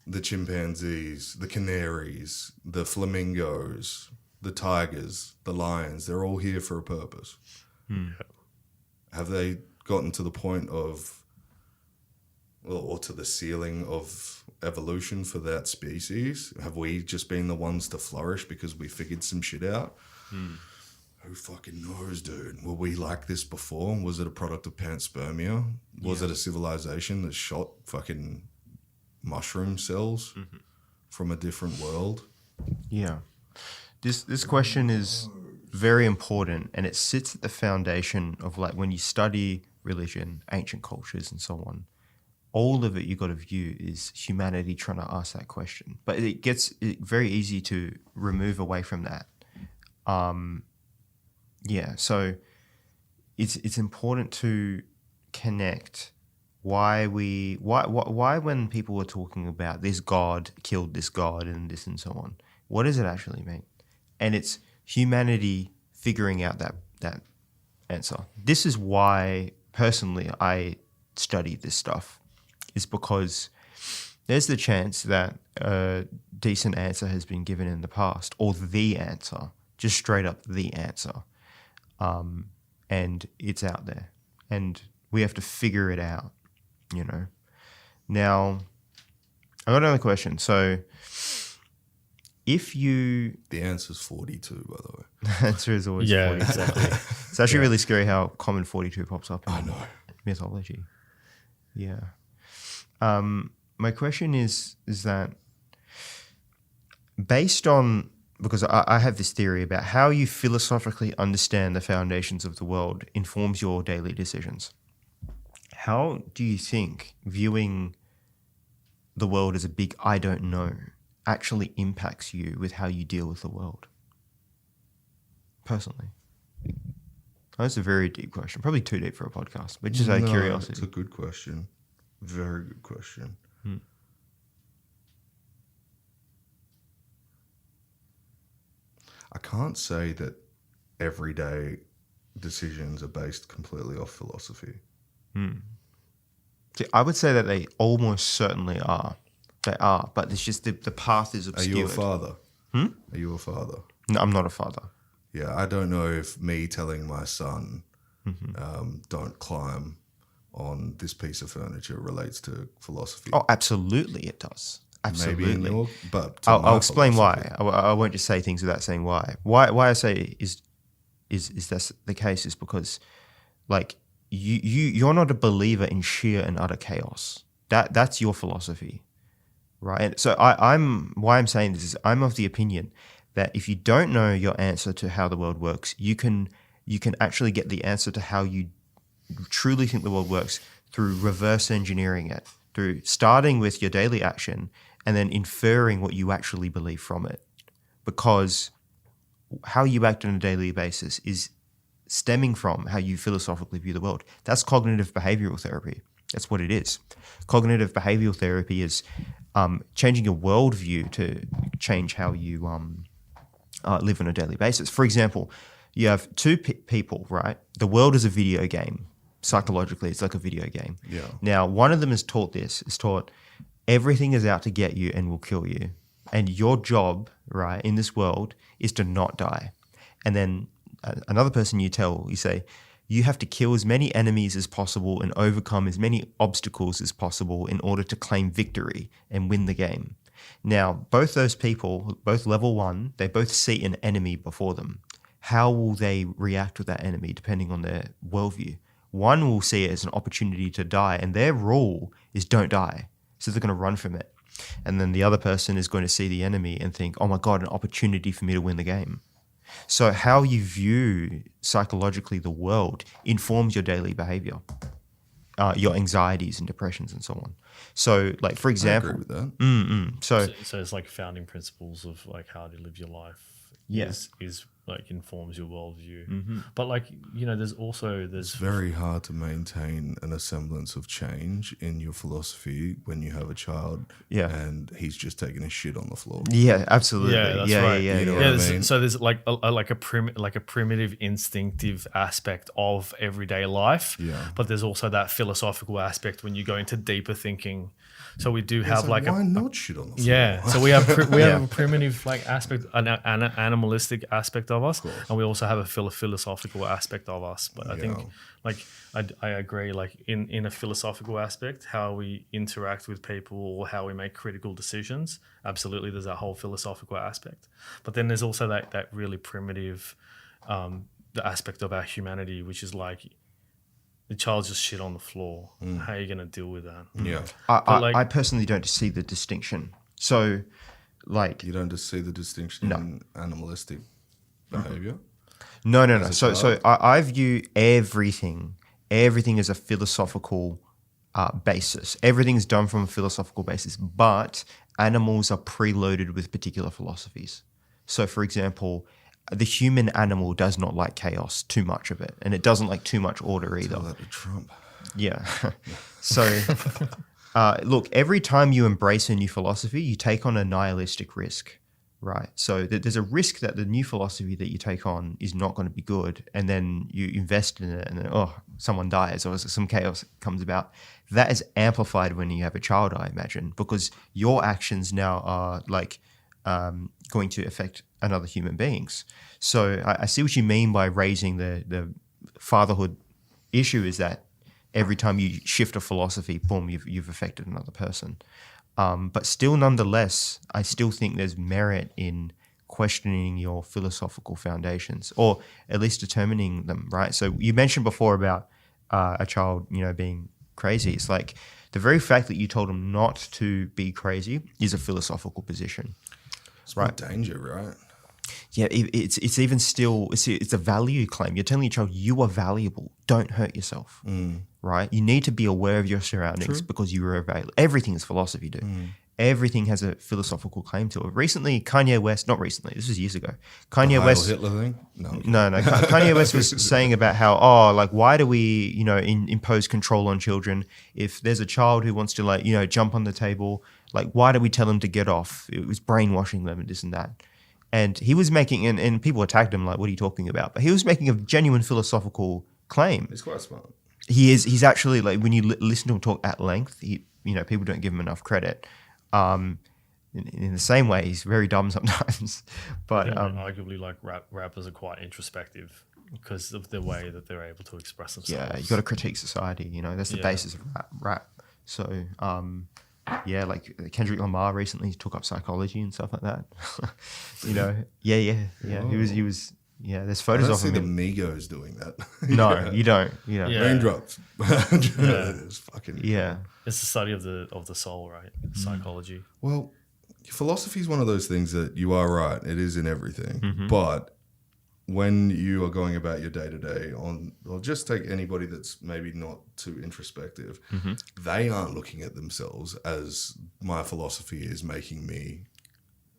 the chimpanzees, the canaries, the flamingos, the tigers, the lions, they're all here for a purpose. Have they gotten to the point of, or to the ceiling of evolution for that species? Have we just been the ones to flourish because we figured some shit out? Who fucking knows, dude? Were we like this before? Was it a product of panspermia? Was it a civilization that shot fucking mushroom cells from a different world? yeah, this question is very important, and it sits at the foundation of like when you study religion, ancient cultures, and so on. All of it you got to view is humanity trying to ask that question, but it gets very easy to remove away from that. Yeah, so it's important to connect why when people were talking about this God killed this God and this and so on, what does it actually mean? And it's humanity figuring out that answer. This is why personally I study this stuff, is because there's the chance that a decent answer has been given in the past, or the answer, just straight up the answer. And it's out there, and we have to figure it out, Now, I got another question. So, if you... The answer's 42, by the way. The answer is always 42. Exactly. It's actually really scary how common 42 pops up in know. mythology. Yeah. My question is that based on... Because I have this theory about how you philosophically understand the foundations of the world informs your daily decisions. How do you think viewing the world as a big I don't know actually impacts you with how you deal with the world? Personally. That's a very deep question. Probably too deep for a podcast, but just out of curiosity. It's a good question. Very good question. I can't say that everyday decisions are based completely off philosophy. See, I would say that they almost certainly are. They are, but it's just the path is Are obscured. you a father? Are you a father? No, I'm not a father. Yeah, I don't know if me telling my son, don't climb on this piece of furniture relates to philosophy. Oh, absolutely it does. Absolutely. maybe in your, but to I'll my explain philosophy. why. I won't just say things without saying why. Why I say is that's the case is because like you're not a believer in sheer and utter chaos. That's your philosophy, right? And so I'm saying this is I'm of the opinion that if you don't know your answer to how the world works, you can actually get the answer to how you truly think the world works through reverse engineering it, through starting with your daily action and then inferring what you actually believe from it. Because how you act on a daily basis is stemming from how you philosophically view the world. That's cognitive behavioral therapy. That's what it is. Cognitive behavioral therapy is changing your worldview to change how you live on a daily basis. For example, you have two people, right? The world is a video game. Psychologically, it's like a video game. Yeah. Now, one of them is taught everything is out to get you and will kill you. And your job, right, in this world is to not die. And then another person you say, you have to kill as many enemies as possible and overcome as many obstacles as possible in order to claim victory and win the game. Now, both those people, both level 1, they both see an enemy before them. How will they react with that enemy depending on their worldview? One will see it as an opportunity to die, and their rule is don't die. So they're going to run from it. And then the other person is going to see the enemy and think, oh my God, an opportunity for me to win the game. So how you view psychologically the world informs your daily behavior, your anxieties and depressions and so on. So like, for example, I agree with that. So it's like founding principles of like how to live your life. Yes. Is like informs your worldview. But like, there's It's very hard to maintain a semblance of change in your philosophy when you have a child and he's just taking a shit on the floor. Yeah, absolutely. Yeah, that's right. You know what I mean? So there's like a primitive instinctive aspect of everyday life. Yeah. But there's also that philosophical aspect when you go into deeper thinking. So we do have like why not shit on the floor? Yeah, so we have have a primitive like aspect, an animalistic aspect of us, and we also have a philosophical aspect of us. But I think like I agree, like in a philosophical aspect, how we interact with people or how we make critical decisions. Absolutely, there's that whole philosophical aspect. But then there's also that really primitive the aspect of our humanity, which is like the child just shit on the floor. How are you going to deal with that? Yeah. I personally don't see the distinction. So, like... You don't just see the distinction in animalistic behavior? No. So I view everything as a philosophical basis. Everything is done from a philosophical basis, but animals are preloaded with particular philosophies. So, for example... The human animal does not like chaos, too much of it, and it doesn't like too much order either. Tell that to Trump. Yeah. So, look, every time you embrace a new philosophy, you take on a nihilistic risk, right? So there's a risk that the new philosophy that you take on is not going to be good, and then you invest in it, and then, someone dies or some chaos comes about. That is amplified when you have a child, I imagine, because your actions now are like going to affect another human beings. So I see what you mean by raising the fatherhood issue, is that every time you shift a philosophy, boom, you've affected another person. But still, nonetheless, I still think there's merit in questioning your philosophical foundations, or at least determining them, right? So you mentioned before about a child, being crazy. It's like the very fact that you told them not to be crazy is a philosophical position. It's right. Danger, right? Yeah, it's even still, it's a value claim. You're telling your child you are valuable. Don't hurt yourself, right? You need to be aware of your surroundings because you are valuable. Everything is philosophy, dude. Everything has a philosophical claim to it. Recently, Kanye West, not recently, this was years ago. Kanye West, Hitler thing? No. Kanye West was saying about how, why do we, impose control on children? If there's a child who wants to jump on the table, why do we tell them to get off? It was brainwashing them and this and that. And he was making, and people attacked him like, what are you talking about? But he was making a genuine philosophical claim. He's quite smart. He is. He's actually, when you listen to him talk at length, people don't give him enough credit. In the same way, he's very dumb sometimes. But arguably, rappers are quite introspective because of the way that they're able to express themselves. Yeah, you got to critique society. That's the basis of rap. So, Yeah, like Kendrick Lamar recently took up psychology and stuff like that. You know, yeah. He was. Yeah, there's I photos don't of see him. the Migos doing that. No, you don't. Yeah. Raindrops. It's fucking Yeah. It's the study of the soul, right? Psychology. Well, philosophy is one of those things that you are right. It is in everything. Mm-hmm. But when you are going about your day to day or just take anybody that's maybe not too introspective, Mm-hmm. they aren't looking at themselves as my philosophy is making me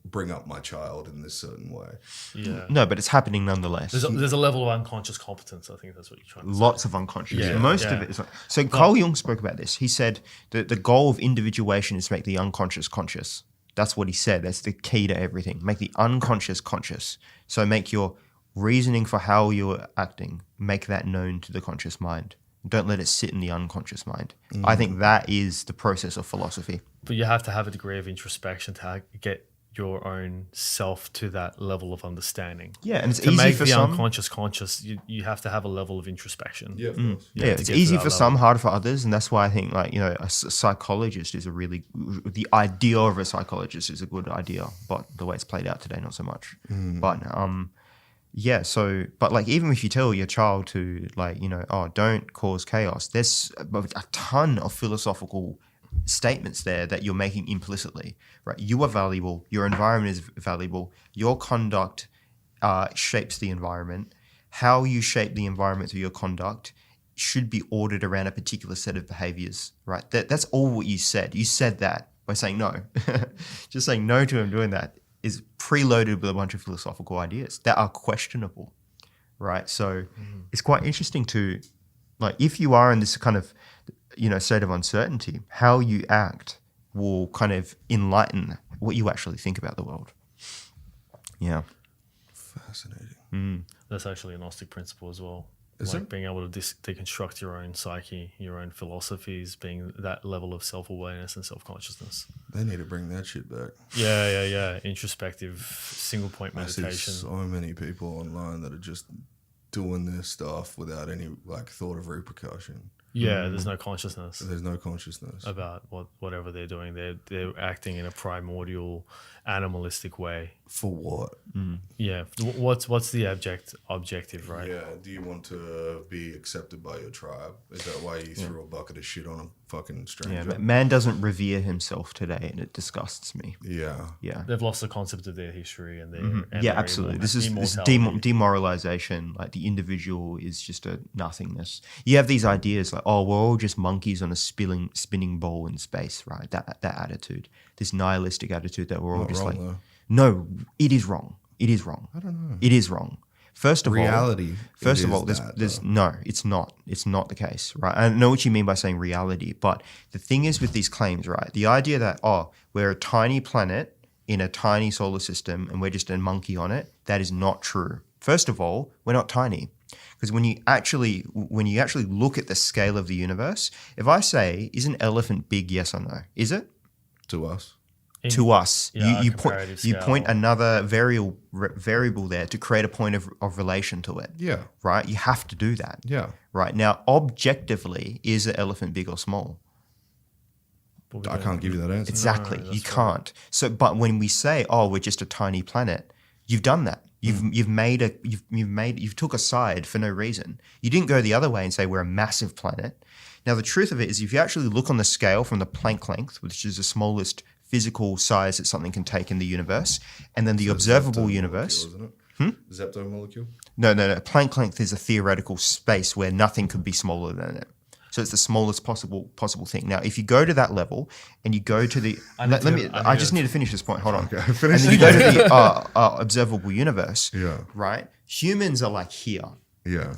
bring up my child in this certain way. Yeah. No, but it's happening nonetheless. There's a level of unconscious competence. I think that's what you're trying to say. Lots of unconscious. Yeah, Most yeah. of it is like, so Carl Jung spoke about this. He said that the goal of individuation is to make the unconscious conscious. That's what he said. That's the key to everything. Make the unconscious conscious. So make your reasoning for how you're acting, make that known to the conscious mind. Don't let it sit in the unconscious mind. I think that is the process of philosophy. But you have to have a degree of introspection to get your own self to that level of understanding. Yeah, and it's to easy make for the some. unconscious conscious, you have to have a level of introspection. Yeah, of course. Yeah, to it's get to easy that for level. some, hard for others, and that's why I think, like, you know, a psychologist is the idea of a psychologist is a good idea, but the way it's played out today, not so much. But yeah, so but like even if you tell your child to, like, you know, oh, don't cause chaos, there's a ton of philosophical statements there that you're making implicitly, right? You are valuable. Your environment is valuable. Your conduct shapes the environment. How you shape the environment through your conduct should be ordered around a particular set of behaviors, right? That's all what you said. You said that by saying no. Just saying no to him doing that is preloaded with a bunch of philosophical ideas that are questionable, right? So it's quite interesting to, like, if you are in this kind of, you know, state of uncertainty, how you act will kind of enlighten what you actually think about the world. Yeah. Fascinating. That's actually a Gnostic principle as well. Is like it? being able to deconstruct your own psyche, your own philosophies, being that level of self-awareness and self-consciousness. They need to bring that shit back. Yeah. Introspective, single point I see meditation. so many people online that are just doing this stuff without any like thought of repercussion. Yeah, there's no consciousness There's no consciousness. about whatever they're doing. They're acting in a primordial, animalistic way. For what? Yeah. What's the objective, right? Yeah. Do you want to be accepted by your tribe? Is that why you threw a bucket of shit on a fucking Yeah, stranger? but man doesn't revere himself today, and it disgusts me. Yeah. Yeah. They've lost the concept of their history and their and Yeah, their absolutely. This is immortality. demoralization. Like the individual is just a nothingness. You have these ideas like, oh, we're all just monkeys on a spinning ball in space, right? That attitude, this nihilistic attitude that we're all Not just wrong, like, though. no, it is wrong. It is wrong. I don't know. It is wrong. First of Reality. all, there's no, it's not. It's not the case, right? I know what you mean by saying reality, but the thing is with these claims, right? The idea that, oh, we're a tiny planet in a tiny solar system and we're just a monkey on it, that is not true. First of all, we're not tiny. Because when you actually look at the scale of the universe, if I say, is an elephant big, yes or no? Is it? To us. To us, Yeah, you comparative point scale. another variable there to create a point of relation to it. Yeah. Right? You have to do that. Yeah. Right. Now, objectively, is an elephant big or small? I can't give you that answer. Exactly. that's You can't. So, but when we say, oh, we're just a tiny planet, you've done that. You've took a side for no reason. You didn't go the other way and say we're a massive planet. Now, the truth of it is, if you actually look on the scale from the Planck length, which is the smallest physical size that something can take in the universe, and then the observable universe. Isn't it? Zeptomolecule? No. Planck length is a theoretical space where nothing could be smaller than it. So it's the smallest possible thing. Now, if you go to that level and you go to the, I just need to finish this point. Hold on. Okay, and then you go to the observable universe. Yeah. Right. Humans are like here. Yeah.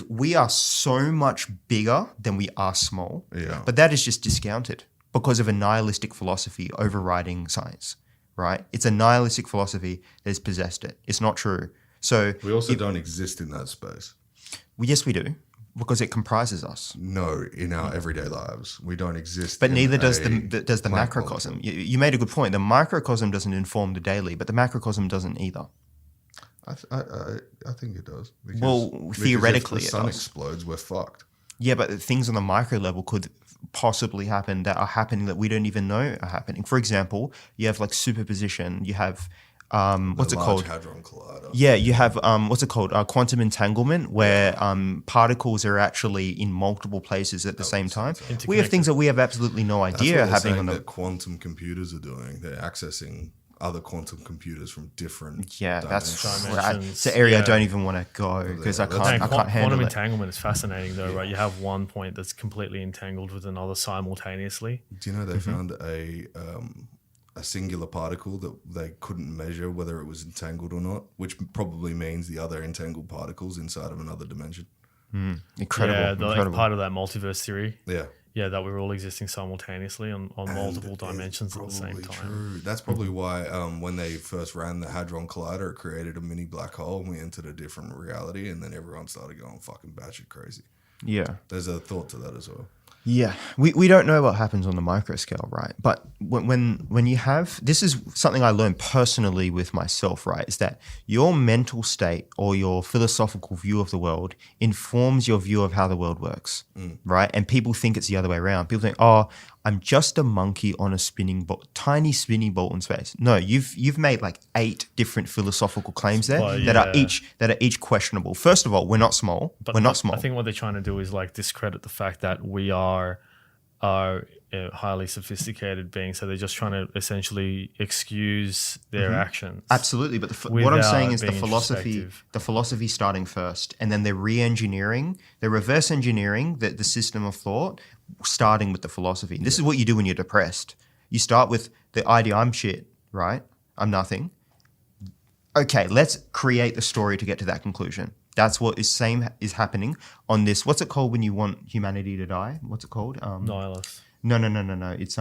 We are so much bigger than we are small. Yeah. But that is just discounted because of a nihilistic philosophy overriding science, right? It's a nihilistic philosophy that has possessed it. It's not true. So We also don't exist in that space. yes, we do, because it comprises us. No, in our everyday lives. We don't exist. But in neither does a the plant macrocosm. molecule. You made a good point. The microcosm doesn't inform the daily, but the macrocosm doesn't either. I think it does. Well, theoretically if it the sun does. explodes, we're fucked. Yeah, but things on the micro level could possibly happened that are happening that we don't even know are happening. For example, you have like superposition. You have what's it called? Hadron Collider. Yeah, you have what's it called? Quantum entanglement, where particles are actually in multiple places at the same time. We have things that we have absolutely no idea happening on the. That quantum computers are doing. They're accessing other quantum computers from different. Yeah, that's dimensions. right. It's an area I don't even want to go because I can't handle quantum it. entanglement is fascinating, though, right? You have one point that's completely entangled with another simultaneously. Do you know they found a singular particle that they couldn't measure whether it was entangled or not, which probably means the other entangled particles inside of another dimension. Incredible. Yeah, incredible. like part of that multiverse theory. Yeah. Yeah, that we're all existing simultaneously on multiple dimensions at the same time. True. That's probably why when they first ran the Hadron Collider, it created a mini black hole and we entered a different reality, and then everyone started going fucking batshit crazy. Yeah. There's a thought to that as well. Yeah, we don't know what happens on the micro scale, right? But when you have, this is something I learned personally with myself, right? Is that your mental state or your philosophical view of the world informs your view of how the world works, right? And people think it's the other way around. People think, oh, I'm just a monkey on a spinning ball, tiny spinning ball in space. No, you've made like 8 different philosophical claims there that are each questionable. First of all, we're not small. We're not small. I think what they're trying to do is like discredit the fact that we are highly sophisticated beings. So they're just trying to essentially excuse their actions. Absolutely, but what I'm saying is the philosophy starting first, and then they're reverse engineering the system of thought, starting with the philosophy. This is what you do when you're depressed. You start with the idea, I'm shit, right? I'm nothing. Okay, let's create the story to get to that conclusion. That's what is happening on this. What's it called when you want humanity to die? What's it called? Nihilist. No. It's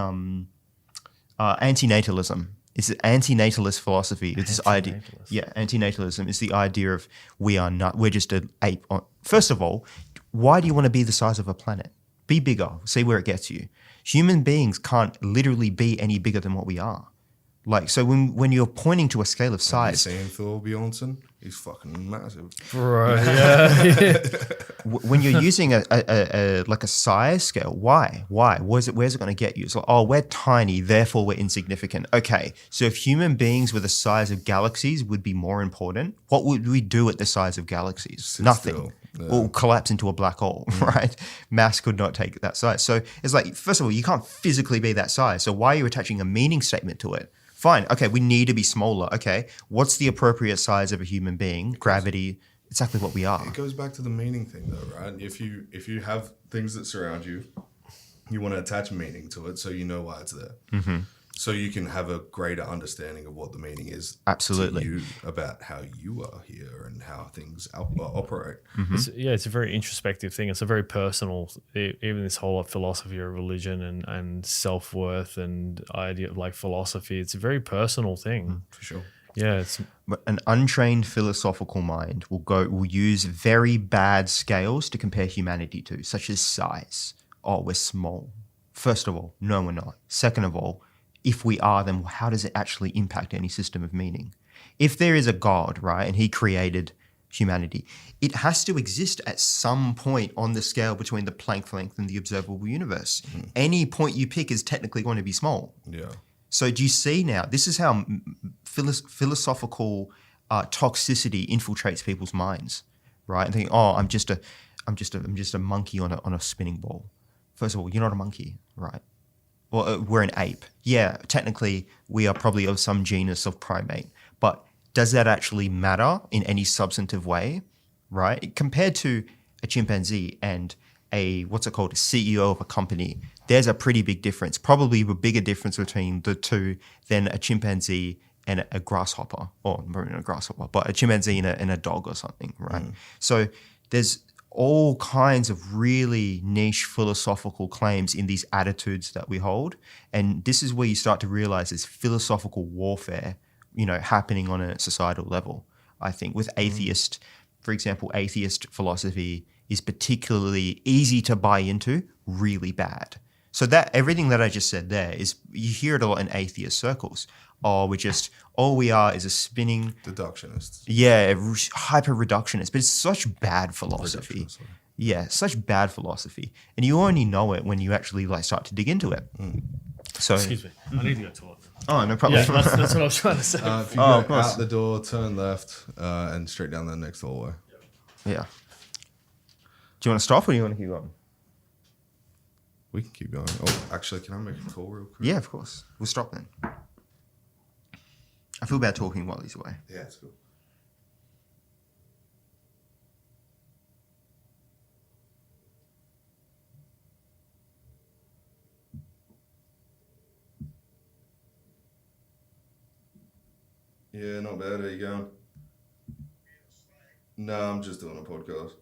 antinatalism. It's an antinatalist philosophy. It's this idea. Yeah, antinatalism is the idea of we're just an ape. First of all, why do you want to be the size of a planet? Be bigger. See where it gets you. Human beings can't literally be any bigger than what we are. Like, so when you're pointing to a scale of size, have you seen Thor Bjornsson? He's fucking massive, bro. Yeah. When you're using a size scale, why? Where's it going to get you? It's like, oh, we're tiny, therefore we're insignificant. Okay, so if human beings were the size of galaxies would be more important, what would we do at the size of galaxies? Nothing. Yeah. Or collapse into a black hole, right? Mass could not take that size. So it's like, first of all, you can't physically be that size. So why are you attaching a meaning statement to it? Fine. Okay, we need to be smaller. Okay, what's the appropriate size of a human being? Gravity, exactly what we are. It goes back to the meaning thing though, right? If you have things that surround you, you want to attach meaning to it so you know why it's there. Mm-hmm. So you can have a greater understanding of what the meaning is. Absolutely. To you about how you are here and how things operate. Mm-hmm. It's a very introspective thing. It's a very personal, even this whole philosophy of religion and self-worth and idea of like philosophy. It's a very personal thing. For sure. Yeah. But an untrained philosophical mind will use very bad scales to compare humanity to, such as size. Oh, we're small. First of all, no, we're not. Second of all, if we are, then how does it actually impact any system of meaning? If there is a God, right, and he created humanity, it has to exist at some point on the scale between the Planck length and the observable universe. Mm-hmm. Any point you pick is technically going to be small. Yeah. So do you see now, this is how philosophical toxicity infiltrates people's minds, right? And thinking, oh, I'm just a monkey on a spinning ball. First of all, you're not a monkey, right? Well, we're an ape. Yeah, technically, we are probably of some genus of primate. But does that actually matter in any substantive way, right? Compared to a chimpanzee and a CEO of a company, there's a pretty big difference. Probably a bigger difference between the two than a chimpanzee and a grasshopper, or not a grasshopper, but a chimpanzee and a dog or something, right? So there's all kinds of really niche philosophical claims in these attitudes that we hold. And this is where you start to realize there's philosophical warfare, happening on a societal level. I think with for example, atheist philosophy is particularly easy to buy into, really bad. So that everything that I just said there is, you hear it a lot in atheist circles. Oh, all we are is a spinning... Deductionists. Yeah, hyper-reductionist. But it's such bad philosophy. such bad philosophy, and you only know it when you actually like start to dig into it. So, Excuse me, I need to go to toilet. oh, no problem. Yeah, that's what I was trying to say. If you of go course. out the door, turn left, and straight down the next hallway. Yeah. Do you want to stop or do you want to keep going? We can keep going. Oh, actually, can I make a call real quick? Yeah, of course. We'll stop then. I feel bad talking while he's away. Yeah, it's cool. Yeah, not bad. How you going? No, I'm just doing a podcast.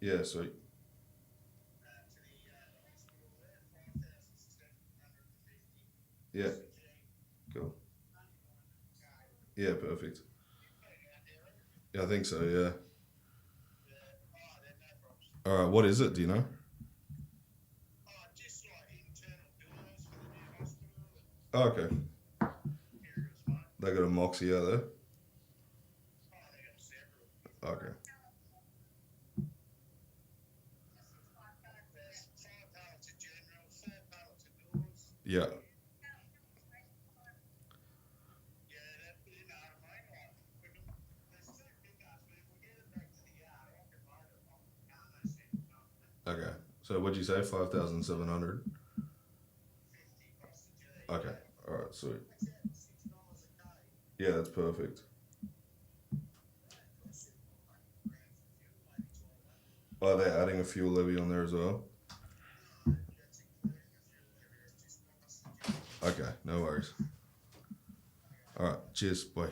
Yeah, sweet. Yeah, cool. Yeah, perfect. Yeah, I think so, yeah. All right, what is it? Do you know? Oh, okay. They got a Moxie out there? Okay. Yeah. Okay. So what'd you say? 5,700? Okay. All right. Sweet. Yeah, that's perfect. Oh, they're adding a fuel levy on there as well? Okay. No worries. All right. Cheers. Bye.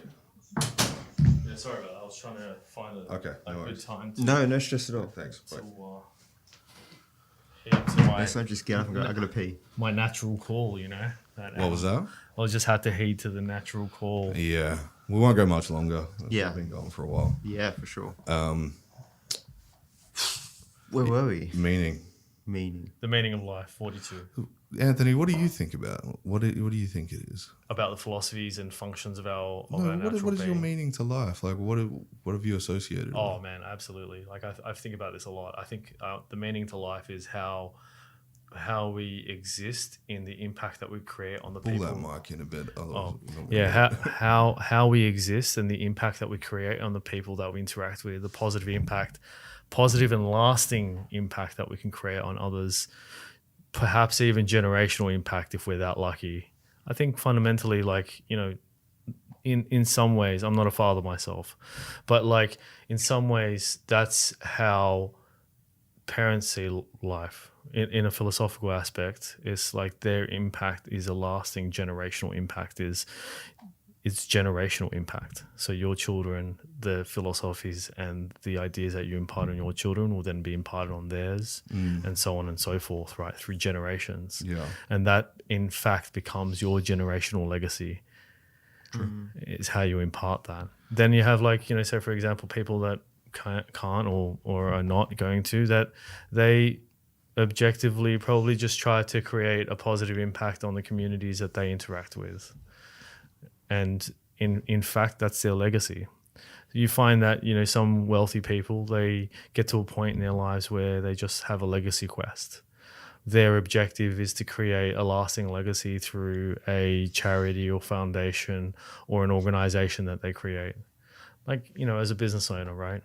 Yeah, sorry about that. I was trying to find a Okay, no good worries. time to, No stress at all. Thanks. Bye. head to my, Let's not just get up and go, I got to pee. my natural call, What was that? I just had to heed to the natural call. Yeah. We won't go much longer. Yeah. We've been going for a while. Yeah, for sure. Where were we? Meaning. Meaning. The meaning of life, 42. Anthony, what do you think about? What do you think it is? About the philosophies and functions of our No, natural what is your being. meaning to life? Like, what have you associated Oh with? man, absolutely. Like I think about this a lot. I think the meaning to life is how we exist in the impact that we create on the Pull people. that mic in a bit. Oh, yeah, how we exist and the impact that we create on the people that we interact with, the positive impact, positive and lasting impact that we can create on others, perhaps even generational impact if we're that lucky. I think fundamentally, like, in some ways, I'm not a father myself, but like in some ways, that's how parents see life. In a philosophical aspect, it's like their impact is a lasting generational impact. It's generational impact. So your children, the philosophies and the ideas that you impart on your children will then be imparted on theirs, and so on and so forth, right, through generations. Yeah. And that, in fact, becomes your generational legacy. Is how you impart that. Then you have, like, say, for example, people that can't or are not going to, that they objectively probably just try to create a positive impact on the communities that they interact with. And in fact, that's their legacy. You find that, some wealthy people, they get to a point in their lives where they just have a legacy quest. Their objective is to create a lasting legacy through a charity or foundation or an organization that they create. Like, as a business owner, right?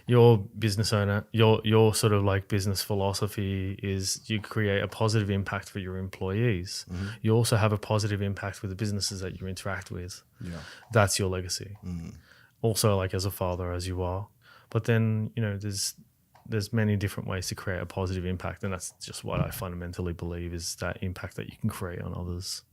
Your business owner, your sort of like business philosophy is you create a positive impact for your employees. Mm-hmm. You also have a positive impact with the businesses that you interact with. Yeah. That's your legacy. Also, like as a father, as you are. But then, there's many different ways to create a positive impact, and that's just what I fundamentally believe is that impact that you can create on others.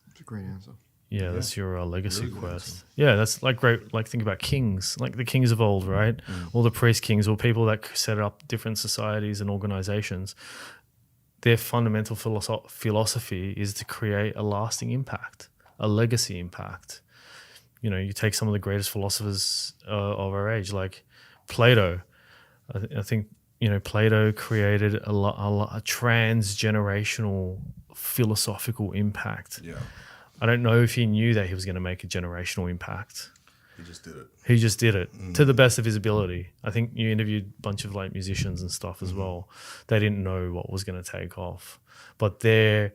That's a great answer. Yeah, that's your legacy Really good quest. answer. Yeah, that's like great. Like think about kings, like the kings of old, right? All the priest kings or people that set up different societies and organizations. Their fundamental philosophy is to create a lasting impact, a legacy impact. You take some of the greatest philosophers of our age, like Plato. I think Plato created a transgenerational philosophical impact. Yeah. I don't know if he knew that he was going to make a generational impact. He just did it. He just did it to the best of his ability. I think you interviewed a bunch of like musicians and stuff as well. They didn't know what was going to take off, but their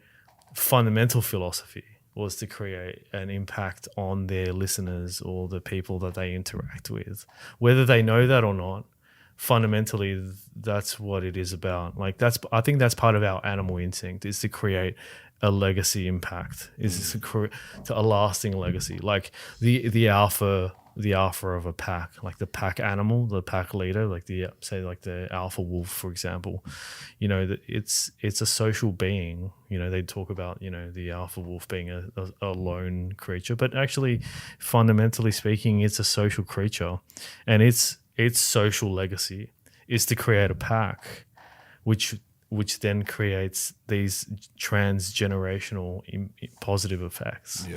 fundamental philosophy was to create an impact on their listeners or the people that they interact with, whether they know that or not. Fundamentally, that's what it is about. Like I think that's part of our animal instinct, is to create a legacy impact, is to a lasting legacy. Like the alpha of a pack, like the pack animal, the pack leader, like the alpha wolf, for example. You know, that it's a social being. You know, they talk about, you know, the alpha wolf being a lone creature, but actually, fundamentally speaking, it's a social creature, and its social legacy is to create a pack, which then creates these transgenerational positive effects.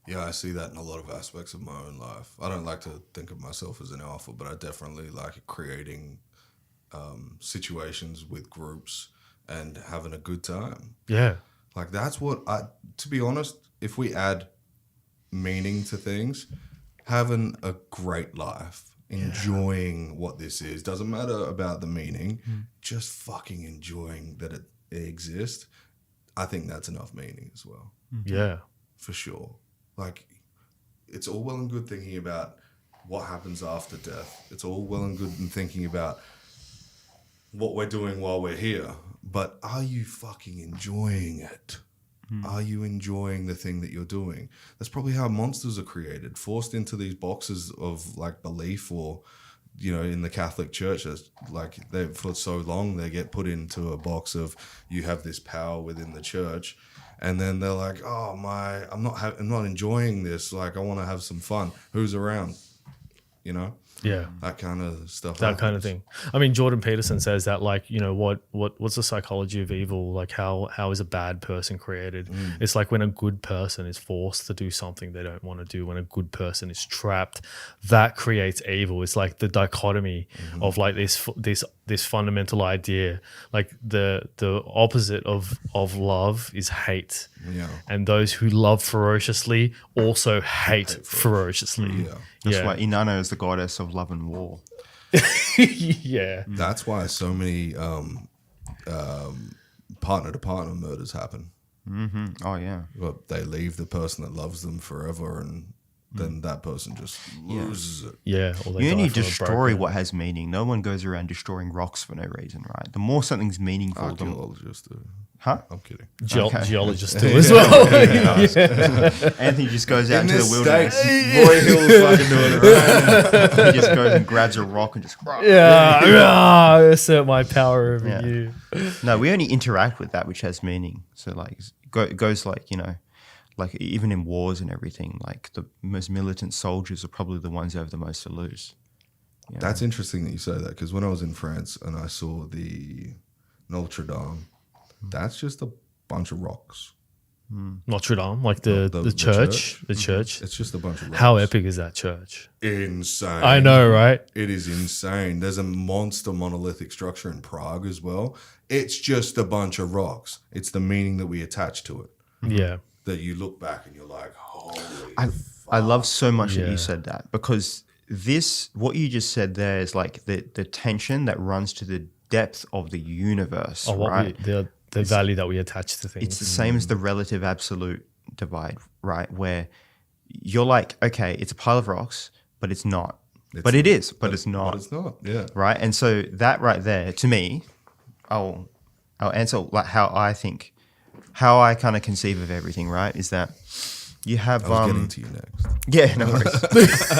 Yeah, I see that in a lot of aspects of my own life. I don't like to think of myself as an alpha, but I definitely like creating situations with groups and having a good time. Yeah. Like that's what to be honest, if we add meaning to things, having a great life, enjoying what this is, doesn't matter about the meaning, just fucking enjoying that it exists. I think that's enough meaning as well. Yeah. For sure. Like, it's all well and good thinking about what happens after death. It's all well and good in thinking about what we're doing while we're here. But are you fucking enjoying it? Are you enjoying the thing that you're doing? That's probably how monsters are created, forced into these boxes of like belief, or, you know, in the Catholic Church, like for so long they get put into a box of you have this power within the church, and then they're like, oh my, I'm not enjoying this. Like I want to have some fun. Who's around? You know. Yeah, that kind of stuff. That kind of thing. I mean, Jordan Peterson says that, like, you know, what's the psychology of evil? Like, how is a bad person created? It's like when a good person is forced to do something they don't want to do. When a good person is trapped, that creates evil. It's like the dichotomy of like this fundamental idea. Like the opposite of love is hate. Yeah. And those who love ferociously also hate ferociously. Yeah. That's why Inanna is the goddess of love and war. Yeah. That's why so many partner-to-partner murders happen. Mm-hmm. Oh, yeah. But they leave the person that loves them forever, and then that person just loses it. Yeah. You only destroy what has meaning. No one goes around destroying rocks for no reason, right? The more something's meaningful, archaeologists do. Huh? I'm kidding. Geologists do as well. Anthony just goes out into the wilderness. Roy Hill's fucking doing it right. He just goes and grabs a rock and just assert my power over you. No, we only interact with that which has meaning. So like it goes like, you know, like even in wars and everything, like the most militant soldiers are probably the ones who have the most to lose. You know? That's interesting that you say that, because when I was in France and I saw the Notre Dame, that's just a bunch of rocks. Notre Dame, like the church. The church. It's just a bunch of rocks. How epic is that church? Insane. I know, right? It is insane. There's a monster monolithic structure in Prague as well. It's just a bunch of rocks. It's the meaning that we attach to it. Yeah. That you look back and you're like, holy I love so much that you said that, because what you just said there is like the tension that runs to the depth of the universe, right? The value that we attach to things. It's the same as the relative absolute divide, right? Where you're like, okay, it's a pile of rocks, but it's not. It is, but it's not. But it's not, yeah. Right? And so that right there, to me, I'll answer like how I kind of conceive of everything, right? Is that you have... I was getting to you next. Yeah, no worries.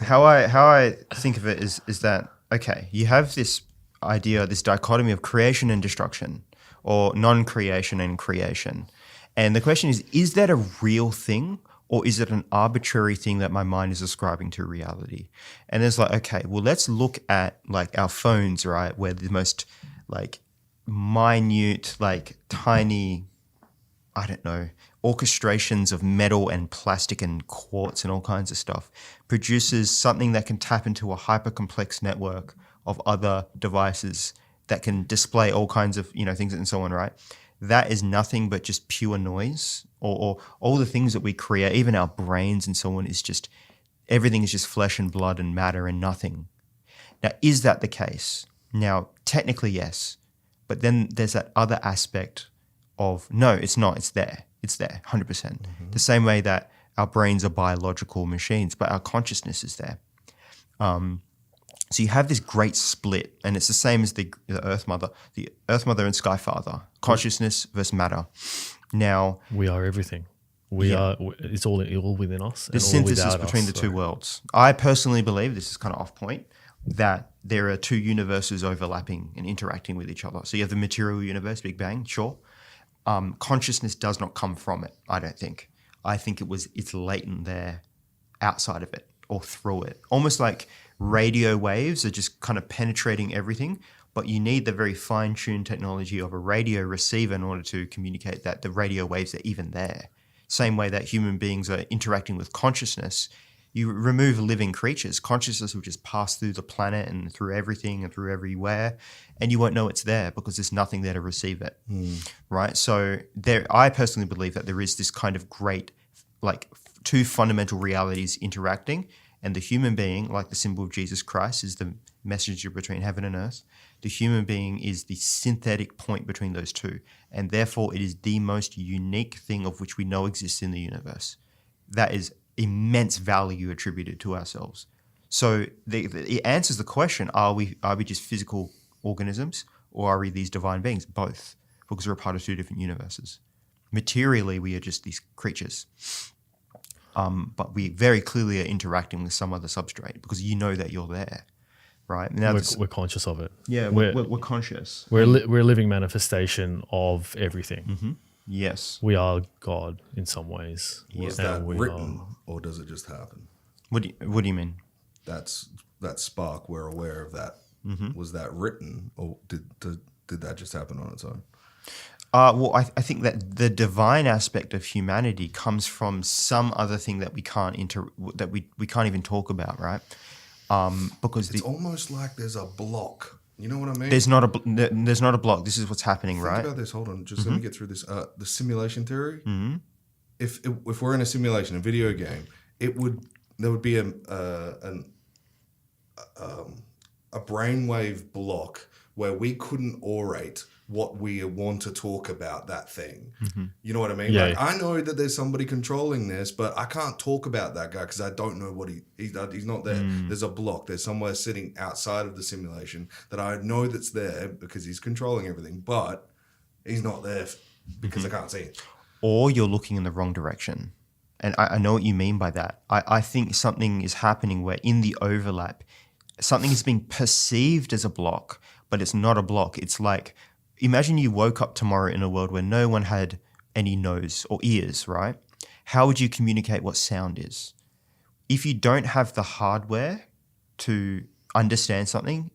How I think of it is that, okay, you have this idea, this dichotomy of creation and destruction, or non-creation and creation. And the question is that a real thing, or is it an arbitrary thing that my mind is ascribing to reality? And it's like, okay, well, let's look at like our phones, right? Where the most like minute, like tiny, I don't know, orchestrations of metal and plastic and quartz and all kinds of stuff produces something that can tap into a hyper-complex network of other devices that can display all kinds of, you know, things and so on, right? that is nothing but just pure noise, or all the things that we create, even our brains and so on, is just everything is just flesh and blood and matter and nothing. Now, is that the case? Now, technically, yes. But then there's that other aspect of, no, it's not. It's there. It's there, 100%. Mm-hmm. The same way that our brains are biological machines, but our consciousness is there. So you have this great split, and it's the same as the Earth Mother and Sky Father, consciousness versus matter. Now, we are everything. We are. It's all within us. The synthesis between the two worlds. I personally believe, this is kind of off point, that there are two universes overlapping and interacting with each other. So you have the material universe, Big Bang, sure. Consciousness does not come from it, I don't think. I think it's latent there outside of it or through it. Almost like radio waves are just kind of penetrating everything, but you need the very fine-tuned technology of a radio receiver in order to communicate that the radio waves are even there. Same way that human beings are interacting with consciousness. You remove living creatures, consciousness will just pass through the planet and through everything and through everywhere, and you won't know it's there because there's nothing there to receive it, right? So I personally believe that there is this kind of great, like, two fundamental realities interacting, and the human being, like the symbol of Jesus Christ, is the messenger between heaven and earth. The human being is the synthetic point between those two, and therefore it is the most unique thing of which we know exists in the universe. That is immense value attributed to ourselves. So it answers the question, are we just physical organisms, or are we these divine beings? Both, because we're a part of two different universes. Materially, we are just these creatures. But we very clearly are interacting with some other substrate because you know that you're there, right? Now we're conscious of it. Yeah, we're conscious. We're a living manifestation of everything. Mm-hmm. Yes. We are God in some ways. Was that written, or does it just happen? What do you mean? That spark, we're aware of that. Mm-hmm. Was that written, or did that just happen on its own? Well, I think that the divine aspect of humanity comes from some other thing that we can't we can't even talk about, right? Because it's almost like there's a block. You know what I mean? There's not a block. This is what's happening, right? Think about this. Hold on, just let me get through this. The simulation theory. Mm-hmm. If we're in a simulation, a video game, there would be a brainwave block where we couldn't orate what we want to talk about that thing. Mm-hmm. You know what I mean? Yeah. Like, I know that there's somebody controlling this, but I can't talk about that guy because I don't know what he's not there. There's a block. There's somewhere sitting outside of the simulation that I know that's there because he's controlling everything, but he's not there because I can't see him. Or you're looking in the wrong direction. And I know what you mean by that. I think something is happening where in the overlap, something is being perceived as a block, but it's not a block. It's like, imagine you woke up tomorrow in a world where no one had any nose or ears, right? How would you communicate what sound is? If you don't have the hardware to understand something,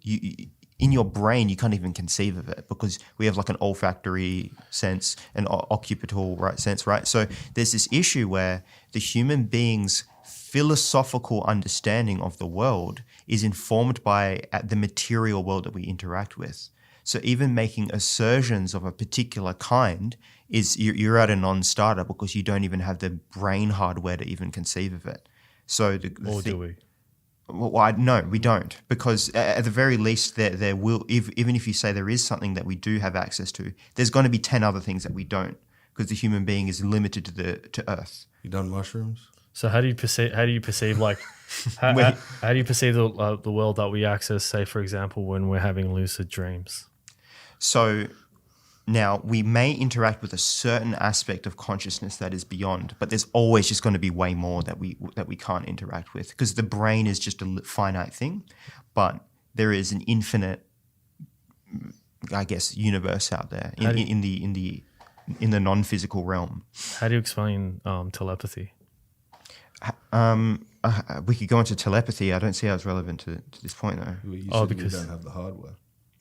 in your brain, you can't even conceive of it because we have like an olfactory sense, an occipital sense, right? So there's this issue where the human being's philosophical understanding of the world is informed by the material world that we interact with. So even making assertions of a particular kind is you're at a non-starter because you don't even have the brain hardware to even conceive of it. So do we? Well, no, we don't, because at the very least, there will, even if you say there is something that we do have access to, there's going to be 10 other things that we don't, because the human being is limited to Earth. You done mushrooms? So how do you perceive like how do you perceive the world that we access? Say, for example, when we're having lucid dreams. So now we may interact with a certain aspect of consciousness that is beyond, but there's always just going to be way more that we can't interact with because the brain is just a finite thing, but there is an infinite, I guess, universe out there in the non-physical realm. How do you explain telepathy? We could go into telepathy. I don't see how it's relevant to this point though. Because we don't have the hardware.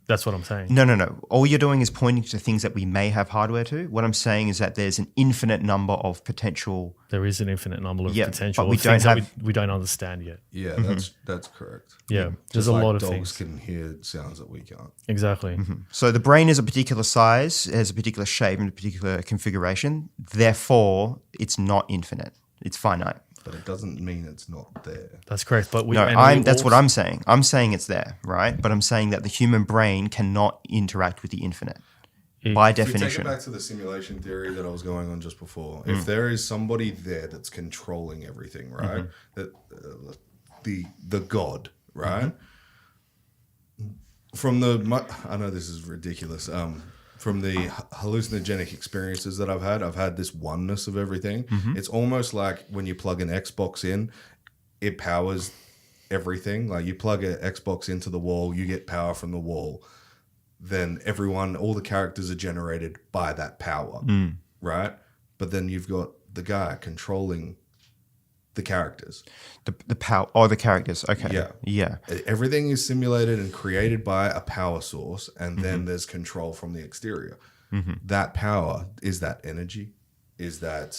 That's what I'm saying. No. All you're doing is pointing to things that we may have hardware to. What I'm saying is that there's an infinite number of potential. There is an infinite number of Yeah, potential but we of things don't that have- we don't understand yet. Yeah, that's correct. Yeah, there's Just a like lot of dogs things. can hear sounds that we can't. Exactly. So the brain is a particular size, it has a particular shape and a particular configuration. Therefore, it's not infinite. It's finite. But it doesn't mean it's not there. That's correct. But That's what I'm saying. I'm saying it's there, right? But I'm saying that the human brain cannot interact with the infinite by If we take it definition. back to the simulation theory that I was going on just before, if there is somebody there that's controlling everything, right? That the God, right? From I know this is ridiculous. From the hallucinogenic experiences that I've had this oneness of everything. It's almost like when you plug an Xbox in, it powers everything. Like you plug an Xbox into the wall, you get power from the wall. Then all the characters are generated by that power, right? But then you've got the guy controlling the characters. The power, the characters. Okay. Yeah. Everything is simulated and created by a power source, and then there's control from the exterior. That power, is that energy? Is that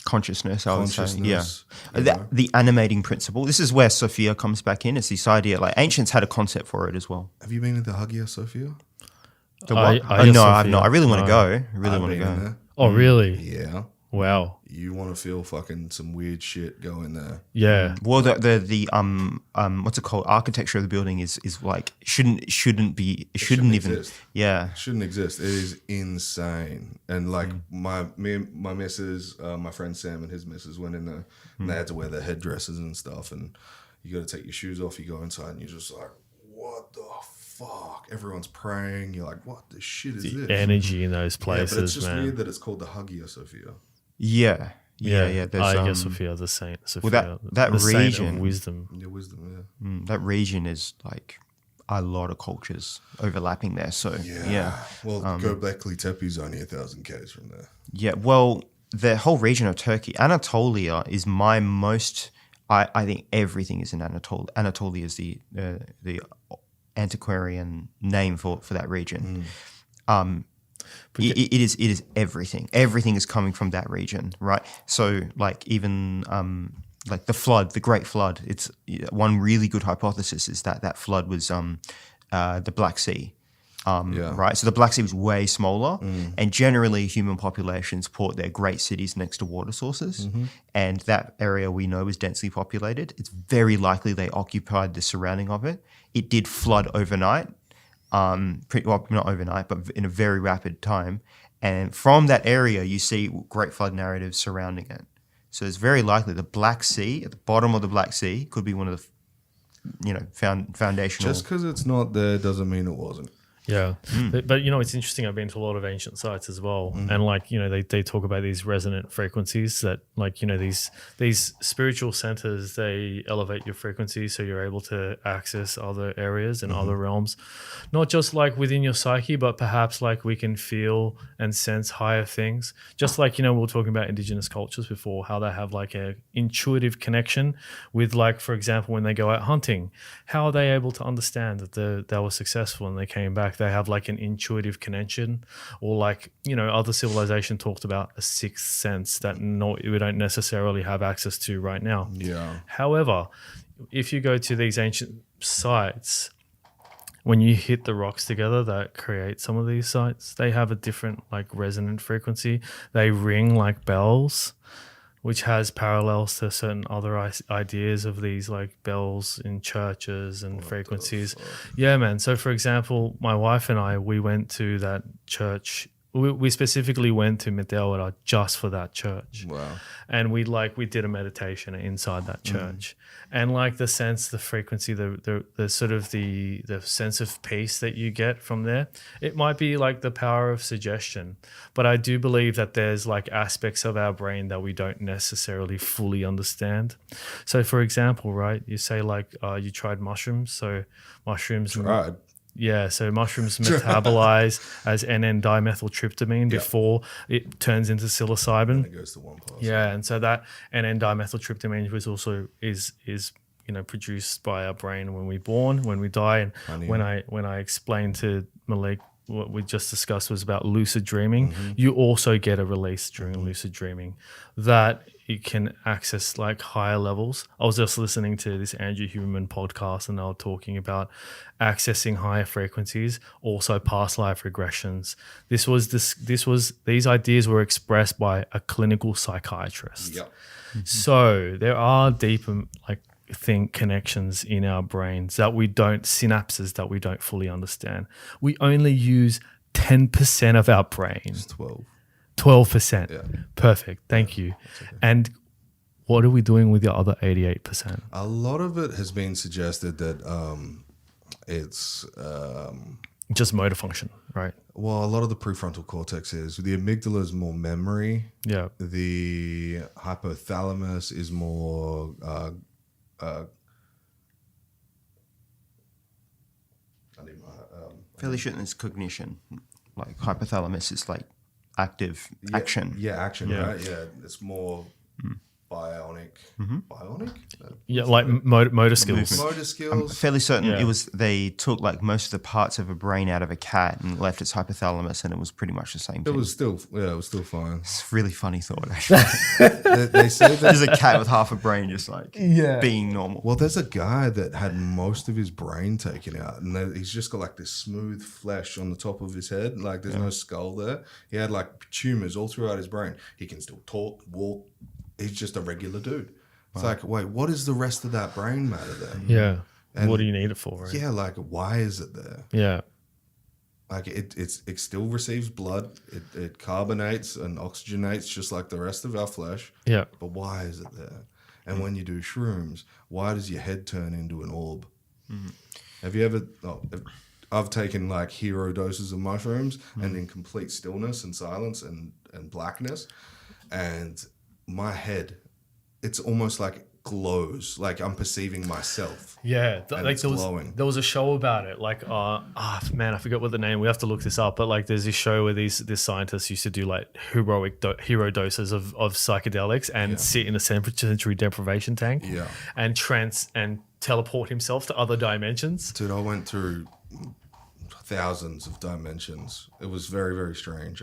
Consciousness, I would say. Yeah. consciousness? You know? The animating principle. This is where Sophia comes back in. It's this idea, like ancients had a concept for it as well. Have you been to the Hagia Sophia? The what? Hagia No, I've Sophia. not. I really want to No. go. I really I've want to been in go. there. Oh, really? Yeah. Wow. You want to feel fucking some weird shit, go in there. Yeah. Well, the what's it called? Architecture of the building is like shouldn't even exist. yeah. It shouldn't exist. It is insane. And like my missus, my friend Sam and his missus went in there and they had to wear their headdresses and stuff. And you got to take your shoes off. You go inside and you're just like, what the fuck? Everyone's praying. You're like, what the shit is this? Energy in those Yeah, places, but it's just man. weird that it's called the Hagia Sophia. Yeah. There's, Hagia Sophia, the saint. Sophia, that the saint region- of wisdom. Your wisdom, yeah. that region is like a lot of cultures overlapping there. So yeah. Well, Göbekli Tepe's only 1,000 k's from there. Yeah, well, the whole region of Turkey, Anatolia is my most. I think everything is in Anatolia. Anatolia is the antiquarian name for that region. It is everything. Everything is coming from that region, right? So, like even like the Great Flood. It's one really good hypothesis is that flood was the Black Sea. Right, so the Black Sea was way smaller, and generally human populations put their great cities next to water sources, and that area we know is densely populated. It's very likely they occupied the surrounding of it. It did flood overnight, not overnight, but in a very rapid time, and from that area you see Great Flood narratives surrounding it. So it's very likely the Black Sea, at the bottom of the Black Sea, could be one of the foundational. Just because it's not there doesn't mean it wasn't. Yeah, but it's interesting. I've been to a lot of ancient sites as well, and they talk about these resonant frequencies that these spiritual centers, they elevate your frequency so you're able to access other areas and other realms, not just like within your psyche, but perhaps like we can feel and sense higher things. Just like we were talking about indigenous cultures before, how they have like a intuitive connection with, like, for example, when they go out hunting, how are they able to understand that they were successful and they came back? They have like an intuitive connection, or like other civilization talked about a sixth sense that we don't necessarily have access to right now. Yeah. However, if you go to these ancient sites, when you hit the rocks together that create some of these sites, they have a different like resonant frequency. They ring like bells, which has parallels to certain other ideas of these like bells in churches and frequencies. Yeah, man. So for example, my wife and I, we went to that church. We specifically went to Meteora just for that church. Wow. And we did a meditation inside that church. And like the sense, the frequency, the sort of the sense of peace that you get from there, it might be like the power of suggestion. But I do believe that there's like aspects of our brain that we don't necessarily fully understand. So for example, right, you say like you tried mushrooms. So mushrooms. Tried. Yeah, so mushrooms metabolize as N,N-dimethyltryptamine before it turns into psilocybin. It goes to one pass. Yeah, and so that N,N-dimethyltryptamine was also is produced by our brain when we're born, when we die. And Honey. when I explained to Malik what we just discussed was about lucid dreaming, you also get a release during lucid dreaming that you can access like higher levels. I was just listening to this Andrew Huberman podcast, and they were talking about accessing higher frequencies, also past life regressions. These ideas were expressed by a clinical psychiatrist. Yep. So there are deeper connections in our brains synapses that we don't fully understand. We only use 10% of our brain. It's 12. 12%. Yeah. Perfect. Thank you. Okay. And what are we doing with the other 88%? A lot of it has been suggested that it's Just motor function, right? well, a lot of the prefrontal cortex is. The amygdala is more memory. Yeah. The hypothalamus is more Fairly certain it's cognition. Like hypothalamus is like active action. Yeah, action, Yeah. right? Yeah, it's more bionic. Bionic? Yeah, like motor skills. Motor skills. Fairly certain Yeah. it was they took like most of the parts of a brain out of a cat and left its hypothalamus, and it was pretty much the same It thing. was still fine. It's a really funny thought, actually. They say that. There's a cat with half a brain just like being normal. Well, there's a guy that had most of his brain taken out, and he's just got like this smooth flesh on the top of his head. Like there's no skull there. He had like tumors all throughout his brain. He can still talk, walk. He's just a regular dude. It's like, wait, what is the rest of that brain matter then? Yeah. And- what do you need it for, right? Yeah, like why is it there? Yeah. Like it still receives blood. It carbonates and oxygenates just like the rest of our flesh. Yeah. But why is it there? And when you do shrooms, why does your head turn into an orb? Have you ever? I've taken like hero doses of mushrooms and in complete stillness and silence and blackness, and my head, it's almost like glows, like I'm perceiving myself. Yeah, And like it's there glowing. was a show about it. Like, man, I forget what the name. We have to look this up. But like, there's this show where these scientists used to do like hero doses of psychedelics and sit in a sensory deprivation tank. Yeah. and teleport himself to other dimensions. Dude, I went through thousands of dimensions. It was very, very strange.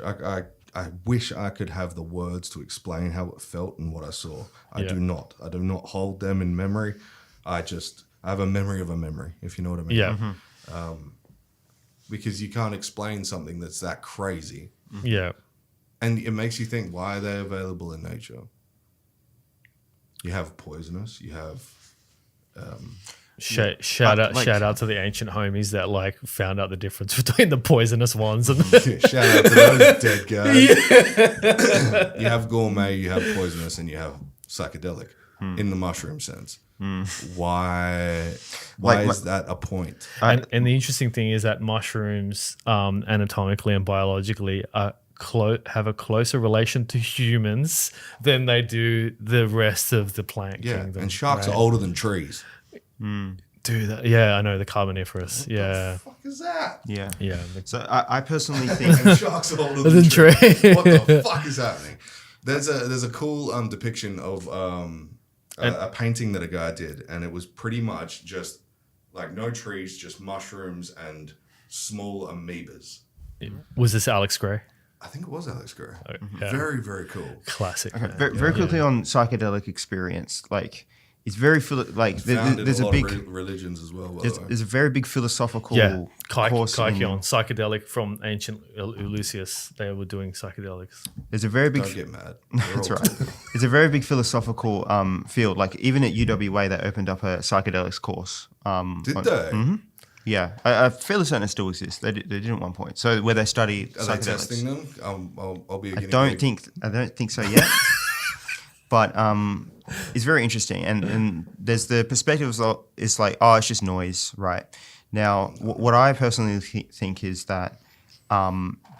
I wish I could have the words to explain how it felt and what I saw. I do not. I do not hold them in memory. I have a memory of a memory, if you know what I mean. Yeah, Because you can't explain something that's that crazy. yeah, And it makes you think, why are they available in nature? You have poisonous, you have... Shout out to the ancient homies that like found out the difference between the poisonous ones and Shout out to those dead guys. You have gourmet, you have poisonous, and you have psychedelic in the mushroom sense. Why is that a point? and the interesting thing is that mushrooms, anatomically and biologically, have a closer relation to humans than they do the rest of the plant kingdom. And sharks are older than trees. Dude, I know the Carboniferous. What the fuck is that? Yeah. Yeah. So I personally think And sharks are older than Than trees. trees. What the fuck is happening? There's a cool depiction of a painting that a guy did, and it was pretty much just like no trees, just mushrooms and small amoebas. Was this Alex Gray? I think it was Alex Gray. yeah. Very, very cool. Classic. okay, man. very quickly on psychedelic experience, like it's very Found in there's a a lot big of religions as well, by the way. there's a very big philosophical Yeah, course. Kaikion, psychedelic from ancient Ulysses. They were doing psychedelics. There's a very big Don't get mad. That's right. It's a very big philosophical field. Like even at UWA, they opened up a psychedelics course. Did they? Yeah, I'm fairly certain it still exists. They did at one point. So where they study Are they psychedelics. testing them? I'll be a I guinea don't pig. think so yet. But it's very interesting, and there's the perspective of it's like, oh, it's just noise, right? Now, what I personally think is that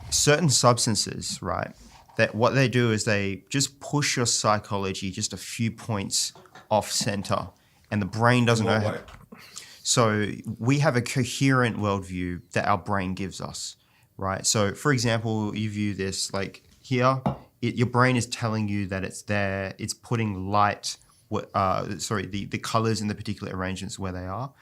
certain substances, right, that what they do is they just push your psychology just a few points off center, and the brain doesn't know how. So we have a coherent worldview that our brain gives us, right? So, for example, you view this like here, your brain is telling you that it's there, it's putting light the colors in the particular arrangements where they are.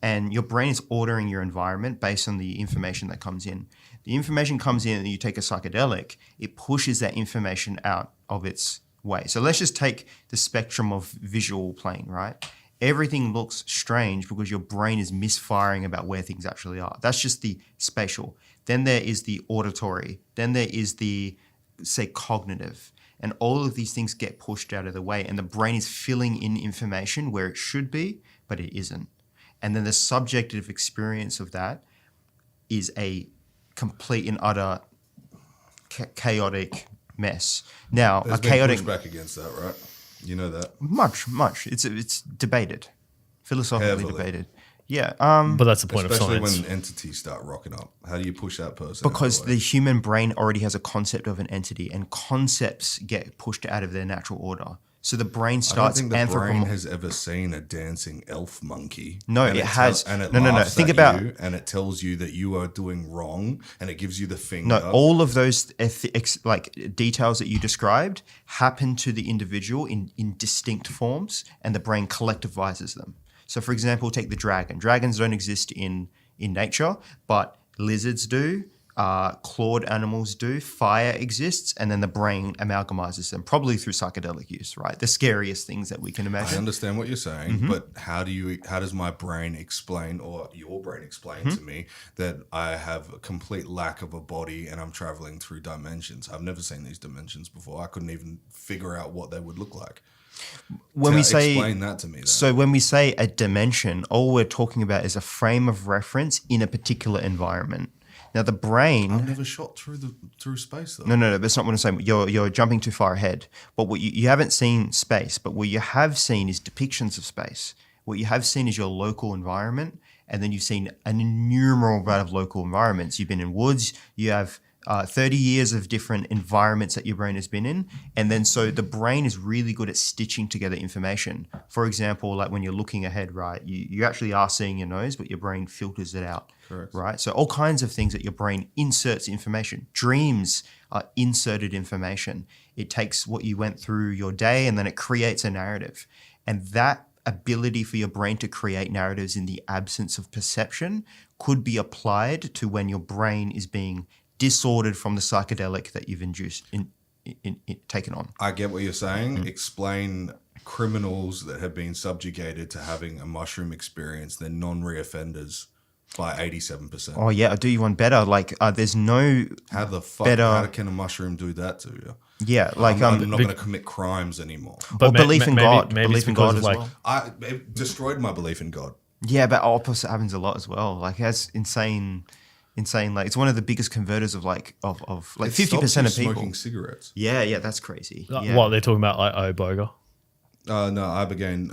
And your brain is ordering your environment based on the information that comes in. The information comes in and you take a psychedelic, it pushes that information out of its way. So let's just take the spectrum of visual plane, right? Everything looks strange because your brain is misfiring about where things actually are. That's just the spatial. Then there is the auditory. Then there is the, say, cognitive. And all of these things get pushed out of the way and the brain is filling in information where it should be, but it isn't. And then the subjective experience of that is a complete and utter chaotic mess. Now, There's a chaotic been pushback against that, right? You know that. much. It's debated, philosophically Heavily. debated. Yeah. But that's the point Especially of science. when entities start rocking up. How do you push that person? Because out the way? the human brain already has a concept of an entity, and concepts get pushed out of their natural order. So the brain I don't starts think the brain anthropomorphizing. has ever seen a dancing elf monkey. No, And it has. And it No. laughs Think at about- you, and it tells you that you are doing wrong, and it gives you the finger. No, all of those details that you described happen to the individual in distinct forms, and the brain collectivizes them. So, for example, take the dragon. Dragons don't exist in nature, but lizards do. Clawed animals do. Fire exists, and then the brain amalgamizes them, probably through psychedelic use, right? The scariest things that we can I imagine. understand what you're saying, Mm-hmm. but how does my brain explain, or your brain explain Mm-hmm. to me that I have a complete lack of a body and I'm traveling through dimensions? I've never seen these dimensions before. I couldn't even figure out what they would look like. When we say explain that to me, then. So when we say a dimension, all we're talking about is a frame of reference in a particular environment. Now the brain. I've never shot through space though. No, that's not what I'm saying. You're jumping too far ahead. But what you haven't seen space, but what you have seen is depictions of space. What you have seen is your local environment, and then you've seen an innumerable amount of local environments. You've been in woods. You have 30 years of different environments that your brain has been in. And then so the brain is really good at stitching together information. For example, like when you're looking ahead, right, you actually are seeing your nose, but your brain filters it out. Correct. Right? So all kinds of things that your brain inserts information. Dreams are inserted information. It takes what you went through your day and then it creates a narrative. And that ability for your brain to create narratives in the absence of perception could be applied to when your brain is being disordered from the psychedelic that you've induced taken on. I get what you're saying. Mm-hmm. Explain criminals that have been subjugated to having a mushroom experience. They're non-reoffenders by 87%. Oh yeah, I'll do you one better. Like there's no How the fuck better- how can a mushroom do that to you? yeah, like I'm not going to commit crimes anymore. or ma- belief in maybe- God. maybe Belief it's in because God of, as well. It destroyed my belief in God. Yeah, but opposite happens a lot as well. Like that's insane. Like it's one of the biggest converters of like It 50% stops of you people. smoking cigarettes. Yeah, that's crazy. Yeah. What they're talking about, like iboga. No, ibogaine.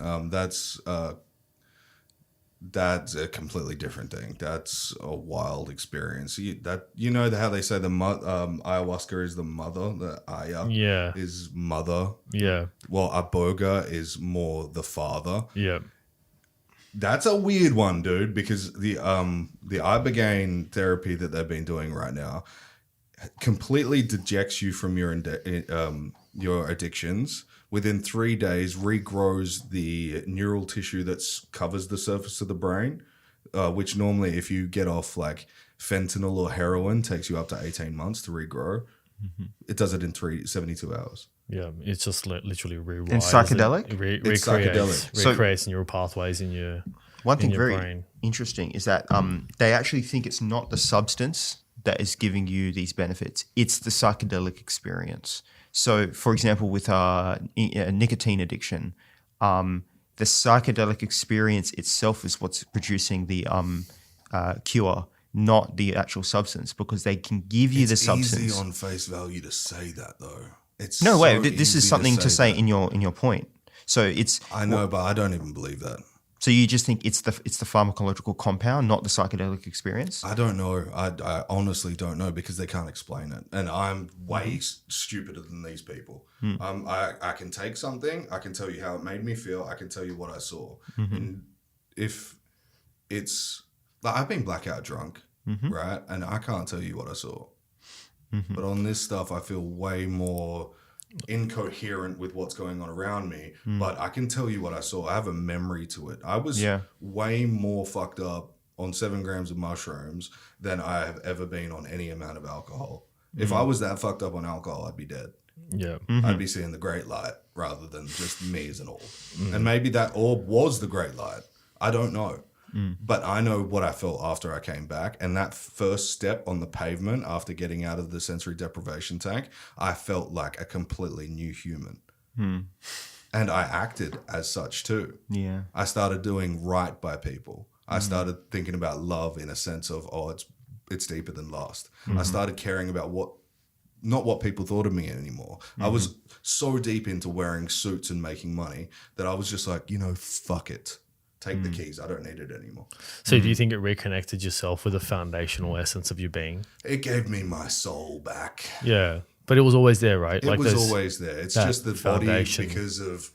That's a completely different thing. That's a wild experience. You know how they say the ayahuasca is the mother, the aya Yeah. is mother. Yeah. Well, iboga is more the father. Yeah. That's a weird one, dude, because the ibogaine therapy that they've been doing right now completely dejects you from your addictions. Within 3 days, regrows the neural tissue that covers the surface of the brain, which normally, if you get off like fentanyl or heroin, takes you up to 18 months to regrow. Mm-hmm. It does it in 72 hours. Yeah. It's just literally rewires. And psychedelic? It's psychedelic. Recreates neural pathways in your One thing in your very brain. interesting is that they actually think it's not the substance that is giving you these benefits. It's the psychedelic experience. So, for example, with nicotine addiction, the psychedelic experience itself is what's producing the cure, not the actual substance, because they can give you the substance. It's easy on face value to say that, though. It's No, so wait. This easy is something to say that. in your point. So it's I know, but I don't even believe that. so you just think it's the pharmacological compound, not the psychedelic experience. I don't know. I honestly don't know because they can't explain it, and I'm way stupider than these people. I can take something, I can tell you how it made me feel, I can tell you what I saw, and if it's like I've been blackout drunk, right, and I can't tell you what I saw, but on this stuff I feel way more incoherent with what's going on around me, but I can tell you what I saw. I have a memory to it. I was way more fucked up on 7 grams of mushrooms than I have ever been on any amount of alcohol. If I was that fucked up on alcohol, I'd be dead. Yeah. I'd be seeing the great light rather than just me as an orb. And maybe that orb was the great light. I don't know. But I know what I felt after I came back. And that first step on the pavement after getting out of the sensory deprivation tank, I felt like a completely new human. And I acted as such too. Yeah. I started doing right by people. I started thinking about love in a sense of, it's deeper than lust. I started caring about not what people thought of me anymore. I was so deep into wearing suits and making money that I was just like, fuck it. Take the keys. I don't need it anymore. So do you think it reconnected yourself with the foundational essence of your being? It gave me my soul back. Yeah. But it was always there, right? It was always there. It's just the foundation. Body, because of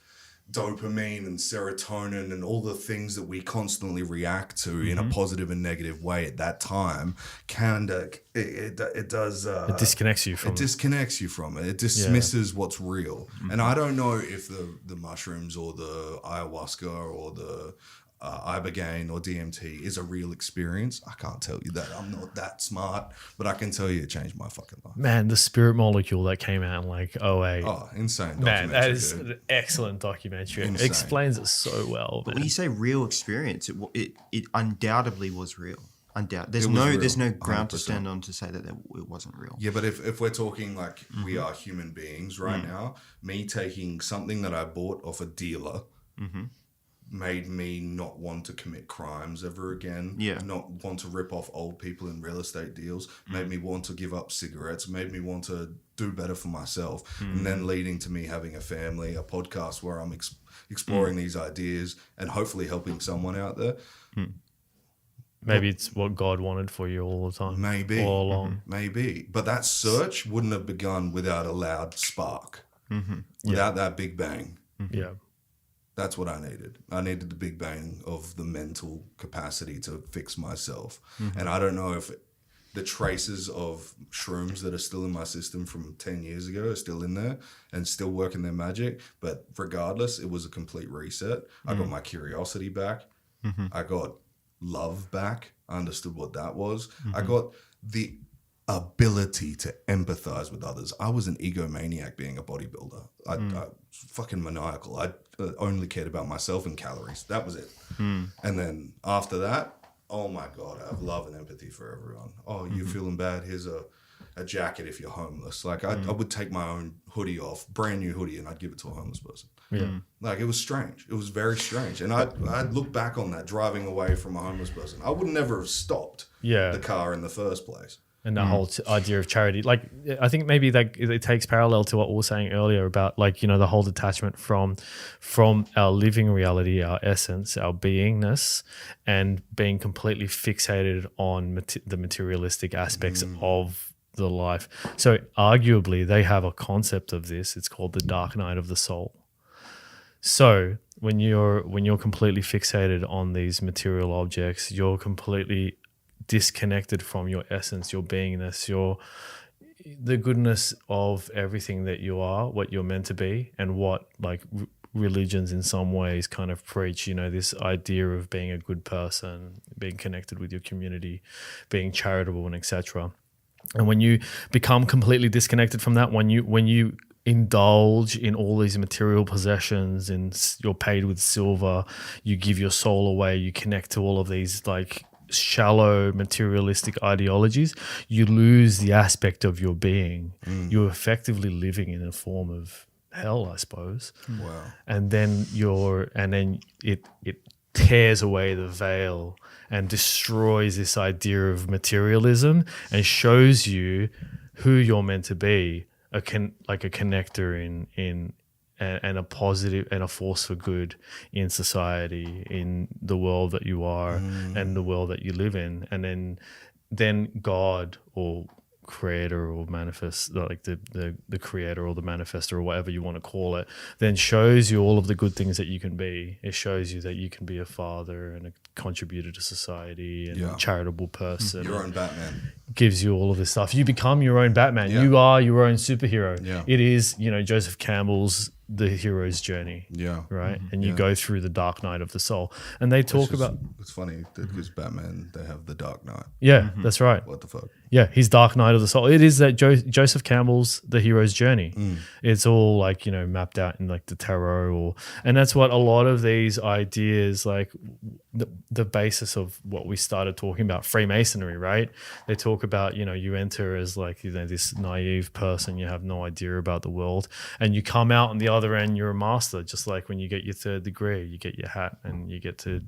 dopamine and serotonin and all the things that we constantly react to in a positive and negative way at that time, it does... it disconnects you from it. It disconnects you from it. It dismisses what's real. And I don't know if the mushrooms or the ayahuasca or the ibogaine or DMT is a real experience. I can't tell you that. I'm not that smart, but I can tell you it changed my fucking life. Man, the Spirit Molecule that came out in like 08. Oh, insane. Man, that is an excellent documentary. Insane. It explains it so well. But when you say real experience, it undoubtedly was real. There's no ground 100%. To stand on to say that it wasn't real. Yeah, but if we're talking like we are human beings right now, me taking something that I bought off a dealer made me not want to commit crimes ever again, not want to rip off old people in real estate deals, made me want to give up cigarettes, made me want to do better for myself, and then leading to me having a family, a podcast where I'm exploring these ideas and hopefully helping someone out there. Maybe it's what God wanted for you all the time. Maybe. All along. Maybe. But that search wouldn't have begun without a loud spark, without that big bang. Yeah. That's what I needed. I needed the big bang of the mental capacity to fix myself. And I don't know if the traces of shrooms that are still in my system from 10 years ago are still in there and still working their magic. But regardless, it was a complete reset. I got my curiosity back. I got love back. I understood what that was. I got the ability to empathize with others. I was an egomaniac being a bodybuilder. I fucking maniacal. I only cared about myself and calories. That was it. And then after that, oh my God, I have love and empathy for everyone. Oh, you're feeling bad? Here's a jacket if you're homeless. Like I would take my own hoodie off, brand new hoodie, and I'd give it to a homeless person. Yeah. Like it was strange. It was very strange. And I'd look back on that driving away from a homeless person. I would never have stopped the car in the first place. And the whole idea of charity, like I think maybe that it takes parallel to what we were saying earlier about like, the whole detachment from our living reality, our essence, our beingness, and being completely fixated on the materialistic aspects of the life. So arguably they have a concept of this. It's called the dark night of the soul. So when you're completely fixated on these material objects, you're completely disconnected from your essence, your beingness, the goodness of everything that you are, what you're meant to be, and what like religions in some ways kind of preach, this idea of being a good person, being connected with your community, being charitable, and etc. And when you become completely disconnected from that, when you indulge in all these material possessions and you're paid with silver, you give your soul away, you connect to all of these like shallow materialistic ideologies, you lose the aspect of your being. You're effectively living in a form of hell, I suppose. Wow. And then it tears away the veil and destroys this idea of materialism and shows you who you're meant to be, like a connector in and a positive and a force for good in society, in the world that you are and the world that you live in. And then God or creator or manifest, like the creator or the manifestor or whatever you want to call it, then shows you all of the good things that you can be. It shows you that you can be a father and a contributor to society and a charitable person. Your own Batman. gives you all of this stuff. You become your own Batman. Yeah. You are your own superhero. Yeah. It is, Joseph Campbell's The Hero's Journey. Yeah. Right. And you Yeah. go through the dark night of the soul. And they talk about. It's funny because Batman, they have the Dark Knight. Yeah, that's right. What the fuck? Yeah, he's Dark Knight of the Soul. It is that Joseph Campbell's The Hero's Journey. It's all like, mapped out in like the tarot and that's what a lot of these ideas, like the basis of what we started talking about, Freemasonry, right? They talk about, you enter as like, this naive person, you have no idea about the world, and you come out on the other end, you're a master, just like when you get your 3rd degree, you get your hat and you get to,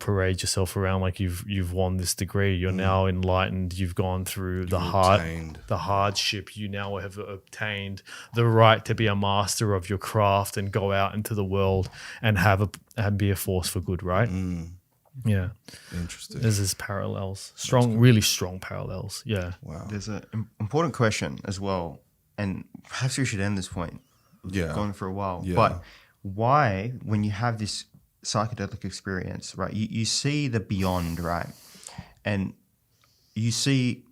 parade yourself around like you've won this degree. You're now enlightened. You've gone through the hardship. You now have obtained the right to be a master of your craft and go out into the world and be a force for good, right? Yeah. Interesting. There's these parallels, really strong parallels. Yeah. Wow. There's an important question as well, and perhaps we should end this point. Yeah. Gone for a while. Yeah. But why, when you have this psychedelic experience, right, you see the beyond, right? And you see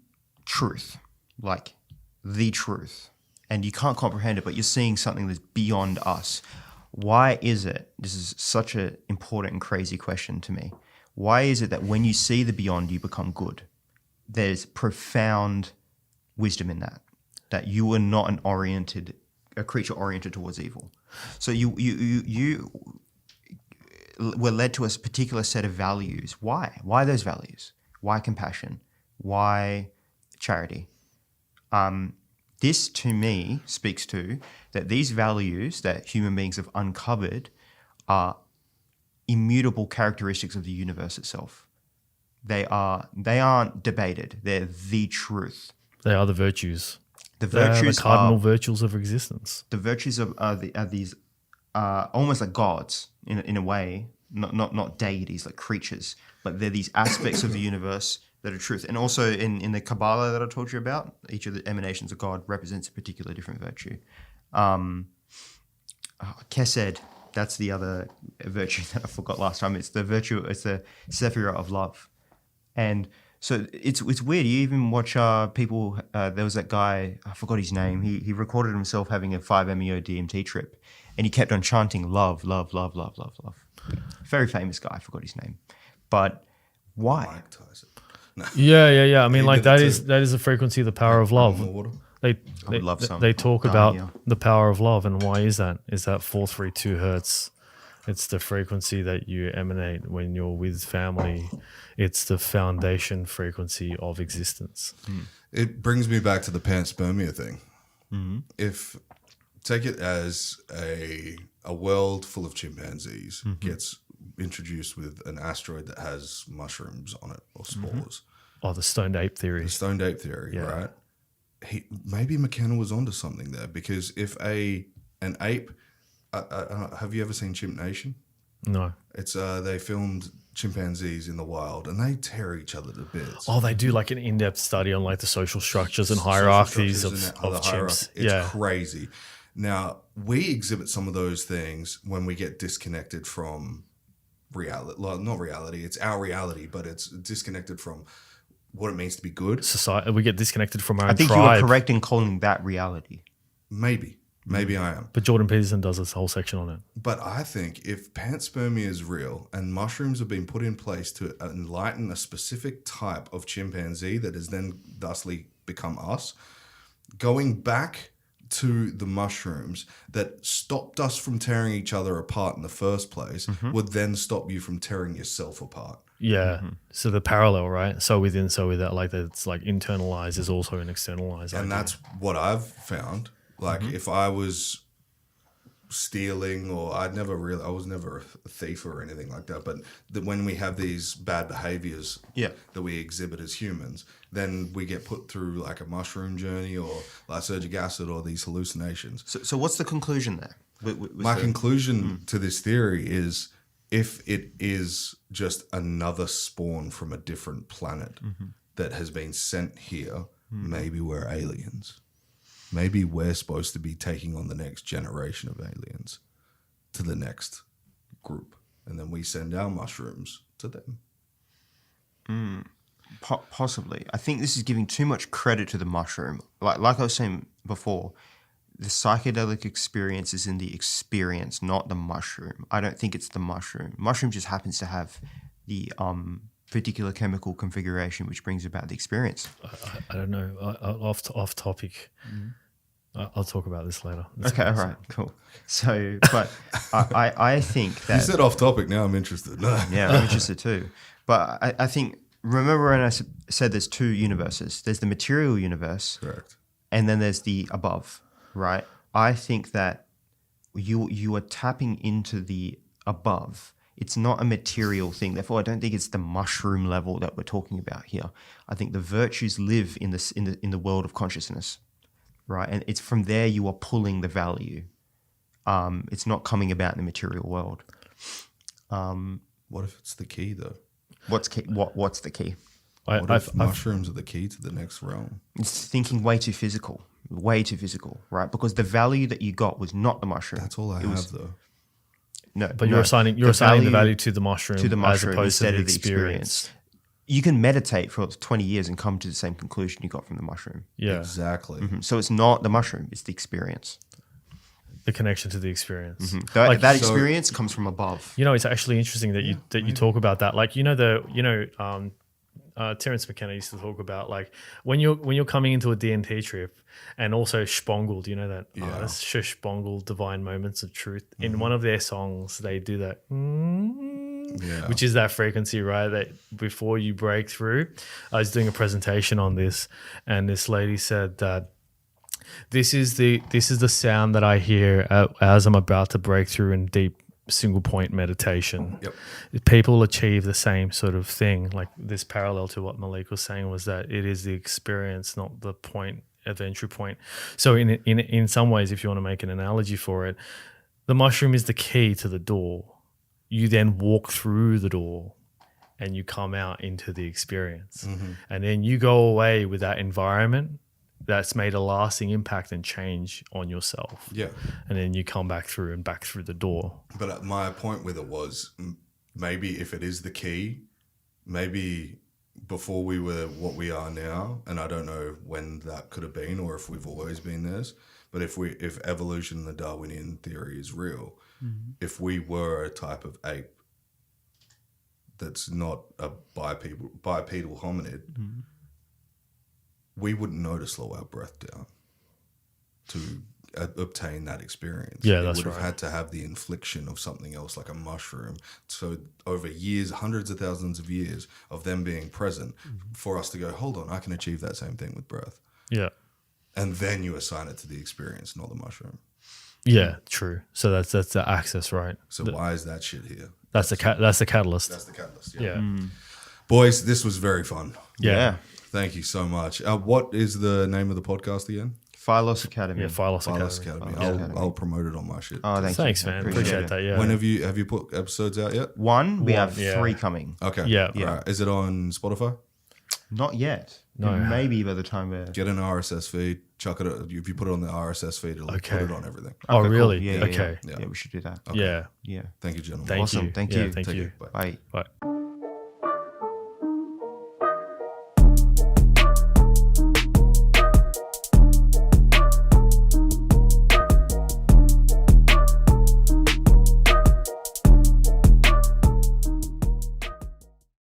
truth, like the truth, and you can't comprehend it, but you're seeing something that's beyond us. Why is it, this is such an important and crazy question to me, why is it that when you see the beyond, you become good? There's profound wisdom in that you are not a creature oriented towards evil. So you were led to a particular set of values. Why? Why those values? Why compassion? Why charity? This, to me, speaks to that these values that human beings have uncovered are immutable characteristics of the universe itself. They aren't debated. They're the truth. They are the virtues. The They are virtues the cardinal virtues of existence. The virtues are these almost like gods in a way, not deities like creatures, but they're these aspects of the universe that are truth. And also in the Kabbalah that I told you about, each of the emanations of God represents a particular different virtue. Chesed, that's the other virtue that I forgot last time. It's the Sephirah of love. And so it's weird. You even watch people, there was that guy, I forgot his name. He recorded himself having a 5-MeO DMT trip, and he kept on chanting love, love, love, love, love, love. Very famous guy, I forgot his name. But why? Mike Tyson. Yeah. I mean, He like did it that is the frequency of the power of love. Water. They love some. they talk Down about here. the power of love, and why is that? Is that 432 hertz? It's the frequency that you emanate when you're with family. It's the foundation frequency of existence. It brings me back to the panspermia thing. If take it as a world full of chimpanzees gets introduced with an asteroid that has mushrooms on it or spores. Oh, the stoned ape theory. The stoned ape theory, Yeah. right? Maybe McKenna was onto something there, because if an ape, have you ever seen Chimp Nation? No. It's they filmed chimpanzees in the wild and they tear each other to bits. Oh, they do like an in-depth study on like the social structures and Social hierarchies structures of and the hierarchy. chimps. It's crazy. Now, we exhibit some of those things when we get disconnected from reality. Well, not reality, it's our reality, but it's disconnected from what it means to be good. Society, we get disconnected from our I own think tribe. you are correct in calling that reality. Maybe I am. But Jordan Peterson does this whole section on it. But I think if panspermia is real and mushrooms have been put in place to enlighten a specific type of chimpanzee that has then thusly become us, going back to the mushrooms that stopped us from tearing each other apart in the first place would then stop you from tearing yourself apart. Yeah. So the parallel, right? So within, so without, like that's like internalized is also an externalized. And idea. that's what I've found. Like if I was stealing, or I was never a thief or anything like that, but when we have these bad behaviors that we exhibit as humans, then we get put through like a mushroom journey or lysergic acid or these hallucinations. So what's the conclusion there? My conclusion to this theory is, if it is just another spawn from a different planet that has been sent here, maybe we're aliens. Maybe we're supposed to be taking on the next generation of aliens to the next group. And then we send our mushrooms to them. Possibly. I think this is giving too much credit to the mushroom. Like I was saying before, the psychedelic experience is in the experience, not the mushroom. I don't think it's the mushroom. Mushroom just happens to have the particular chemical configuration which brings about the experience. I don't know. Off topic. I'll talk about this later. Okay, all right, cool. So, but I think that... You said off topic, now I'm interested. Yeah, I'm interested too. But I think, remember when I said there's two universes? There's the material universe. Correct. And then there's the above, right? I think that you are tapping into the above. It's not a material thing. Therefore, I don't think it's the mushroom level that we're talking about here. I think the virtues live in the world of consciousness, right? And it's from there you are pulling the value. It's not coming about in the material world. What if it's the key though? What's the key? What if mushrooms are the key to the next realm? It's thinking way too physical, right? Because the value that you got was not the mushroom. That's all I have though. No, but you're assigning the value to the mushroom as opposed instead to the of the experience. You can meditate for 20 years and come to the same conclusion you got from the mushroom. Yeah, exactly. Mm-hmm. So it's not the mushroom; it's the experience. The connection to the experience. Mm-hmm. That experience comes from above. You know, it's actually interesting that you talk about that. Like, Terence McKenna used to talk about like when you're coming into a DMT trip, and also Spongled, you know that artist, Spongled, Divine Moments of Truth. In one of their songs, they do that, which is that frequency, right? That before you break through. I was doing a presentation on this, and this lady said that this is the sound that I hear as I'm about to break through in deep single point meditation. Yep. People achieve the same sort of thing. Like this parallel to what Malik was saying was that it is the experience, not the point of entry point. So in some ways, if you want to make an analogy for it, the mushroom is the key to the door. You then walk through the door and you come out into the experience. And then you go away with that environment that's made a lasting impact and change on yourself. Yeah. And then you come back through the door. But my point with it was maybe if it is the key, maybe before we were what we are now, and I don't know when that could have been or if we've always been this, but if evolution, the Darwinian theory is real, if we were a type of ape that's not a bipedal hominid, we wouldn't know to slow our breath down to obtain that experience. Yeah, that's right. We would have had to have the infliction of something else like a mushroom. So over years, hundreds of thousands of years of them being present for us to go, hold on, I can achieve that same thing with breath. Yeah. And then you assign it to the experience, not the mushroom. Yeah, true. So that's the access, right? So why is that shit here? That's the catalyst. That's the catalyst. Yeah. Yeah. Boys, this was very fun. Yeah. Thank you so much. What is the name of the podcast again? Philos Academy. Yeah, Philos Academy. I'll promote it on my shit. Oh, thanks, man. Appreciate that. Yeah. When have you put episodes out yet? We have 3 coming. Okay. Yeah. All right. Is it on Spotify? Not yet. No. Maybe by the time we're... Get an RSS feed. Chuck it. If you put it on the RSS feed, it'll put it on everything. Oh, Okay, really? cool. Yeah, Okay. Yeah, we should do that. Okay. Yeah. Yeah. Thank you, gentlemen. Thank Awesome. you. Thank Yeah, you. Thank Take you. care. Bye. Bye. Bye.